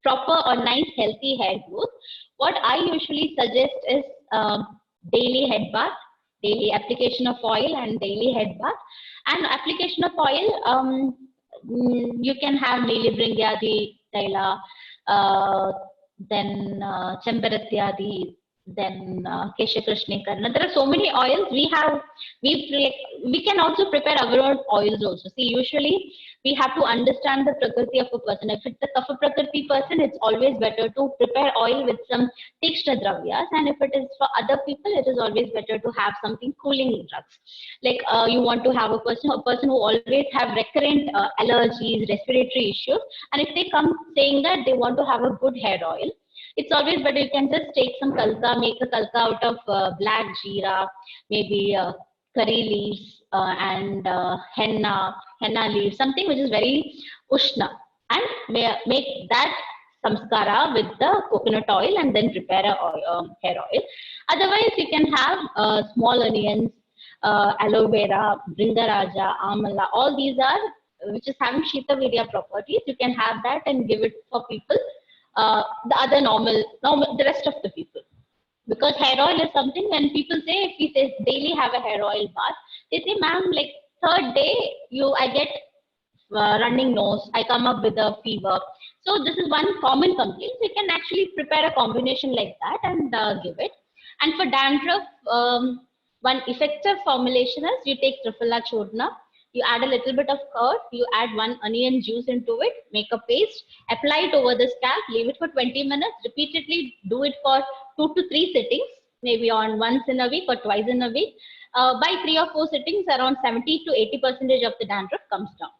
Speaker 7: proper or nice healthy hair growth, what I usually suggest is daily head bath, daily application of oil, and daily head bath. And application of oil, you can have Nili Bringyadi Taila, then Chembaratyadi, then Kesha Krishnakarna. There are so many oils. We can also prepare our own oils also. See, usually we have to understand the prakriti of a person. If it's a kapha prakriti person, it's always better to prepare oil with some DIKSHA dravyas, and if it is for other people, it is always better to have something cooling drugs. Like you want to have a person who always have recurrent allergies, respiratory issues, and if they come saying that they want to have a good hair oil, it's always better you can just take some kalka, make a kalka out of black jeera, maybe curry leaves and henna leaves, something which is very ushna, and make that samskara with the coconut oil and then prepare a hair oil. Otherwise, you can have small onions, aloe vera, bringaraja, amala, all these are which is having Shita Virya properties. You can have that and give it for people, the other normal, the rest of the people. Because hair oil is something when people say, if we say daily have a hair oil bath, they say, ma'am, like third day, I get running nose, I come up with a fever. So this is one common complaint. You can actually prepare a combination like that and give it. And for dandruff, one effective formulation is you take Triphala Churna, you add a little bit of curd, you add 1 onion juice into it, make a paste, apply it over the scalp, leave it for 20 minutes, repeatedly do it for 2 to 3 sittings, maybe on once in a week or twice in a week. By 3 or 4 sittings, around 70 to 80% of the dandruff comes down.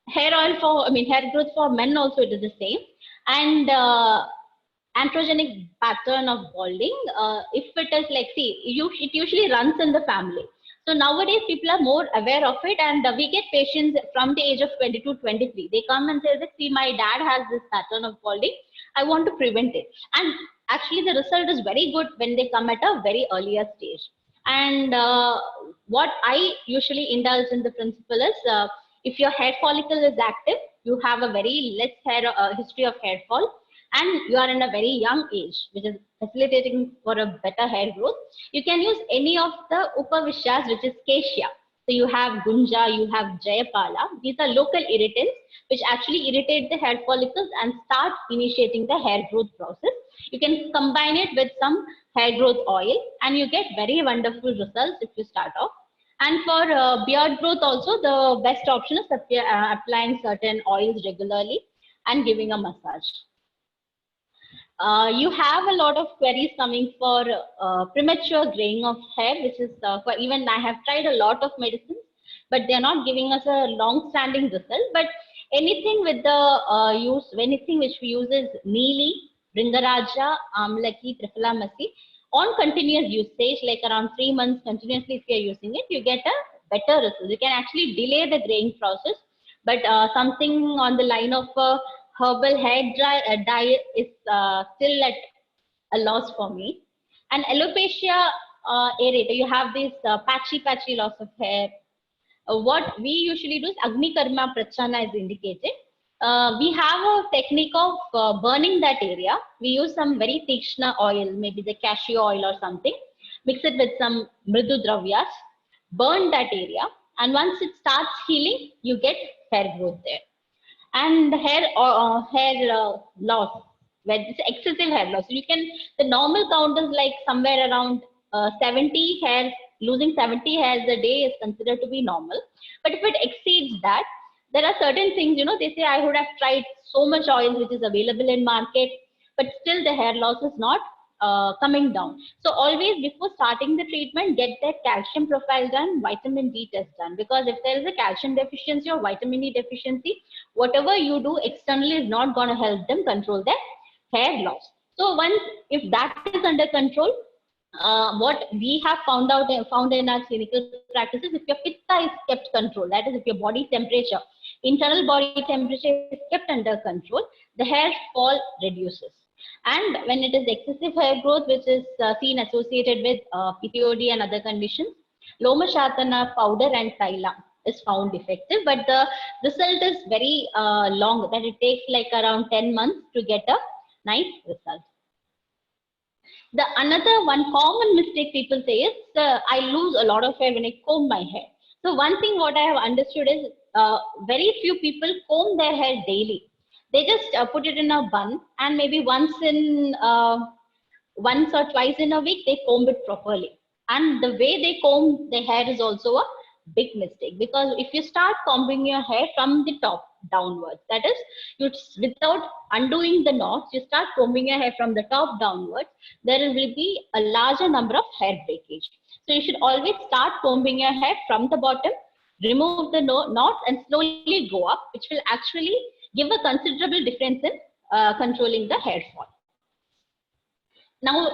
Speaker 7: Hair growth for men also it is the same. And androgenic pattern of balding, if it is like, see, it usually runs in the family. So nowadays people are more aware of it, and we get patients from the age of 22, 23. They come and say that, see, my dad has this pattern of balding, I want to prevent it. And actually the result is very good when they come at a very earlier stage. And what I usually indulge in the principle is, if your hair follicle is active, you have a very less history of hair fall, and you are in a very young age, which is facilitating for a better hair growth, you can use any of the Upavishas, which is Cassia. So you have Gunja, you have Jayapala. These are local irritants which actually irritate the hair follicles and start initiating the hair growth process. You can combine it with some hair growth oil and you get very wonderful results if you start off. And for beard growth also, the best option is applying certain oils regularly and giving a massage. You have a lot of queries coming for premature graying of hair, which is for even I have tried a lot of medicines, but they are not giving us a long-standing result. But anything with the anything which we use is Neeli, Bringaraja, Amlaki, Trifalamasi, on continuous usage, like around 3 months continuously, if you are using it, you get a better result. You can actually delay the graying process, but something on the line of herbal hair dye is still at a loss for me. And alopecia areata, you have this patchy loss of hair. What we usually do is Agni Karma Prachana is indicated. We have a technique of burning that area. We use some very tikshna oil, maybe the cashew oil or something, mix it with some mridu dravyas, burn that area, and once it starts healing, you get hair growth there. And hair loss, where it's excessive hair loss. So you can, the normal count is like somewhere around 70 hairs, losing 70 hairs a day is considered to be normal. But if it exceeds that, there are certain things, they say I would have tried so much oil which is available in market, but still the hair loss is not coming down. So always before starting the treatment, get that calcium profile done, vitamin D test done, because if there is a calcium deficiency or vitamin D deficiency, whatever you do externally is not going to help them control their hair loss. So once, if that is under control, what we have found in our clinical practices, if your pitta is kept controlled, that is if your body temperature internal body temperature is kept under control, the hair fall reduces. And when it is excessive hair growth, which is seen associated with PCOD and other conditions, Loma Shatana powder and Thaila is found effective, but the result is very long, that it takes like around 10 months to get a nice result. The another one common mistake people say is I lose a lot of hair when I comb my hair. So one thing what I have understood is very few people comb their hair daily. They just put it in a bun, and maybe once or twice in a week they comb it properly. And the way they comb their hair is also a big mistake, because if you start combing your hair from the top downwards, that is, you without undoing the knots, you start combing your hair from the top downwards, there will be a larger number of hair breakage. So you should always start combing your hair from the bottom, remove the knots and slowly go up, which will actually give a considerable difference in controlling the hair fall. Now,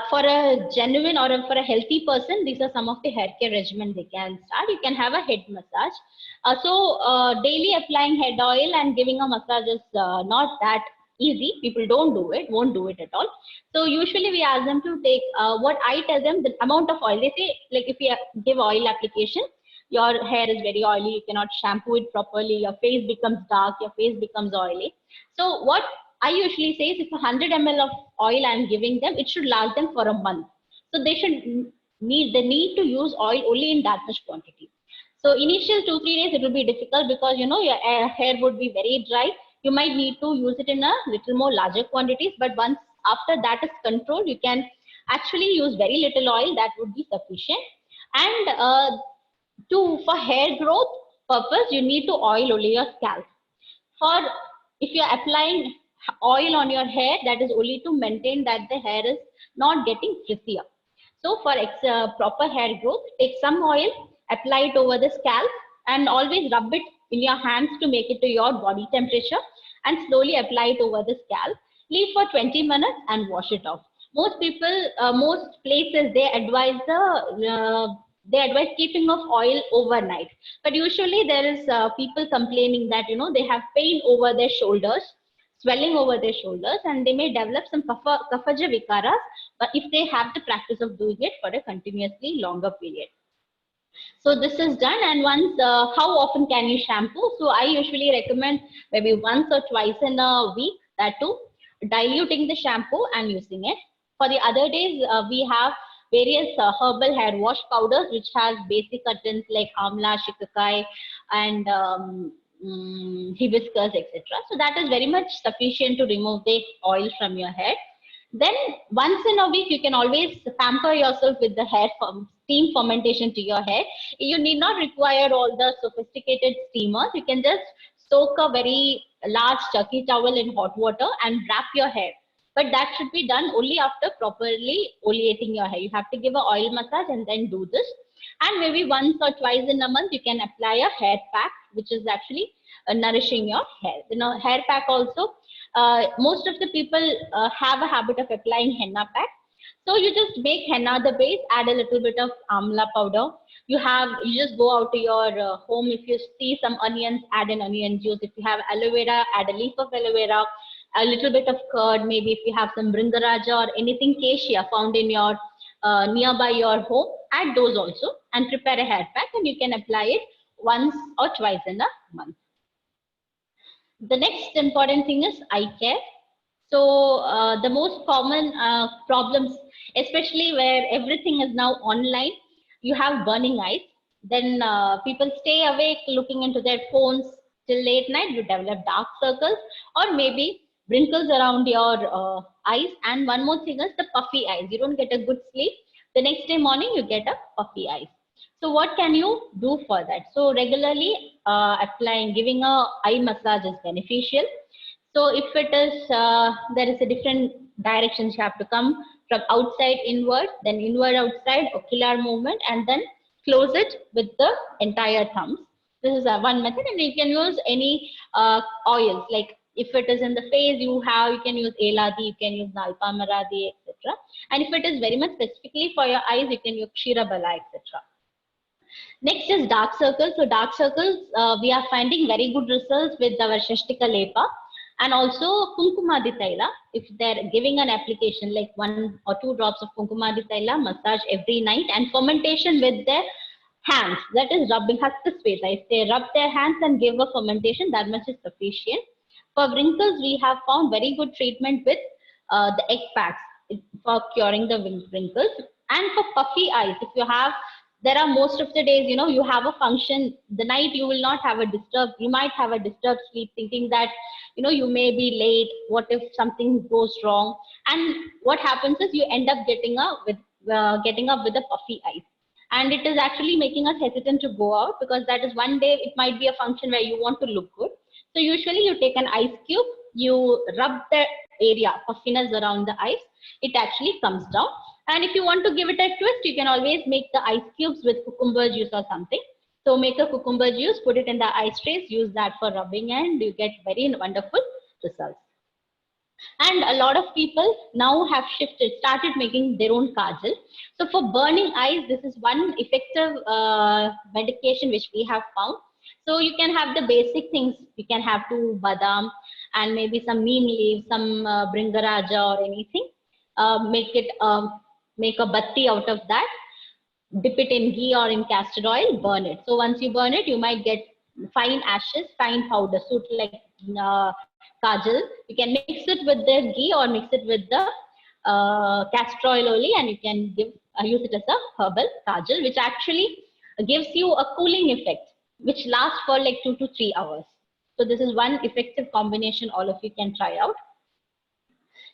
Speaker 7: for a genuine or for a healthy person, these are some of the hair care regimen they can start. You can have a head massage. Daily applying head oil and giving a massage is not that easy. People don't do it, won't do it at all. So usually we ask them to take what I tell them, the amount of oil. They say, like, if you give oil application, your hair is very oily, you cannot shampoo it properly, your face becomes dark, your face becomes oily. So what I usually say is, if 100 ml of oil I'm giving them, it should last them for a month. So they need to use oil only in that much quantity. So initial 2-3 days it will be difficult, because you know your hair would be very dry. You might need to use it in a little more larger quantities, but once after that is controlled, you can actually use very little oil, that would be sufficient. And for hair growth purpose, you need to oil only your scalp. If you are applying oil on your hair, that is only to maintain that the hair is not getting frizzier. So for proper hair growth, take some oil, apply it over the scalp, and always rub it in your hands to make it to your body temperature, and slowly apply it over the scalp. Leave for 20 minutes and wash it off. Most people, most places, they advise keeping of oil overnight, but usually there is people complaining that they have pain over their shoulders, swelling over their shoulders, and they may develop some kaphaja vikaras, but if they have the practice of doing it for a continuously longer period. So this is done, and once, how often can you shampoo? So I usually recommend maybe once or twice in a week, that too, diluting the shampoo and using it. For the other days, we have various herbal hair wash powders, which has basic curtains like amla, shikakai, and hibiscus, etc. So that is very much sufficient to remove the oil from your hair. Then once in a week, you can always pamper yourself with the hair steam fermentation to your hair. You need not require all the sophisticated steamers. You can just soak a very large turkey towel in hot water and wrap your hair. But that should be done only after properly oleating your hair. You have to give an oil massage and then do this. And maybe once or twice in a month, you can apply a hair pack, which is actually nourishing your hair. Hair pack also, most of the people have a habit of applying henna pack. So you just make henna the base, add a little bit of amla powder. You just go out to your home. If you see some onions, add an onion juice. If you have aloe vera, add a leaf of aloe vera. A little bit of curd, maybe if you have some brindaraja or anything cassia found in your nearby your home, add those also and prepare a hair pack, and you can apply it once or twice in a month. The next important thing is eye care. So the most common problems, especially where everything is now online, you have burning eyes. Then people stay awake looking into their phones till late night, you develop dark circles or maybe wrinkles around your eyes. And one more thing is the puffy eyes. You don't get a good sleep. The next day morning, you get a puffy eyes. So what can you do for that? So regularly giving a eye massage is beneficial. So if it is, there is a different directions you have to come from outside inward, then inward outside, ocular movement, and then close it with the entire thumbs. This is one method, and you can use any oils. Like if it is in the face, you can use eladi, you can use nalpamaradi, etc. And if it is very much specifically for your eyes, you can use kshirabala, etc. Next is dark circles. So dark circles, we are finding very good results with our Shashtika Lepa and also Kumkumadi Taila. If they're giving an application like 1 or 2 drops of Kumkumadi Taila, massage every night and fermentation with their hands. That is rubbing Hastasveta. If they rub their hands and give a fermentation, that much is sufficient. For wrinkles, we have found very good treatment with the egg packs for curing the wrinkles. And for puffy eyes, if you have, there are most of the days, you have a function, the night you will not have a disturbed, you might have a disturbed sleep thinking that, you may be late, what if something goes wrong? And what happens is you end up getting up with a puffy eyes. And it is actually making us hesitant to go out because that is one day, it might be a function where you want to look good. So usually you take an ice cube, you rub the area, puffiness around the eyes, it actually comes down. And if you want to give it a twist, you can always make the ice cubes with cucumber juice or something. So make a cucumber juice, put it in the ice trays, use that for rubbing, and you get very wonderful results. And a lot of people now have started making their own kajal. So for burning eyes, this is one effective medication which we have found. So you can have the basic things. You can have 2 badam and maybe some neem leaves, some bringaraja or anything. Make a batti out of that. Dip it in ghee or in castor oil, burn it. So once you burn it, you might get fine ashes, fine powder, suit like kajal. You can mix it with the ghee or mix it with the castor oil only, and you can use it as a herbal kajal, which actually gives you a cooling effect, which lasts for like 2 to 3 hours. So this is one effective combination all of you can try out.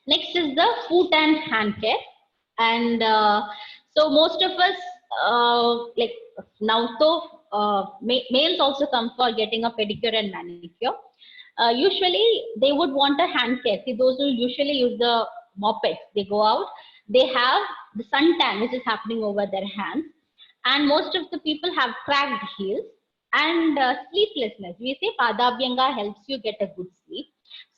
Speaker 7: Next is the foot and hand care. And so most of us, like now, so males also come for getting a pedicure and manicure. Usually they would want a hand care. See, those who usually use the mopeds, they go out, they have the suntan which is happening over their hands. And most of the people have cracked heels and sleeplessness. We say Padabhyanga helps you get a good sleep.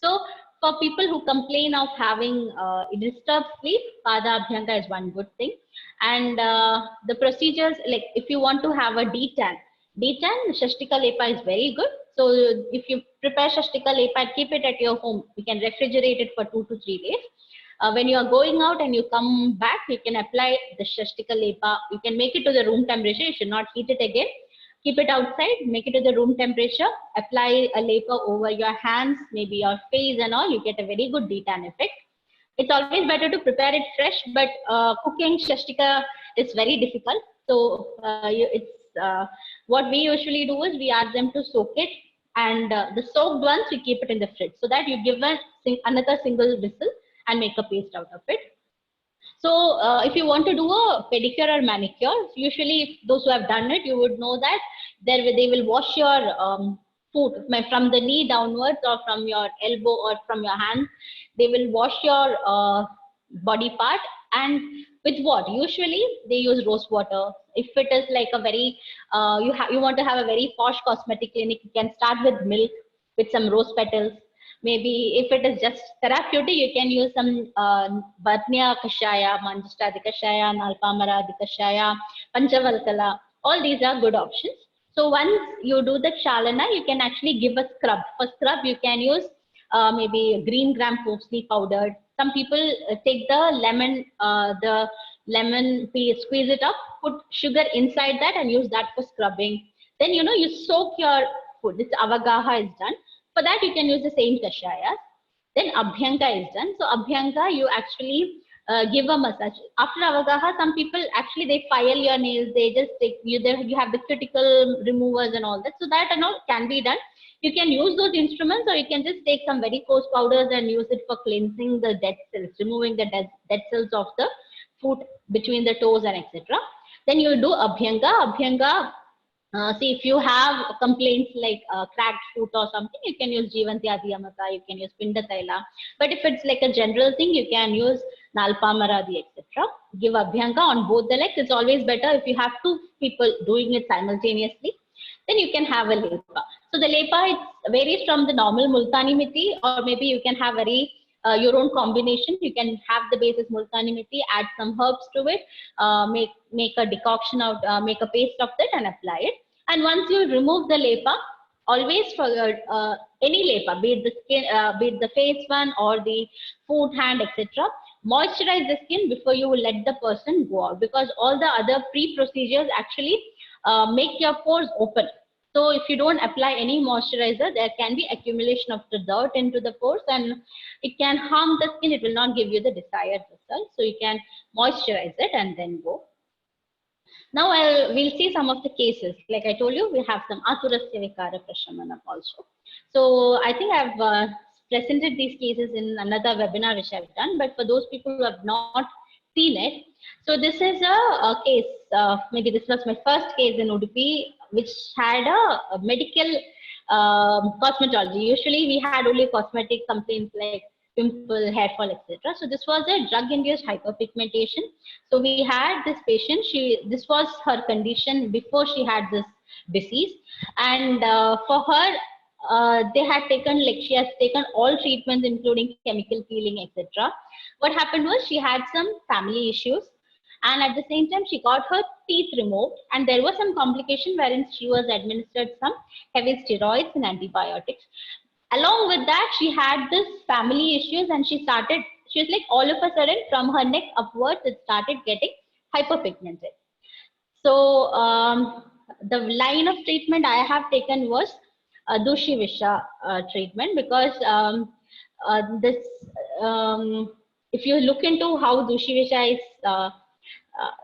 Speaker 7: So for people who complain of having disturbed sleep, Padabhyanga is one good thing. And the procedures, like if you want to have a detan, Shashtika Lepa is very good. So if you prepare Shashtika Lepa, keep it at your home. You can refrigerate it for 2 to 3 days. When you are going out and you come back, you can apply the Shashtika Lepa. You can make it to the room temperature. You should not heat it again. Keep it outside, make it to the room temperature, apply a Lepa over your hands, maybe your face and all, you get a very good detan effect. It's always better to prepare it fresh, but cooking Shashtika is very difficult. So what we usually do is we ask them to soak it, and the soaked ones, we keep it in the fridge so that you give another single whistle and make a paste out of it. So if you want to do a pedicure or manicure, usually those who have done it, you would know that they will wash your foot from the knee downwards or from your elbow or from your hand. They will wash your body part, and with what? Usually they use rose water. If it is like a very, you want to have a very posh cosmetic clinic, you can start with milk with some rose petals. Maybe if it is just therapeutic, you can use some Batnya Kashaya, Manjushtadi Kashaya, Nalpamaradi Kashaya, Panchavalkala. All these are good options. So once you do the Chalana, you can actually give a scrub. For scrub, you can use maybe green gram parsley powdered. Some people take the lemon peel, squeeze it up, put sugar inside that and use that for scrubbing. Then, you soak your food. This Avagaha is done. For that, you can use the same kashayas. Then Abhyanga is done. So Abhyanga, you actually give a massage. After Avagaha, some people actually, they file your nails. They just take, you have the cuticle removers and all that. So that and all can be done. You can use those instruments, or you can just take some very coarse powders and use it for cleansing the dead cells, removing the dead cells of the foot between the toes and etc. Then you do Abhyanga. Abhyanga, see, if you have complaints like cracked foot or something, you can use Jivanti Adiyamata, you can use Pinda Taila. But if it's like a general thing, you can use Nalpamaradi, etc. Give Abhyanga on both the legs. It's always better if you have 2 people doing it simultaneously. Then you can have a Lepa. So the Lepa, it varies from the normal Multani Miti, or maybe you can have very your own combination. You can have the basis multani mitti, add some herbs to it, make a decoction out, make a paste of that and apply it. And once you remove the lepa, always for any lepa, be it the skin, be it the face one or the foot, hand, etc. Moisturize the skin before you let the person go out, because all the other pre-procedures actually make your pores open. So if you don't apply any moisturizer, there can be accumulation of the dirt into the pores and it can harm the skin. It will not give you the desired result. So you can moisturize it and then go. Now we'll see some of the cases. Like I told you, we have some Aturasya Vikara Prashamanam also. So I think I've presented these cases in another webinar which I've done, but for those people who have not seen it, so this is a case, maybe this was my first case in Udupi, which had a medical cosmetology. Usually we had only cosmetic complaints like pimple, hair fall, etc. So this was a drug-induced hyperpigmentation. So we had this patient, this was her condition before she had this disease, and for her, they had taken, like she has taken all treatments including chemical peeling, etc. What happened was she had some family issues, and at the same time she got her teeth removed, and there was some complication wherein she was administered some heavy steroids and antibiotics. Along with that, she had this family issues, and she was like all of a sudden from her neck upwards, it started getting hyperpigmented. So the line of treatment I have taken was Dushi Visha treatment, because if you look into how Dushi Visha is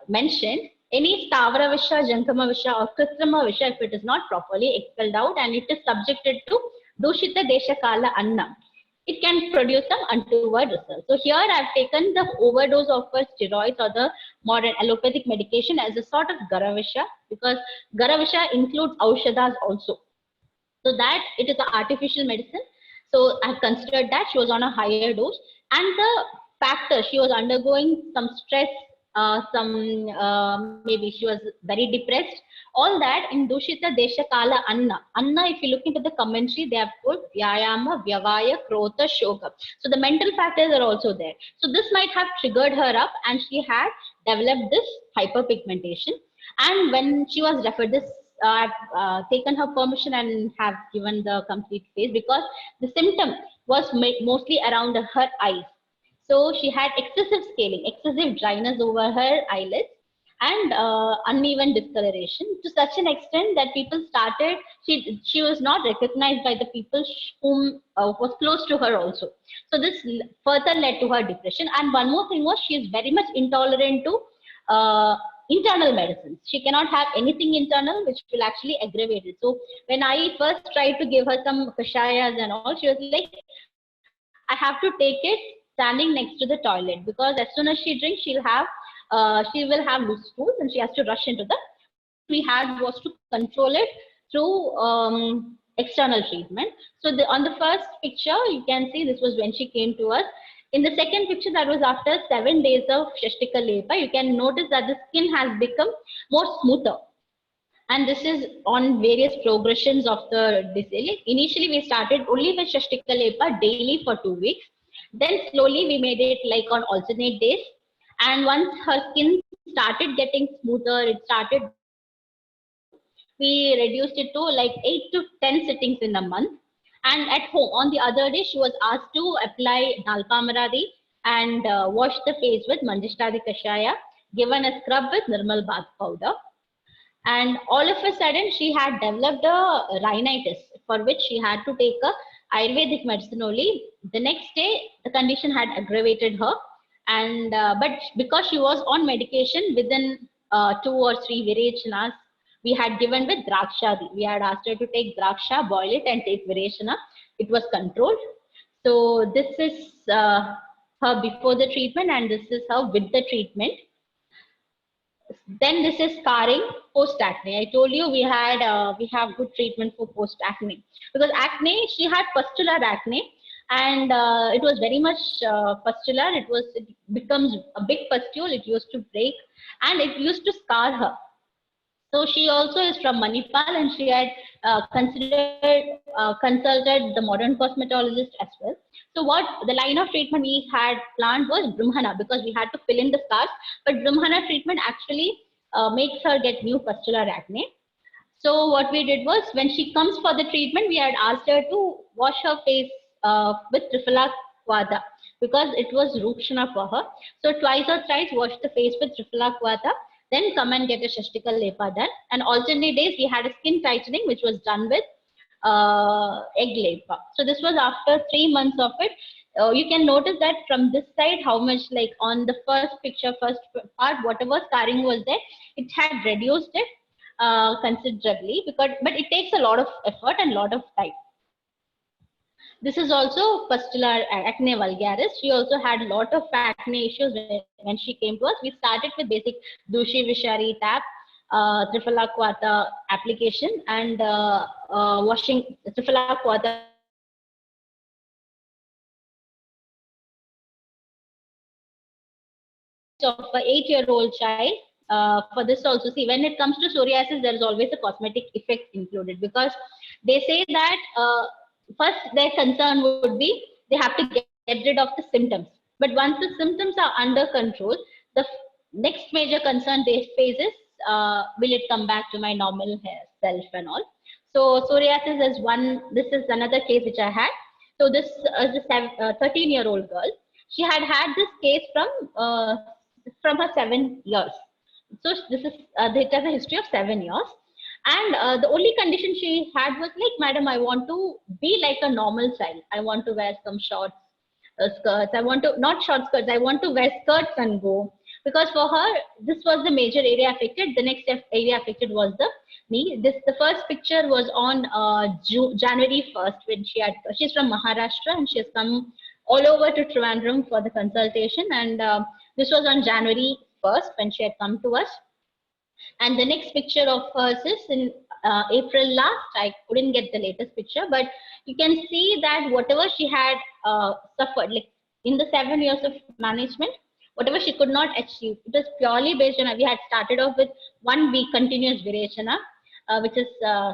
Speaker 7: mentioned, any Stavara Visha, Jankama Visha or Kritrima Visha, if it is not properly expelled out and it is subjected to Dushita Desha Kala Annam, it can produce some untoward results. So here I've taken the overdose of steroids or the modern allopathic medication as a sort of Garavisha, because Garavisha includes Aushadas also. So that it is an artificial medicine. So I've considered that she was on a higher dose, and the factor, she was undergoing some stress, maybe she was very depressed, all that in Dushita Desha Kala Anna. Anna, if you look into the commentary, they have put Vyayama, Vyavaya, Krota, Shoka. So the mental factors are also there. So this might have triggered her up, and she had developed this hyperpigmentation. And when she was referred this, I've taken her permission and have given the complete face, because the symptom was mostly around her eyes. So she had excessive scaling, excessive dryness over her eyelids, and uneven discoloration, to such an extent that people started, she was not recognized by the people whom was close to her also. So this further led to her depression. And one more thing was, she is very much intolerant to internal medicines. She cannot have anything internal which will actually aggravate it. So when I first tried to give her some kashayas and all, she was like, I have to take it standing next to the toilet, because as soon as she drinks, she will have loose stools and she has to rush into the. We had was to control it through external treatment. So on the first picture, you can see this was when she came to us. In the second picture, that was after 7 days of Shashtika Lepa, you can notice that the skin has become more smoother. And this is on various progressions of the disease. Initially, we started only with Shashtika Lepa daily for 2 weeks. Then slowly we made it like on alternate days. And once her skin started getting smoother, we reduced it to like 8 to 10 sittings in a month. And at home, on the other day, she was asked to apply Nalpamaradi and wash the face with Manjishtadi Kashaya, given a scrub with Nirmal Bath powder. And all of a sudden, she had developed a rhinitis, for which she had to take a Ayurvedic medicine only. The next day, the condition had aggravated her. And but because she was on medication, within 2 or 3 Virechanas, we had given with Drakshadi. We had asked her to take Draksha, boil it and take Virechana. It was controlled. So this is her before the treatment, and this is her with the treatment. Then this is scarring post acne. I told you we have good treatment for post acne, because acne, she had pustular acne, and it was very much pustular. It becomes a big pustule. It used to break and it used to scar her. So she also is from Manipal, and she had consulted the modern cosmetologist as well. So what the line of treatment we had planned was Brahmana, because we had to fill in the scars. But Brahmana treatment actually makes her get new pustular acne. So what we did was, when she comes for the treatment, we had asked her to wash her face with Triphala Kvata, because it was Rukshana for her. So twice or thrice wash the face with Triphala Kvata, then come and get a Shashtikal Lepa done. And alternate days we had a skin tightening, which was done with egg Lepa. So this was after 3 months of it. You can notice that from this side, how much, like on the first picture, first part, whatever scarring was there, it had reduced it considerably, but it takes a lot of effort and lot of time. This is also pustular acne vulgaris. She also had a lot of acne issues when she came to us. We started with basic Dushi Vishari tap, Triphala Kvata application, and washing Triphala Kvata of an 8-year-old child. For this also, see, when it comes to psoriasis, there is always a cosmetic effect included, because they say that first their concern would be they have to get rid of the symptoms. But once the symptoms are under control, the next major concern they face is, will it come back to my normal hair self and all. So psoriasis is one. This is another case which I had. So this is a 13-year-old girl. She had this case from her 7 years. So this is it has a history of 7 years, and the only condition she had was like, madam, I want to be like a normal child. I want to wear some shorts, skirts. I want to, not short skirts, I want to wear skirts and go. Because for her, this was the major area affected. The next area affected was the knee. The first picture was on January 1st, when she's from Maharashtra, and she has come all over to Trivandrum for the consultation. And this was on January 1st when she had come to us. And the next picture of hers is in April last. I couldn't get the latest picture, but you can see that whatever she had suffered, like in the 7 years of management, whatever she could not achieve, it was purely based on, we had started off with 1 week continuous Virechana, which is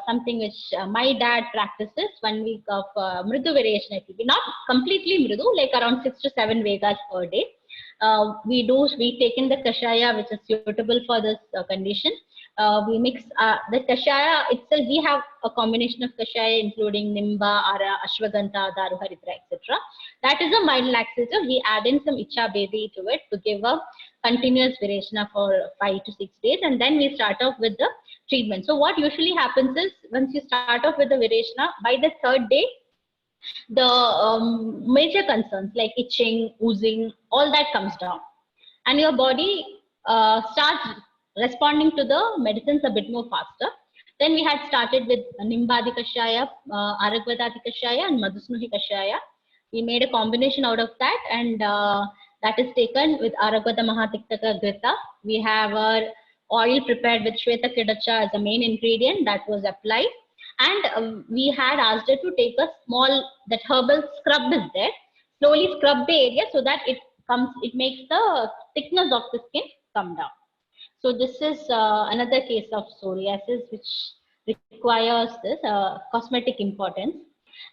Speaker 7: something which my dad practices, 1 week of Mridu Virechana. It will be not completely Mridu, like around 6 to 7 Vegas per day. We take in the kashaya, which is suitable for this condition. We mix the kashaya itself. We have a combination of kashaya including nimba, ara, ashwagandha, daru haritra, etc. That is a mild laxative. We add in some icha baby to it to give a continuous virechana for 5 to 6 days, and then we start off with the treatment. So what usually happens is, once you start off with the virechana, by the 3rd day, the major concerns like itching, oozing, all that comes down, and your body starts responding to the medicines a bit more faster. Then we had started with Nimbadi Kashaya, Aragvadati Kashaya, and Madhusnuhi Kashaya. We made a combination out of that, and that is taken with Aragvada Mahatiktaka Grita. We have our oil prepared with Shweta Kidacha as the main ingredient that was applied. And we had asked her to take a small, that herbal scrub is there, slowly scrub the area so that it makes the thickness of the skin come down. So this is another case of psoriasis which requires this cosmetic importance.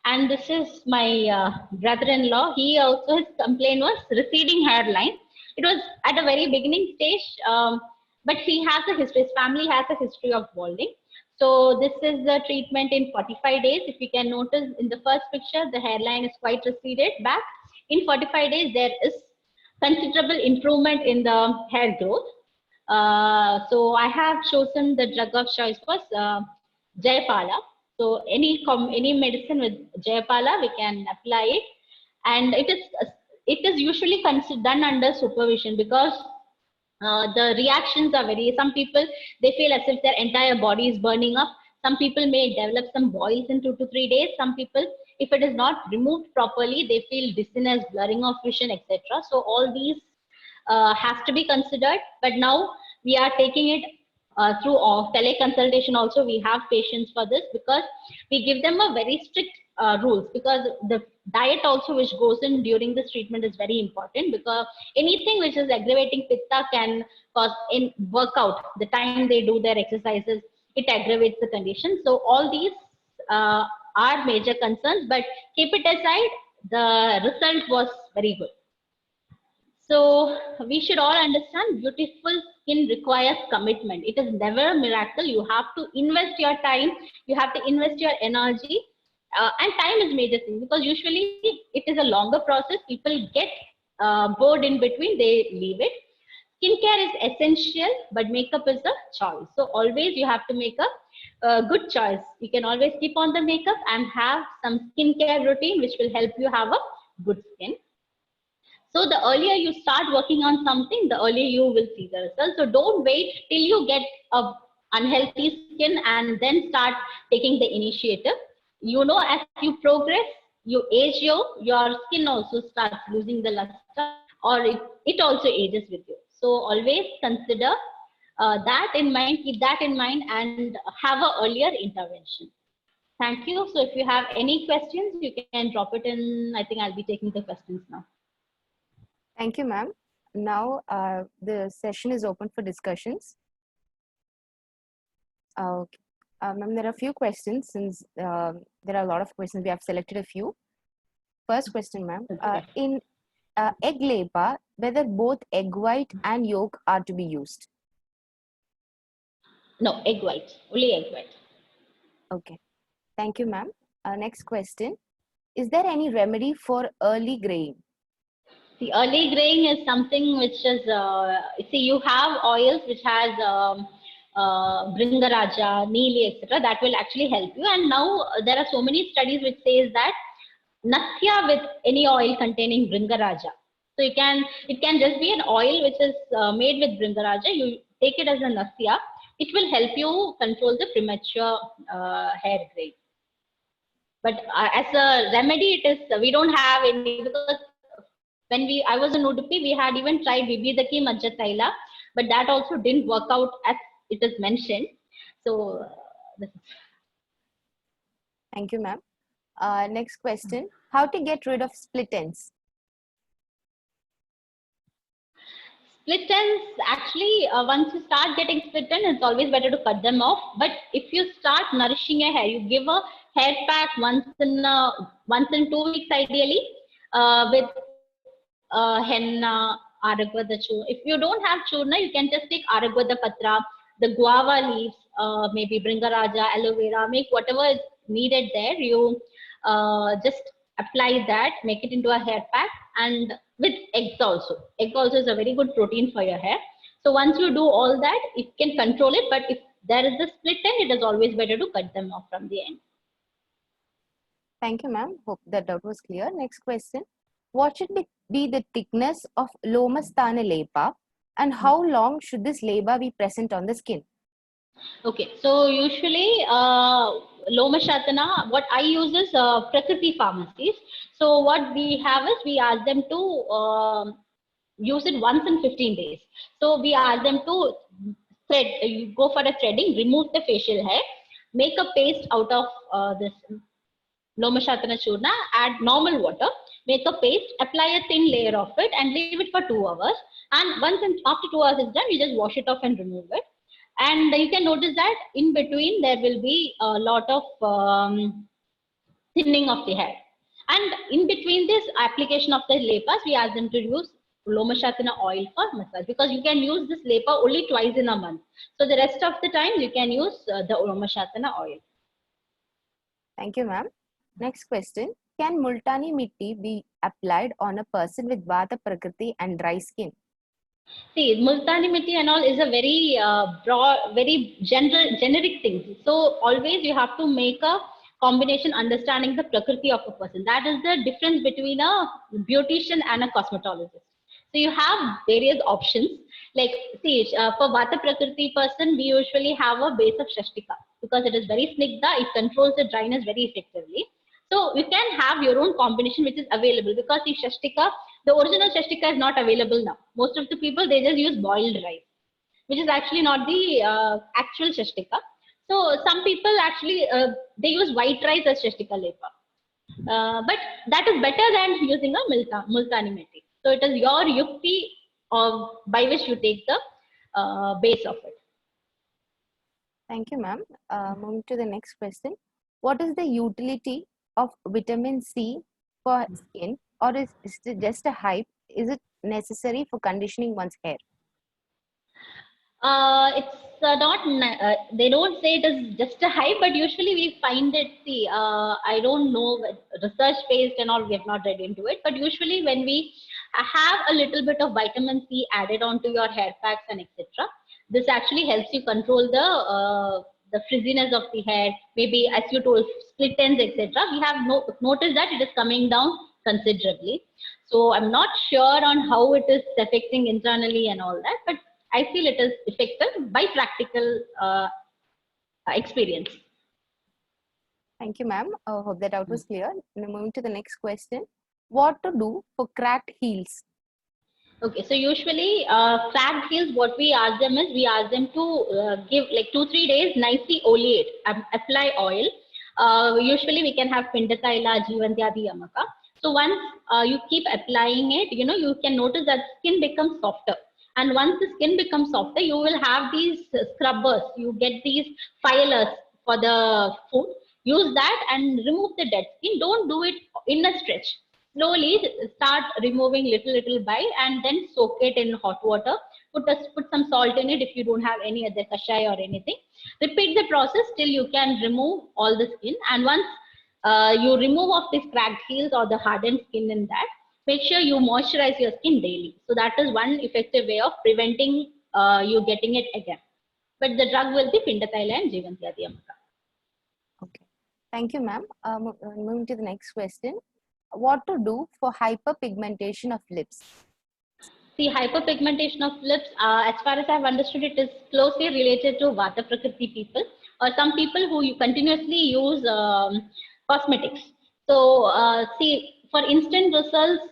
Speaker 7: And this is my brother-in-law. He also, his complaint was receding hairline. It was at a very beginning stage, but he has a history, his family has a history of balding. So this is the treatment in 45 days. If you can notice in the first picture, the hairline is quite receded back. In 45 days, there is considerable improvement in the hair growth. So I have chosen the drug of choice was Jayapala. So any medicine with Jayapala, we can apply it. And it is usually done under supervision, because the reactions are some people, they feel as if their entire body is burning up. Some people may develop some boils in 2 to 3 days. Some people, if it is not removed properly, they feel dizziness, blurring of vision, etc. So all these have to be considered. But now we are taking it through teleconsultation also. We have patients for this, because we give them a very strict rules, because the diet also which goes in during this treatment is very important, because anything which is aggravating pitta can cause in workout, the time they do their exercises, it aggravates the condition. So all these are major concerns, but keep it aside, the result was very good. So we should all understand beautiful skin requires commitment. It is never a miracle. You have to invest your time, you have to invest your energy, and time is major thing because usually it is a longer process. People get bored in between, they leave it. Skincare is essential, but makeup is a choice. So always you have to make a good choice. You can always keep on the makeup and have some skincare routine which will help you have a good skin. So the earlier you start working on something, the earlier you will see the result. So don't wait till you get a unhealthy skin and then start taking the initiative. You know, as you progress, you age, your skin also starts losing the luster, or it also ages with you. So always consider that in mind, keep that in mind, and have an earlier intervention. Thank you. So if you have any questions, you can drop it in. I think I'll be taking the questions now.
Speaker 2: Thank you, ma'am. Now the session is open for discussions. Okay. Ma'am, there are a few questions since there are a lot of questions. We have selected a few. First question, ma'am. In egg labor, whether both egg white and yolk are to be used?
Speaker 7: No, egg white, only egg white.
Speaker 2: Okay. Thank you, ma'am. Next question. Is there any remedy for early graying?
Speaker 7: The early graying is something which is, see, you have oils which has Bringaraja, Neeli, etc. That will actually help you. And now there are so many studies which says that Nasya with any oil containing Bringaraja. So it can just be an oil which is made with Bringaraja. You take it as a Nasya. It will help you control the premature hair grey. But as a remedy, it is we don't have any, because when I was in Udupi, we had even tried Vibhidaki Majjataila, but that also didn't work out as it is mentioned. So
Speaker 2: thank you, ma'am. Next question. How to get rid of split ends?
Speaker 7: Split ends, actually, once you start getting split ends, it's always better to cut them off. But if you start nourishing your hair, you give a hair pack once in 2 weeks ideally, with henna, aragvada churna. If you don't have churna, you can just take aragvada patra, the guava leaves, maybe Bringaraja, aloe vera, make whatever is needed there. You just apply that, make it into a hair pack, and with eggs also. Egg also is a very good protein for your hair. So once you do all that, it can control it. But if there is a split end, it is always better to cut them off from the end.
Speaker 2: Thank you, ma'am. Hope that doubt was clear. Next question. What should be the thickness of Lomasthana lepa, and how long should this lepa be present on the skin?
Speaker 7: Okay, so usually Lomashatana, what I use is Prakriti pharmacies. So what we have is we ask them to use it once in 15 days. So we ask them to thread, you go for a threading, remove the facial hair, make a paste out of this Lomashatana churna, add normal water, make a paste, apply a thin layer of it and leave it for 2 hours. And after 2 hours is done, you just wash it off and remove it. And you can notice that in between there will be a lot of thinning of the hair. And in between this application of the lepas, we ask them to use Lomashatana oil for massage, because you can use this lepa only twice in a month. So the rest of the time you can use the Lomashatana oil.
Speaker 2: Thank you, ma'am. Next question. Can Multani Mitti be applied on a person with Vata Prakriti and dry skin?
Speaker 7: See, Multani Mitti and all is a very broad, very generic thing. So always you have to make a combination understanding the Prakriti of a person. That is the difference between a beautician and a cosmetologist. So you have various options. Like, see, for Vata Prakriti person, we usually have a base of Shashtika because it is very snigdha. It controls the dryness very effectively. So you can have your own combination which is available, because the Shashtika, the original Shashtika is not available now. Most of the people, they just use boiled rice, which is actually not the actual Shashtika. So some people actually, they use white rice as Shashtika lepa. But that is better than using a Multani Mitti. So it is your yukti by which you take the base of it.
Speaker 2: Thank you, ma'am. Moving to the next question. What is the utility of vitamin C for skin, or is it just a hype? Is it necessary for conditioning one's hair?
Speaker 7: It's not, they don't say it is just a hype, but usually we find it, see, I don't know, research based and all, we have not read into it, but usually when we have a little bit of vitamin C added onto your hair packs and etc., this actually helps you control the frizziness of the hair, maybe as you told, split ends, etc. We have noticed that it is coming down considerably. So I'm not sure on how it is affecting internally and all that, but I feel it is effective by practical experience.
Speaker 2: Thank you, ma'am. Hope that out was clear. Now moving to the next question. What to do for cracked heels?
Speaker 7: Okay, so usually cracked heels, what we ask them is, we ask them to give like 2-3 days nicely oleate, apply oil. Usually we can have Pindakaila, Jivantyadi, Yamaka. So once you keep applying it, you can notice that skin becomes softer. And once the skin becomes softer, you will have these scrubbers. You get these filers for the food. Use that and remove the dead skin. Don't do it in a stretch. Slowly start removing little by, and then soak it in hot water. Put some salt in it if you don't have any other kashaya or anything. Repeat the process till you can remove all the skin. And once you remove off these cracked heels or the hardened skin in that, make sure you moisturize your skin daily. So that is one effective way of preventing you getting it again. But the drug will be Pindakaila and Jivantyadi Amaka.
Speaker 2: Okay. Thank you, ma'am. Moving to the next question. What to do for hyperpigmentation of lips?
Speaker 7: See, hyperpigmentation of lips, as far as I've understood, it is closely related to Vata Prakriti people, or some people who you continuously use cosmetics. So, see, for instant results,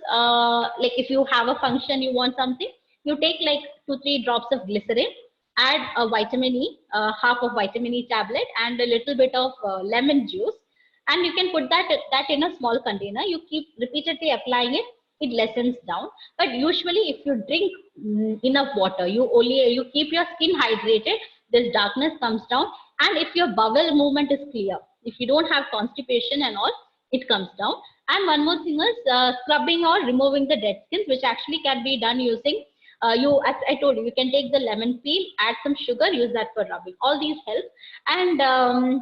Speaker 7: like if you have a function, you want something, you take like 2-3 drops of glycerin, add a vitamin E, half of vitamin E tablet, and a little bit of lemon juice, and you can put that in a small container. You keep repeatedly applying it, it lessens down. But usually if you drink enough water, you keep your skin hydrated, this darkness comes down. And if your bowel movement is clear, if you don't have constipation and all, it comes down. And one more thing is scrubbing or removing the dead skins, which actually can be done using as I told you, you can take the lemon peel, add some sugar, use that for rubbing. All these help. And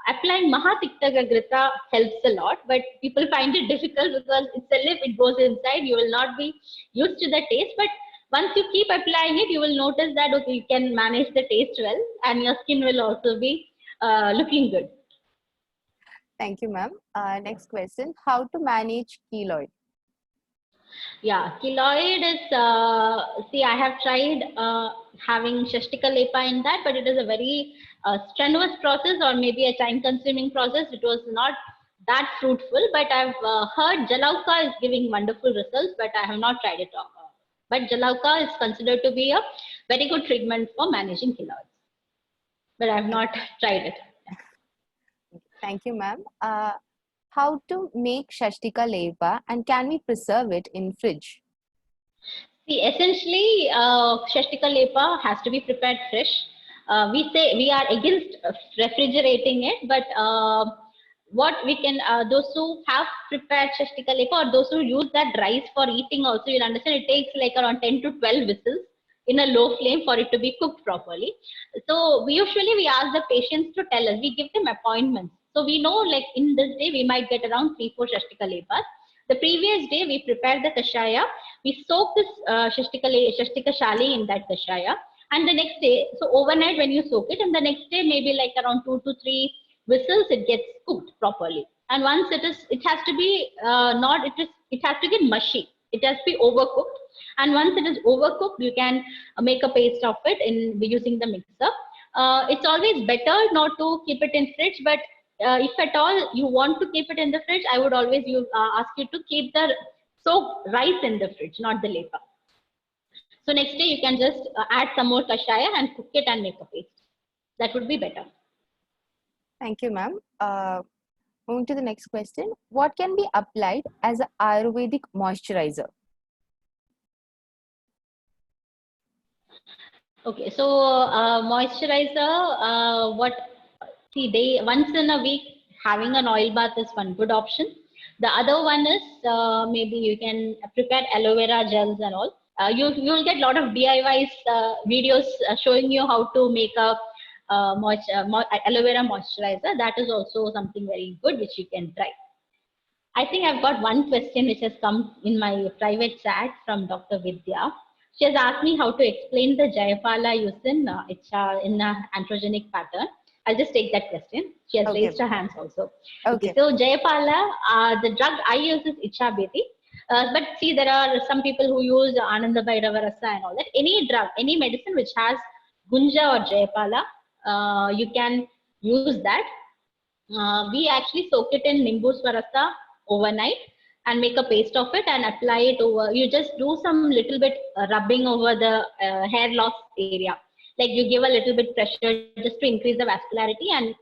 Speaker 7: applying Mahatiktagagrita helps a lot, but people find it difficult because it's a lip, it goes inside, you will not be used to the taste. But once you keep applying it, you will notice that okay, you can manage the taste well, and your skin will also be looking good.
Speaker 2: Thank you, ma'am. Next question. How to manage keloid?
Speaker 7: Yeah, keloid is, see, I have tried having Shashtika Lepa in that, but it is a very strenuous process, or maybe a time consuming process. It was not that fruitful, but I've heard Jalauka is giving wonderful results, but I have not tried it. But Jalauka is considered to be a very good treatment for managing keloids, but I have not tried it.
Speaker 2: Thank you, ma'am. How to make Shashtika Lepa, and can we preserve it in fridge?
Speaker 7: See, essentially, Shashtika Lepa has to be prepared fresh. We say we are against refrigerating it, but what we can, those who have prepared Shashtika Lepa, or those who use that rice for eating also, you'll understand it takes like around 10 to 12 whistles in a low flame for it to be cooked properly. So we ask the patients to tell us, we give them appointments. So we know like in this day, we might get around 3-4 Shashtika Lepas. The previous day, we prepare the kashaya. We soak this Shashtika Shali in that kashaya. And the next day, so overnight when you soak it, and the next day, maybe like around 2 to 3 whistles, it gets cooked properly. And once it has to be it has to get mushy. It has to be overcooked. And once it is overcooked, you can make a paste of it using the mixer. It's always better not to keep it in fridge, but if at all you want to keep it in the fridge, I would always ask you to keep the soaked rice in the fridge, not the lepa. So next day you can just add some more kashaya and cook it and make a paste. That would be better.
Speaker 2: Thank you, ma'am. Moving to the next question. What can be applied as an Ayurvedic moisturizer?
Speaker 7: Okay, so moisturizer, once in a week having an oil bath is one good option. The other one is maybe you can prepare aloe vera gels and all. You'll get a lot of DIYs videos showing you how to make a aloe vera moisturizer. That is also something very good which you can try. I think I've got one question which has come in my private chat from Dr. Vidya. She has asked me how to explain the Jayapala use in androgenic pattern. I'll just take that question. She has raised her hands also. Okay. So Jayapala, the drug I use is Ichabeti. But see, there are some people who use Ananda Bhairava Rasa and all that. Any drug, any medicine which has Gunja or Jayapala, you can use that. We actually soak it in Nimbu Swarasa overnight and make a paste of it and apply it over. You just do some little bit rubbing over the hair loss area. Like you give a little bit pressure just to increase the vascularity and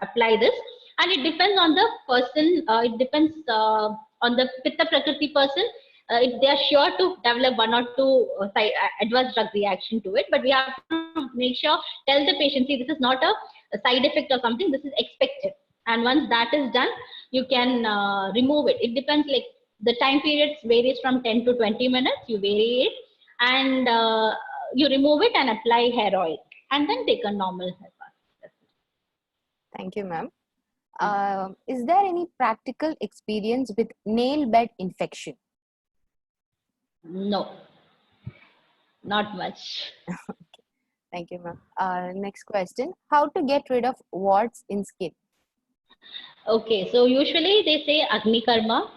Speaker 7: apply this. And it depends on the person. It depends on the Pitta Prakriti person. If they are sure to develop one or two adverse drug reaction to it, but we have to make sure, tell the patient, see, this is not a side effect or something, this is expected. And once that is done, you can remove it. It depends, like the time periods varies from 10 to 20 minutes, you vary it and you remove it and apply hair oil and then take a normal hair bath.
Speaker 2: Thank you, ma'am. Is there any practical experience with nail bed infection?
Speaker 7: No, not much.
Speaker 2: Okay. Thank you, ma'am. Next question. How to get rid of warts in skin?
Speaker 7: Okay, so usually they say Agni Karma,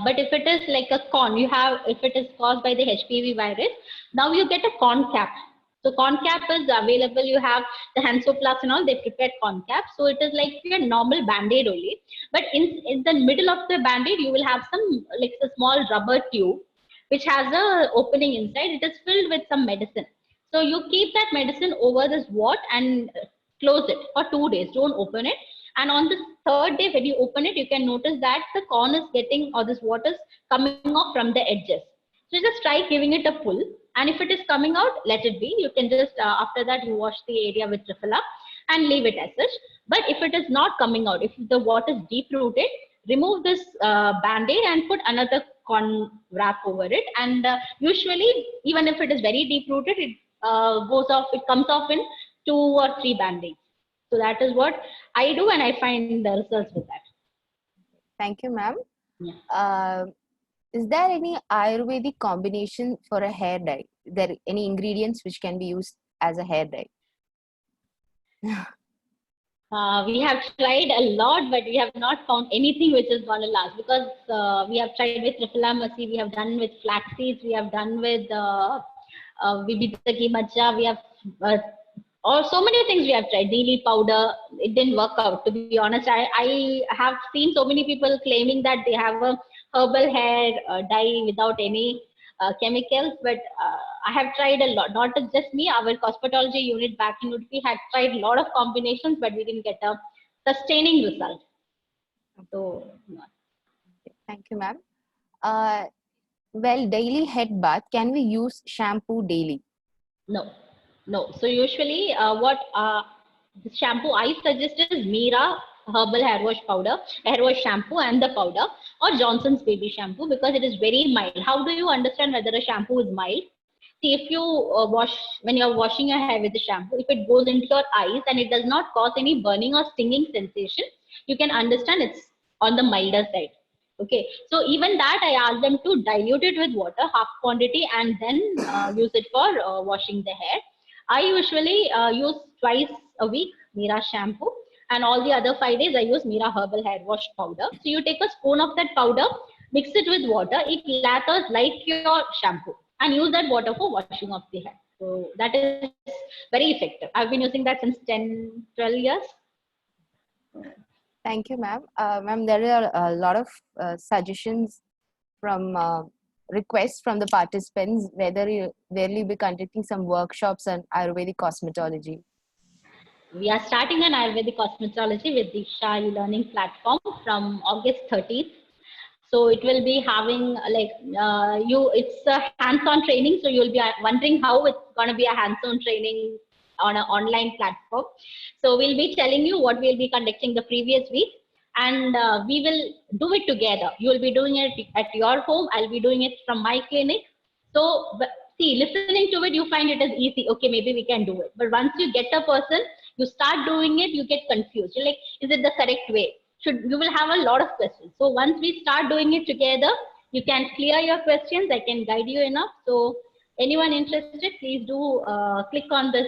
Speaker 7: but if it is like a corn, if it is caused by the HPV virus, now you get a corn cap. So corn cap is available. You have the Hansoplast and all, they prepared corn cap. So it is like your normal band-aid only. But in the middle of the band-aid, you will have some like a small rubber tube, which has a opening inside. It is filled with some medicine. So you keep that medicine over this wart and close it for 2 days. Don't open it. And on the third day, when you open it, you can notice that the corn is getting, or this water is coming off from the edges. So just try giving it a pull. And if it is coming out, let it be. You can just, after that, you wash the area with Trifala and leave it as such. But if it is not coming out, if the water is deep rooted, remove this band-aid and put another corn wrap over it. And usually, even if it is very deep rooted, it comes off in 2 or 3 band-aids. So that is what I do, and I find the results with that.
Speaker 2: Thank you, ma'am.
Speaker 7: Yeah.
Speaker 2: Is there any Ayurvedic combination for a hair dye? There any ingredients which can be used as a hair dye?
Speaker 7: We have tried a lot, but we have not found anything which is going to last, because we have tried with Trifalamasi, we have done with flax seeds, we have done with Vibhitaki Macha, we have so many things we have tried. Neeli powder, it didn't work out. To be honest, I have seen so many people claiming that they have a herbal hair dye without any chemicals, but I have tried a lot. Not just me, our cosmetology unit back in Udupi had tried a lot of combinations, but we didn't get a sustaining result. So,
Speaker 2: thank you, ma'am. Well, daily head bath, can we use shampoo daily?
Speaker 7: No. So usually what the shampoo I suggest is Mira herbal hair wash powder, hair wash shampoo and the powder, or Johnson's baby shampoo, because it is very mild. How do you understand whether a shampoo is mild? See, if you when you're washing your hair with the shampoo, if it goes into your eyes and it does not cause any burning or stinging sensation, you can understand it's on the milder side. Okay, so even that I ask them to dilute it with water, half quantity, and then use it for washing the hair. I usually use twice a week Mira shampoo, and all the other 5 days I use Mira herbal hair wash powder. So you take a spoon of that powder, mix it with water, it lathers like your shampoo, and use that water for washing of the hair. So that is very effective. I've been using that since 10, 12 years.
Speaker 2: Thank you, ma'am. Ma'am, there are a lot of suggestions from requests from the participants, whether you will be conducting some workshops on Ayurvedic cosmetology.
Speaker 7: We are starting an Ayurvedic cosmetology with DIKSHA e-learning platform from August 30th. So it will be having it's a hands-on training. So you'll be wondering how it's going to be a hands-on training on an online platform. So we'll be telling you what we'll be conducting the previous week. and we will do it together. You will be doing it at your home. I'll be doing it from my clinic. So see, listening to it, you find it as easy. Okay, maybe we can do it. But once you get a person, you start doing it, you get confused. You're like, is it the correct way? You will have a lot of questions. So once we start doing it together, you can clear your questions. I can guide you enough. So anyone interested, please do click on this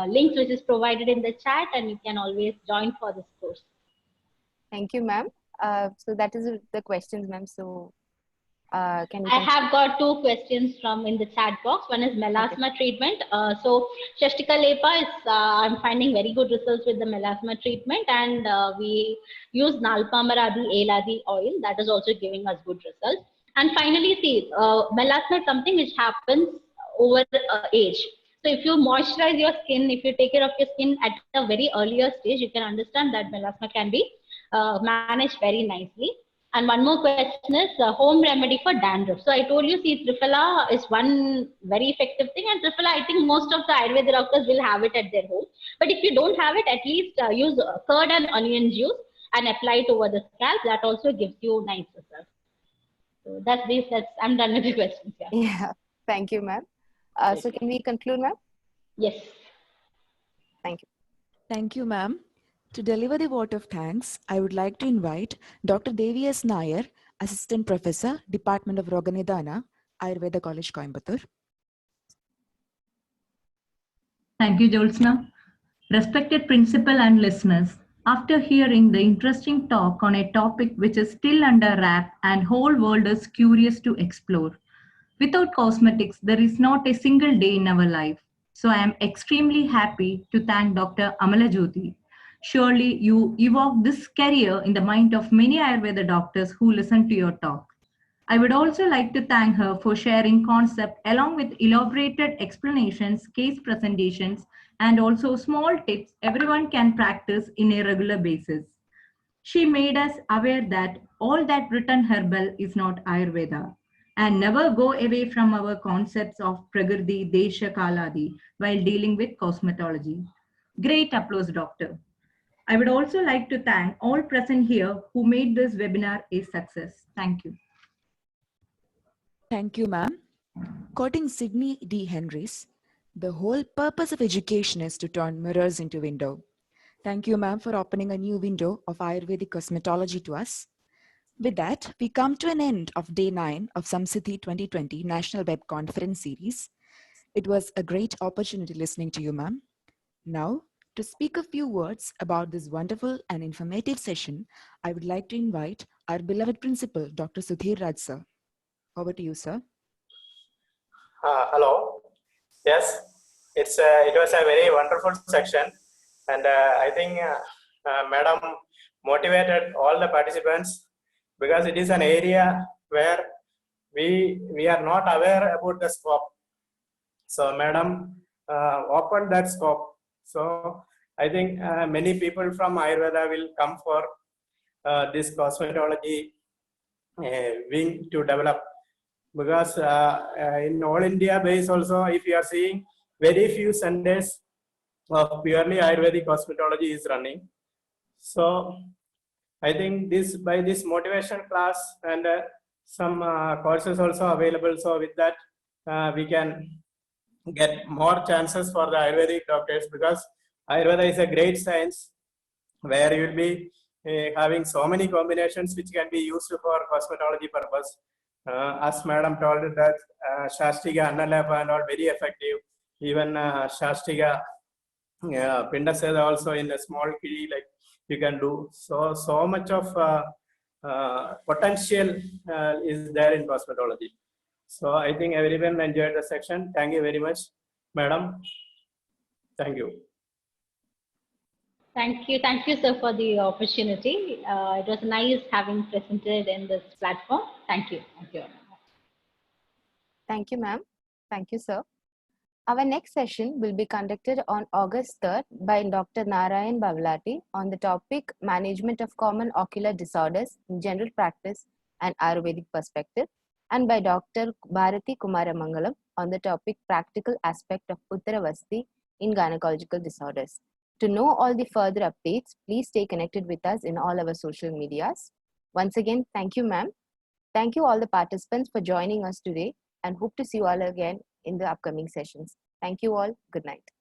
Speaker 7: links which is provided in the chat, and you can always join for this course.
Speaker 2: Thank you, ma'am. So that is the questions, ma'am. So can you?
Speaker 7: I have got 2 questions from in the chat box. One is melasma treatment. So Shastika Lepa is, I'm finding very good results with the melasma treatment, and we use Nalpamaradi Eladi oil that is also giving us good results. And finally, see, melasma is something which happens over age. So if you moisturize your skin, if you take care of your skin at a very earlier stage, you can understand that melasma can be managed very nicely. And one more question is home remedy for dandruff. So I told you, see, Triphala is one very effective thing, and Triphala, I think most of the Ayurveda doctors will have it at their home. But if you don't have it, at least use curd and onion juice and apply it over the scalp. That also gives you nice results. So that's this. I'm done with the questions. Yeah.
Speaker 2: Yeah. Thank you, ma'am. So can we conclude, ma'am?
Speaker 7: Yes.
Speaker 2: Thank you.
Speaker 3: Thank you, ma'am. To deliver the vote of thanks, I would like to invite Dr. Devi S. Nair, Assistant Professor, Department of Roganidana, Ayurveda College, Coimbatore.
Speaker 10: Thank you, Jyotsna. Respected principal and listeners, after hearing the interesting talk on a topic which is still under wrap and whole world is curious to explore, without cosmetics, there is not a single day in our life. So I am extremely happy to thank Dr. Amala Jyoti. Surely you evoke this career in the mind of many Ayurveda doctors who listen to your talk. I would also like to thank her for sharing concept along with elaborated explanations, case presentations, and also small tips everyone can practice in a regular basis. She made us aware that all that written herbal is not Ayurveda, and never go away from our concepts of Prakriti, Desha, Kaladi while dealing with cosmetology. Great applause, doctor. I would also like to thank all present here who made this webinar a success. Thank you.
Speaker 3: Thank you, ma'am. Quoting Sidney D. Henrys, the whole purpose of education is to turn mirrors into window. Thank you, ma'am, for opening a new window of Ayurvedic cosmetology to us. With that, we come to an end of Day 9 of SAMSIDDHI 2020 National Web Conference Series. It was a great opportunity listening to you, ma'am. Now, to speak a few words about this wonderful and informative session, I would like to invite our beloved principal, Dr. Sudhir Raj, sir. Over to you, sir.
Speaker 8: Hello. Yes, it was a very wonderful section, and I think Madam motivated all the participants, because it is an area where we are not aware about the scope. So Madam opened that scope. So I think many people from Ayurveda will come for this cosmetology wing to develop, because in all India base also, if you are seeing, very few centers of purely Ayurvedic cosmetology is running. So I think by this motivation class and some courses also available, so with that we can get more chances for the Ayurvedic doctors, because Ayurveda is a great science where you will be having so many combinations which can be used for cosmetology purpose. As Madam told that Shastiga, Annalapa and all very effective. Even Shastiga, Pindaseda also in a small kiddy, like you can do. So much of potential is there in cosmetology. So I think everyone enjoyed the section. Thank you very much, Madam. Thank you.
Speaker 7: Thank you, sir, for the opportunity. It was nice having presented in this platform. Thank you.
Speaker 2: Thank you, ma'am. Thank you, sir. Our next session will be conducted on August 3rd by Dr. Narayan Bavlati on the topic Management of Common Ocular Disorders in General Practice and Ayurvedic Perspective, and by Dr. Bharati Kumaramangalam on the topic Practical Aspect of Uttaravasti in Gynecological Disorders. To know all the further updates, please stay connected with us in all our social medias. Once again, thank you, ma'am. Thank you all the participants for joining us today and hope to see you all again in the upcoming sessions. Thank you all. Good night.